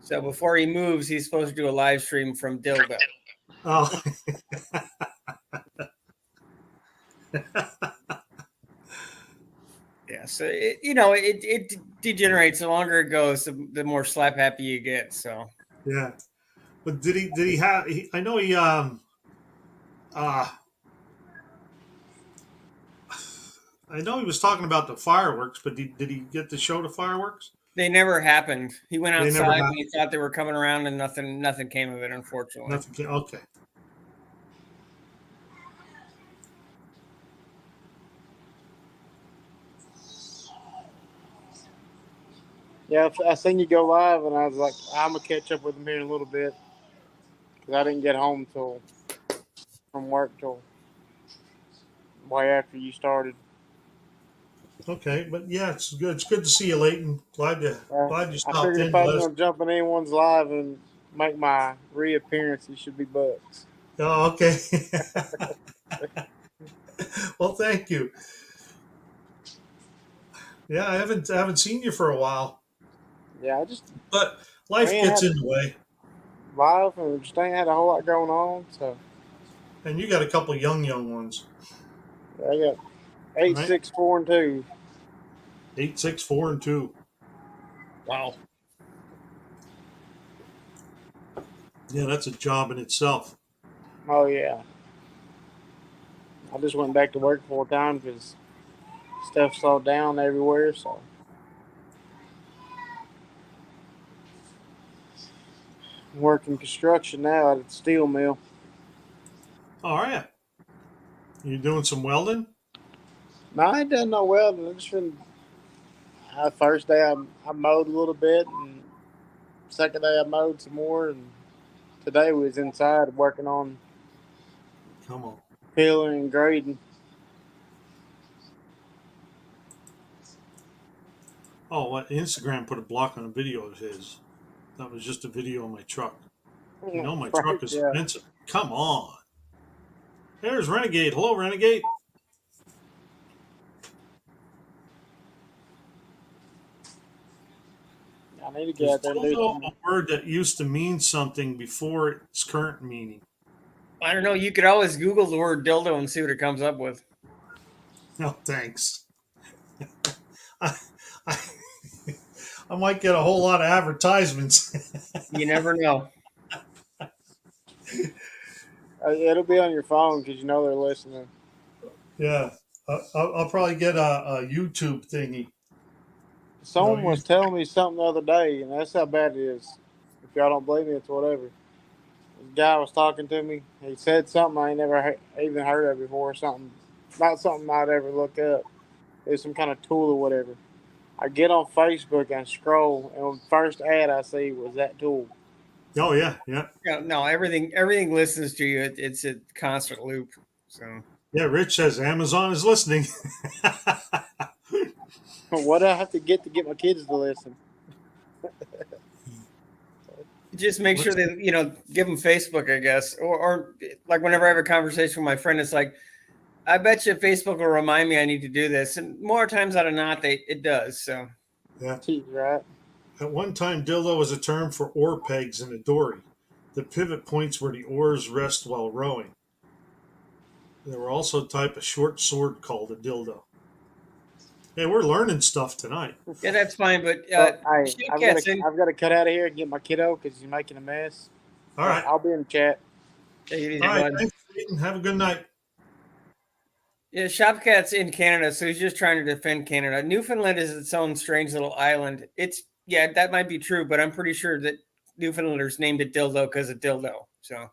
So before he moves, he's supposed to do a live stream from Dildo. oh, Yeah, so it degenerates. The longer it goes, the more slap happy you get. So yeah. But did he have? I know he uh I know he was talking about the fireworks, but did he get to show the fireworks? they never happened. He went They never outside and happened. he thought they were coming around, and nothing came of it, unfortunately. Nothing. Okay. Yeah, I seen you go live, and I was like, I'm gonna catch up with him here in a little bit because I didn't get home till from work till way after you started. Okay, but yeah, it's good. It's good to see you, Leighton. Glad you I stopped figured if in. I was gonna jump in anyone's live and make my reappearance, it should be Bucks. Oh, okay. Well, thank you. Yeah, I haven't seen you for a while, Yeah, but we life ain't gets had in the way, live and just ain't had a whole lot going on. So and you got a couple young ones, I got eight, right? 6, 4, and 2. 8, 6, 4, and 2. Wow. Yeah, that's a job in itself. Oh yeah, I just went back to work full time because stuff slowed down everywhere. So I'm working construction now at a steel mill. All right, you doing some welding? No, I ain't done no welding. I just been first day I mowed a little bit, and second day I mowed some more, and today we was inside working on Come on. peeling and grading. Oh, what? Instagram put a block on a video of his. That was just a video of my truck. You know my Right? truck is Yeah. expensive. Come on. There's Renegade. Hello, Renegade. I need to get Is out there and do dildo some. a word that used to mean something before its current meaning? I don't know. You could always Google the word dildo and see what it comes up with. No, thanks. I, I, I might get a whole lot of advertisements. You never know. It'll be on your phone because you know they're listening. Yeah, I'll probably get a YouTube thingy. No, Someone was telling me something the other day, and that's how bad it is. If y'all don't believe me, it's whatever. This guy was talking to me. He said something I ain't never even heard of before. Something, not something I'd ever look up. It was some kind of tool or whatever. I get on Facebook and scroll, and the first ad I see was that tool. Oh yeah, yeah, Yeah, no, everything listens to you. It's a constant loop. So yeah. Rich says Amazon is listening. What do I have to get my kids to listen? just make sure that give them Facebook, I guess, or like whenever I have a conversation with my friend, it's like, I bet you Facebook will remind me I need to do this, and more times out of not, it does. So Yeah. Right? At one time, dildo was a term for oar pegs in a dory, the pivot points where the oars rest while rowing. There were also a type of short sword called a dildo. Hey, we're learning stuff tonight. yeah, that's fine. But Well, hey, Showcats in. I've got to cut out of here and get my kiddo because he's making a mess. All right. I'll be in the chat. Take it All easy, right. bud. Thanks, Peyton. Have a good night. Yeah, Shopcat's in Canada, so he's just trying to defend Canada. Newfoundland is its own strange little island. That might be true, but I'm pretty sure that Newfoundlanders named it dildo because of dildo. So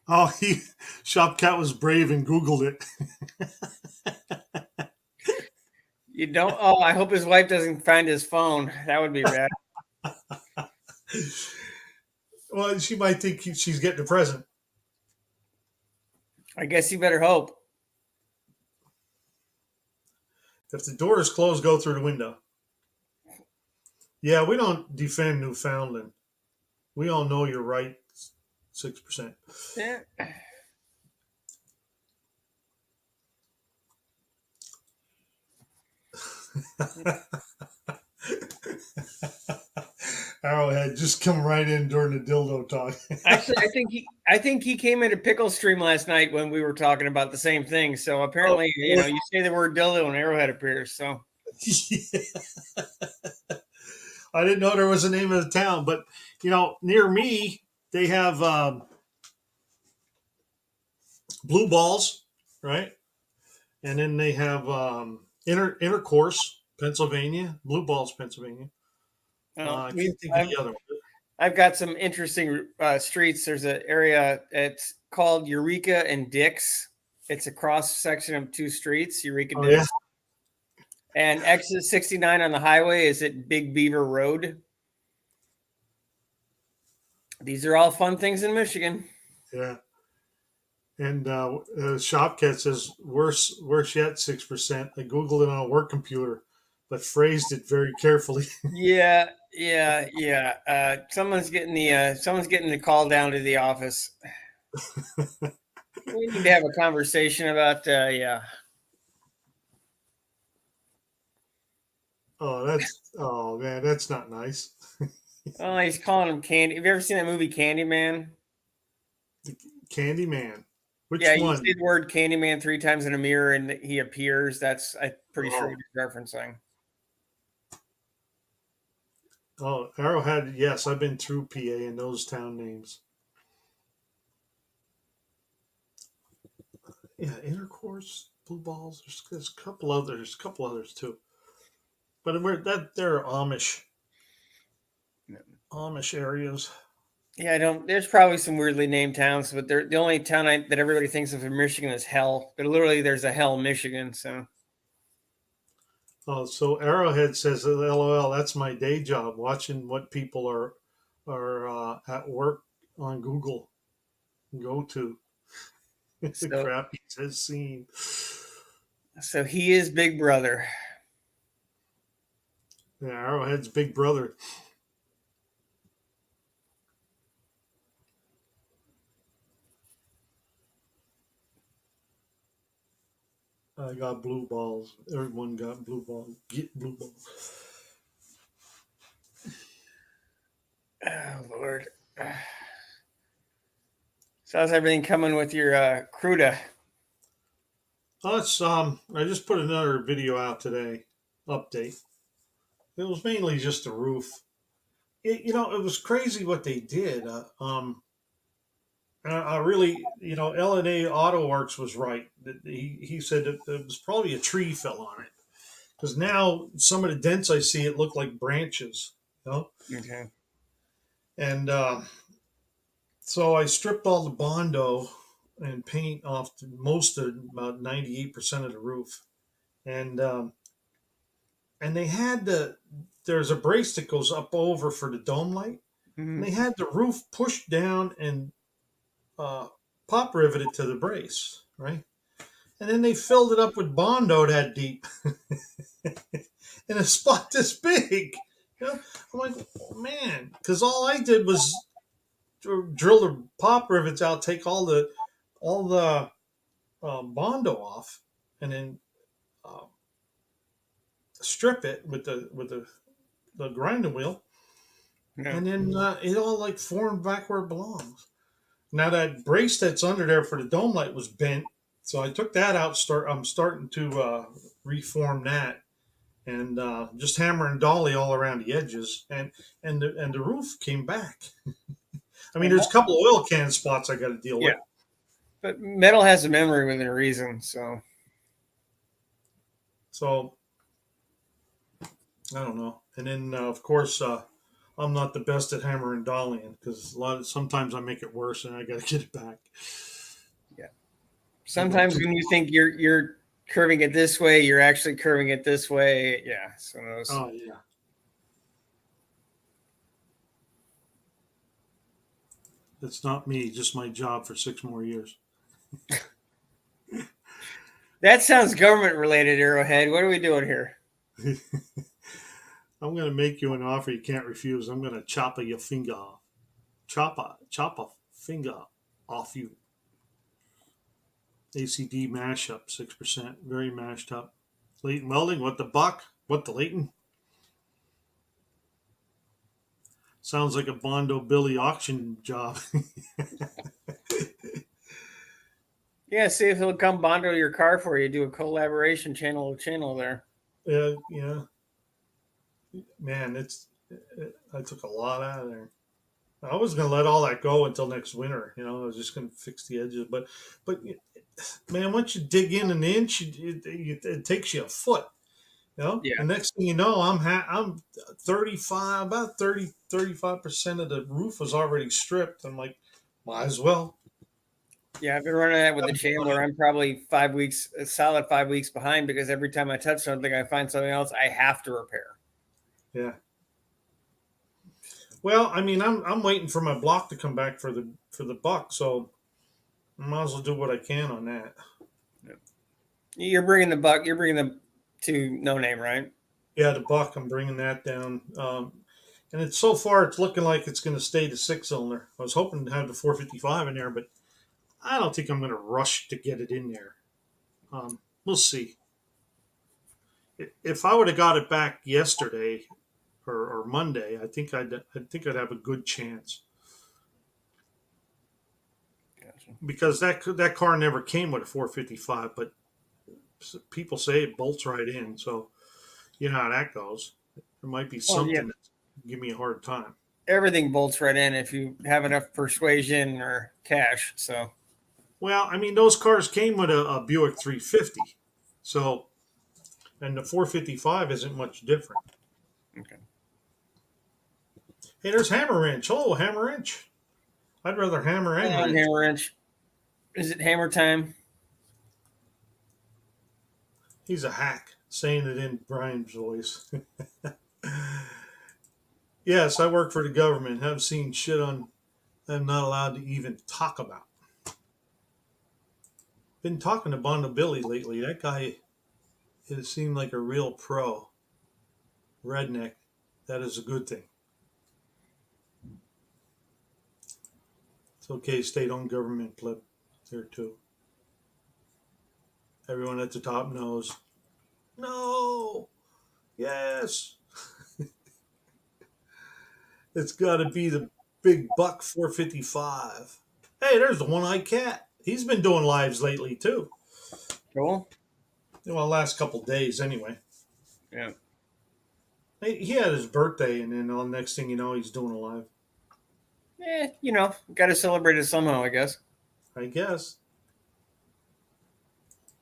Oh, he Shopcat was brave and Googled it. You don't. Oh, I hope his wife doesn't find his phone. That would be rad. Well, she might think she's getting a present. I guess you better hope. If the door is closed, go through the window. Yeah, we don't defend Newfoundland. We all know you're right. 6%. Yeah. Arrowhead just come right in during the dildo talk. Actually, I think he came into Pickle Stream last night when we were talking about the same thing. So apparently, you know, you say the word dildo and Arrowhead appears. So Yeah. I didn't know there was a name of the town, but near me they have blue balls, right? And then they have intercourse, Pennsylvania, blue balls, Pennsylvania. I can't think of the other one. I've got some interesting streets. There's an area, it's called Eureka and Dix. It's a cross section of two streets, Eureka Dix. Yeah. And exit 69 on the highway is at Big Beaver Road. These are all fun things in Michigan. Yeah. And Shopcat says worse yet, 6%. I googled it on a work computer, but phrased it very carefully. Yeah. Someone's getting the call down to the office. We need to have a conversation about Oh man, that's not nice. Oh, he's calling him Candy. Have you ever seen that movie Candyman? Candyman. Which Yeah, you one? say the word Candyman 3 times in a mirror and he appears. That's I'm pretty sure what he's referencing. Oh, Arrowhead. Yes, I've been through PA and those town names. Yeah, intercourse, blue balls. There's a couple others too. But they're Amish areas. Yeah, I don't. There's probably some weirdly named towns, but they're the only town that everybody thinks of in Michigan is Hell. But literally, there's a Hell, Michigan. So Oh, so Arrowhead says, "LOL, that's my day job, watching what people are at work on Google. Go to the so crap he has seen." so he is Big Brother. Yeah, Arrowhead's big brother. I got blue balls. Everyone got blue balls. Get blue balls. Oh Lord. So how's everything coming with your cruda? Oh, it's I just put another video out today. Update. It was mainly just the roof. It was crazy what they did. I really, L&A Auto Works was right. He said it was probably a tree fell on it because now some of the dents I see it look like branches. Okay. And so I stripped all the Bondo and paint off most of about 98% of the roof, and they had there's a brace that goes up over for the dome light, Mm-hmm. and they had the roof pushed down and pop riveted to the brace, right? And then they filled it up with Bondo that deep in a spot this big. I'm like, oh, man, because all I did was drill the pop rivets out, take all the Bondo off, and then uh, strip it with the grinding wheel, Yeah. and then it all like formed back where it belongs. Now that brace that's under there for the dome light was bent, so I took that out. I'm starting to reform that, and just hammer and dolly all around the edges, and the roof came back. I mean, there's a couple of oil can spots I got to deal with. But metal has a memory within a reason, so I don't know. And then of course I'm not the best at hammer and dollying because sometimes I make it worse and I got to get it back. Yeah. I go Sometimes too. when you think you're curving it this way, you're actually curving it this way. Yeah. So those. Oh yeah. It's not me, just my job for 6 more years. That sounds government related, Arrowhead. What are we doing here? I'm going to make you an offer you can't refuse. I'm going to chop your finger off. Chop a finger off you. ACD mashup, 6%. Very mashed up. Leighton Welding, what the buck? What the Leighton? Sounds like a Bondo Billy auction job. Yeah, see if he'll come bondo your car for you. Do a collaboration channel to channel there. Yeah, yeah. Man, I took a lot out of there. I was going to let all that go until next winter. I was just going to fix the edges. But man, once you dig in an inch, it takes you a foot. Yeah. The next thing you know, I'm 35, about 35% of the roof was already stripped. I'm like, might as well. Yeah, I've been running that with the Chandler. I'm probably 5 weeks, a solid 5 weeks behind because every time I touch something, I find something else I have to repair. Yeah. Well, I mean, I'm waiting for my block to come back for the buck, so I might as well do what I can on that. You're bringing the buck. You're bringing them to No Name, right? Yeah, the buck, I'm bringing that down. And it's so far, it's looking like it's going to stay the 6-cylinder. I was hoping to have the 455 in there, but I don't think I'm going to rush to get it in there. We'll see. If I would have got it back yesterday or Monday, I think I'd have a good chance. Gotcha. Because that car never came with a 455, but people say it bolts right in. So you know how that goes. There might be Oh yeah, something that give me a hard time. everything bolts right in if you have enough persuasion or cash. So Well, I mean, those cars came with a Buick 350, so and the 455 isn't much different. okay. Hey, there's Hammer Wrench. Hello, Hammer Wrench. I'd rather hammer and And wrench. hammer wrench. Is it hammer time? He's a hack, saying it in Brian's voice. Yes, I work for the government. Have seen shit I'm not allowed to even talk about. Been talking to Bondo Billy lately. That guy it seemed like a real pro. Redneck. That is a good thing. It's okay, state-owned government pleb there too. Everyone at the top knows. No. Yes. It's got to be the big buck 455. Hey, there's the one-eyed cat. He's been doing lives lately too. Cool. Well, last couple days anyway. Yeah. He had his birthday, and then the next thing you know, he's doing a live. Got to celebrate it somehow, I guess. I guess.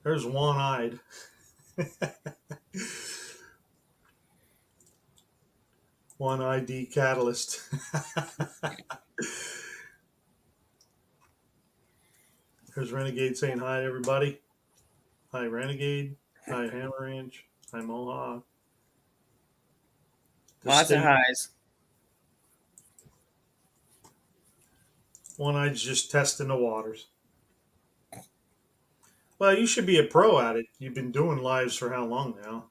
There's one-eyed. One ID catalyst. There's Renegade saying hi to everybody. Hi, Renegade. Hi, Hammer Ranch. Hi, Mohawk. Lots of highs. One Eye's just testing the waters. Well, you should be a pro at it. You've been doing lives for how long now?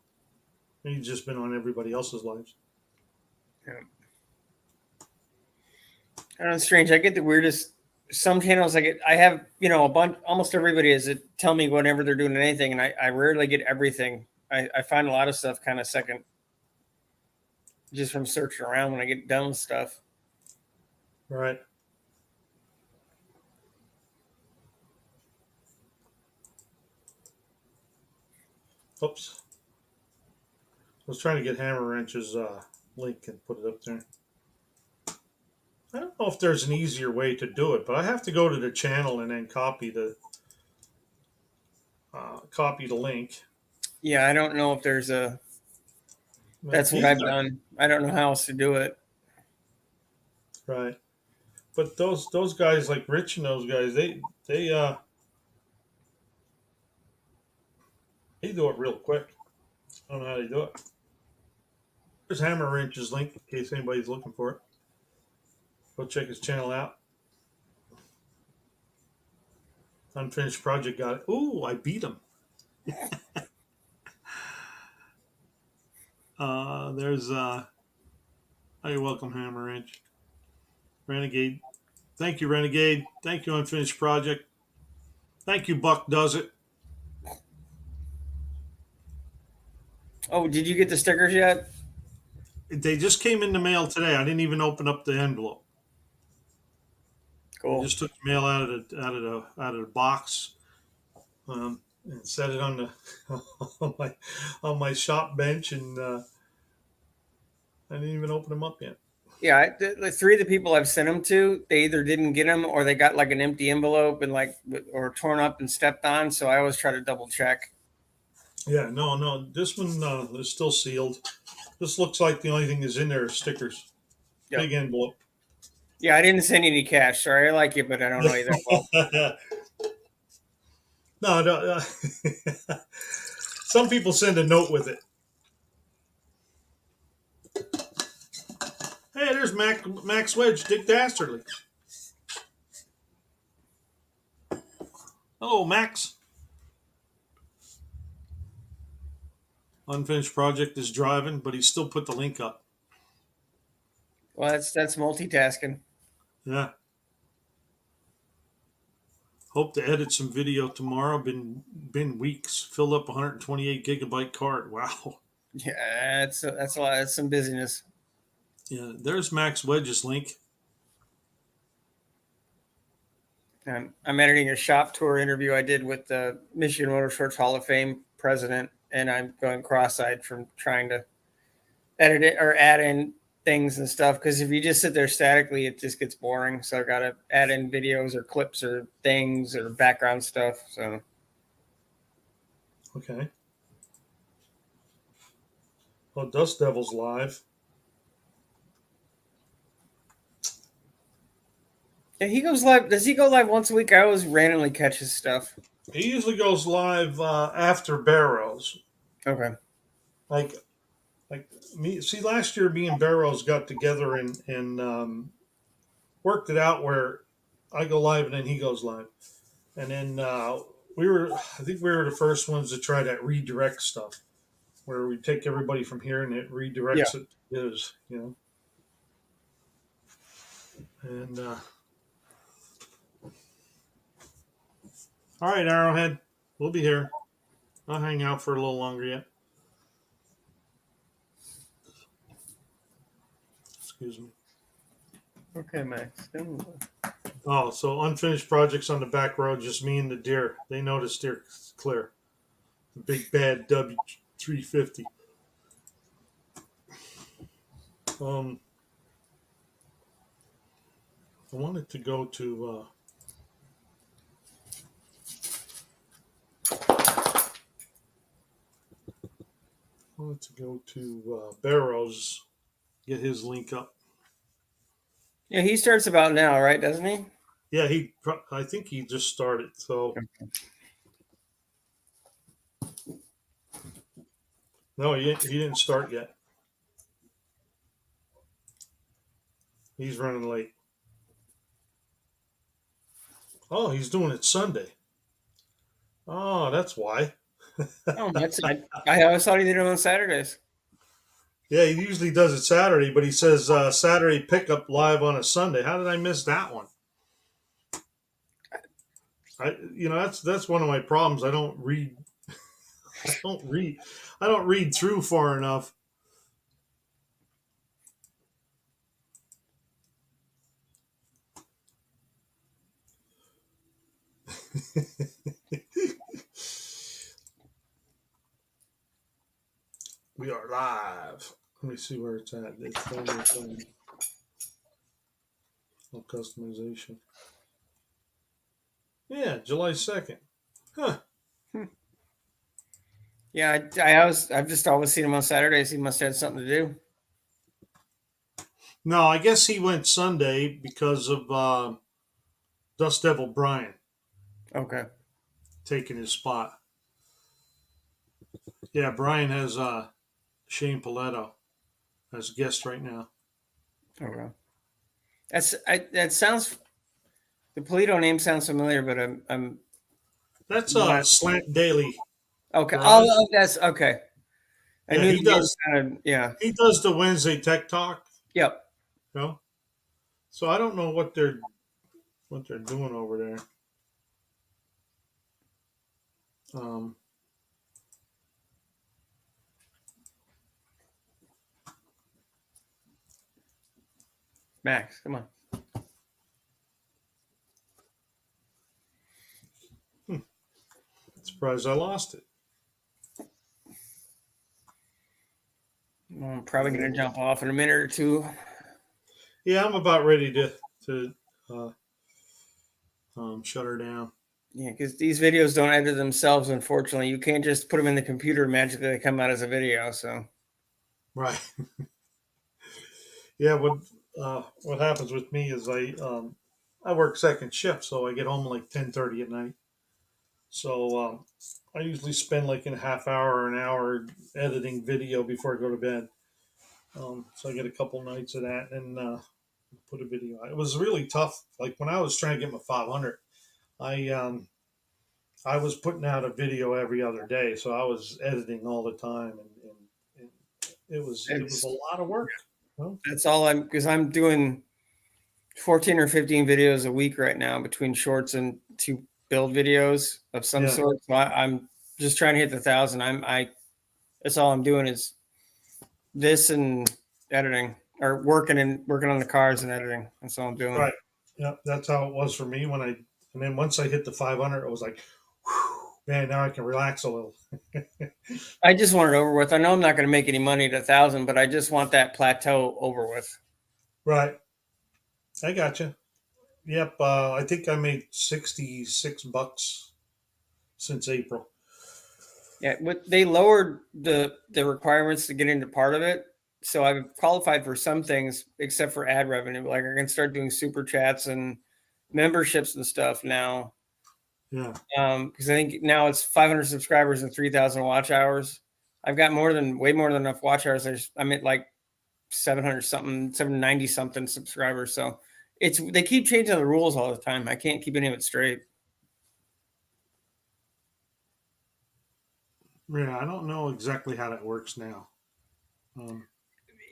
You've just been on everybody else's lives. Yeah. I don't know, it's strange. I get the weirdest. Some channels I have, a bunch, almost everybody is it tell me whenever they're doing anything, and I rarely get everything. I find a lot of stuff kind of second, just from searching around when I get done with stuff. Right. Oops. I was trying to get Hammer Wrench's link and put it up there. I don't know if there's an easier way to do it, but I have to go to the channel and then copy the link. Yeah, I don't know if there's a. That's what I've done. I don't know how else to do it. Right. But those guys like Rich and those guys, they do it real quick. I don't know how they do it. There's Hammer Wrench's link in case anybody's looking for it. Go check his channel out. Unfinished project got it. Ooh, I beat him. There's oh, you're welcome, Hammer Wrench. Renegade. Thank you, Renegade. Thank you, Unfinished Project. Thank you, Buck Does It. Oh, did you get the stickers yet? They just came in the mail today. I didn't even open up the envelope. Cool. I just took the mail out of the box, and set it on the on my shop bench, and I didn't even open them up yet. Yeah, the three of the people I've sent them to, they either didn't get them or they got like an empty envelope and like or torn up and stepped on. So I always try to double check. Yeah, no, this one is still sealed. This looks like the only thing that's in there is stickers. Yep. Big envelope. Yeah, I didn't send any cash. Sorry, I like you, but I don't know you that well. No. Some people send a note with it. Hey, there's Max Wedge, Dick Dastardly. Hello, Max. Unfinished Project is driving, but he still put the link up. Well, that's multitasking. Yeah. Hope to edit some video tomorrow. Been weeks. Filled up 128 gigabyte card. Wow. Yeah, that's a lot. That's some busyness. Yeah, there's Max Wedge's link. I'm editing a shop tour interview I did with the Michigan Motorsports Hall of Fame president, and I'm going cross-eyed from trying to edit it or add in things and stuff. Because if you just sit there statically, it just gets boring. So I got to add in videos or clips or things or background stuff. So Okay. Oh, Dust Devil's live. yeah, he goes live. Does he go live once a week? I always randomly catch his stuff. He usually goes live after Barrows. Okay. Like me. See, last year me and Barrows got together and worked it out where I go live and then he goes live, and then I think we were the first ones to try that redirect stuff, where we take everybody from here and it redirects it to his, and all right, Arrowhead, we'll be here. I'll hang out for a little longer yet. Excuse me. Okay, Max. Oh, so unfinished projects on the back road, just me and the deer. They know the steer clear. The big bad W350. I wanted to go to Barrows, get his link up. Yeah, he starts about now, right? Doesn't he? Yeah, I think he just started. So no, he didn't start yet. He's running late. Oh, he's doing it Sunday. Oh, that's why. Oh, I always thought he did it on Saturdays. Yeah, he usually does it Saturday, but he says Saturday pickup live on a Sunday. How did I miss that one? That's one of my problems. I don't read. I don't read through far enough. We are live. Let me see where it's at. It's no customization. Yeah, July 2nd. Huh. Yeah, I've just always seen him on Saturdays. He must have had something to do. No, I guess he went Sunday because of Dust Devil Brian Okay. taking his spot. Yeah, Brian has Shane Paletto as a guest right now. Okay. That sounds. The Polito name sounds familiar, but I'm That's not. Slant Daily Okay. Garage. That's okay. I Yeah, knew the name sounded. Yeah. he does the Wednesday Tech Talk. Yep. You know? So I don't know what they're doing over there. Um, Max, come on. surprised I lost it. Well, I'm probably gonna jump off in a minute or two. Yeah, I'm about ready to uh, shut her down. Yeah, because these videos don't edit themselves. Unfortunately, you can't just put them in the computer and magically they come out as a video. So Right. Yeah. What happens with me is I work second shift, so I get home like 10:30 at night. So I usually spend like a half hour or an hour editing video before I go to bed. So I get a couple nights of that and put a video out. It was really tough. Like when I was trying to get my 500, I I was putting out a video every other day, so I was editing all the time, and it was a it's lot of work. Well, that's all because I'm doing 14 or 15 videos a week right now between shorts and two build videos of some yeah, sort. So I'm just trying to hit the 1,000. I that's all I'm doing is this and editing or working on the cars and editing. That's all I'm doing. right. Yeah, that's how it was for me and then once I hit the 500, it was like, whew, man, now I can relax a little. I just want it over with. I know I'm not going to make any money at 1,000, but I just want that plateau over with. Right, I got you. Yep, I think I made $66 since April. Yeah, but they lowered the requirements to get into part of it. So I've qualified for some things except for ad revenue. Like I can start doing super chats and memberships and stuff now. Yeah, Because I think now it's 500 subscribers and 3,000 watch hours. I've got way more than enough watch hours. I'm at like 700 something, 790 something subscribers. So they keep changing the rules all the time. I can't keep any of it straight. yeah. I don't know exactly how that works now. Um,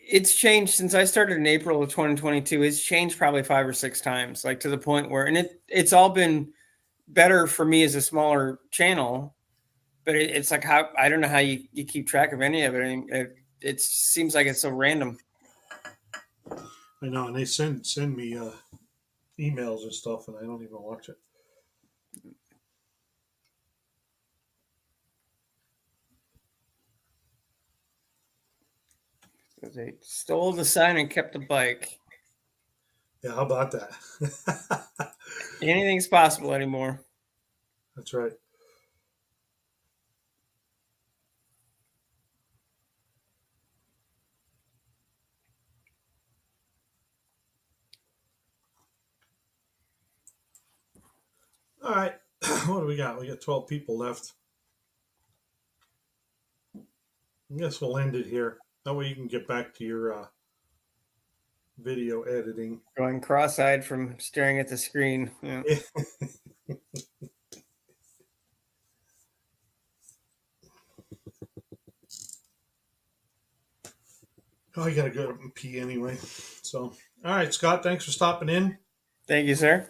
It's changed since I started in April of 2022. It's changed probably 5 or 6 times, like to the point where, and it's all been better for me as a smaller channel, but it's like how I don't know how you keep track of any of it. I mean, it seems like it's so random. I know, and they send me emails and stuff, and I don't even watch it. They stole the sign and kept the bike. Yeah, how about that? Anything's possible anymore. That's right. All right. What do we got? We got 12 people left. I guess we'll end it here. That way you can get back to your video editing. Going cross-eyed from staring at the screen. Yeah. Oh, I got to go and pee anyway. So, all right, Scott, thanks for stopping in. Thank you, sir.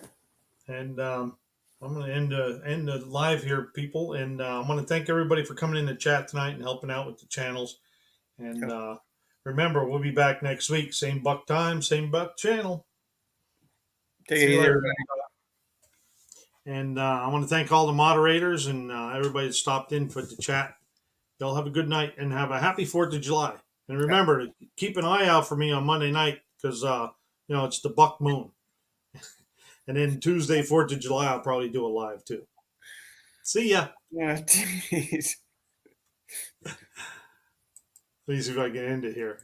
And I'm going to end the live here, people. And I want to thank everybody for coming in the chat tonight and helping out with the channels. And remember, we'll be back next week. Same buck time, same buck channel. Take See it you easy, later. everybody. And I want to thank all the moderators and everybody that stopped in for the chat. Y'all have a good night and have a happy 4th of July. And remember to keep an eye out for me on Monday night because, it's the buck moon. And then Tuesday, 4th of July, I'll probably do a live too. See ya. Yeah, geez. Let me see if I can end it here.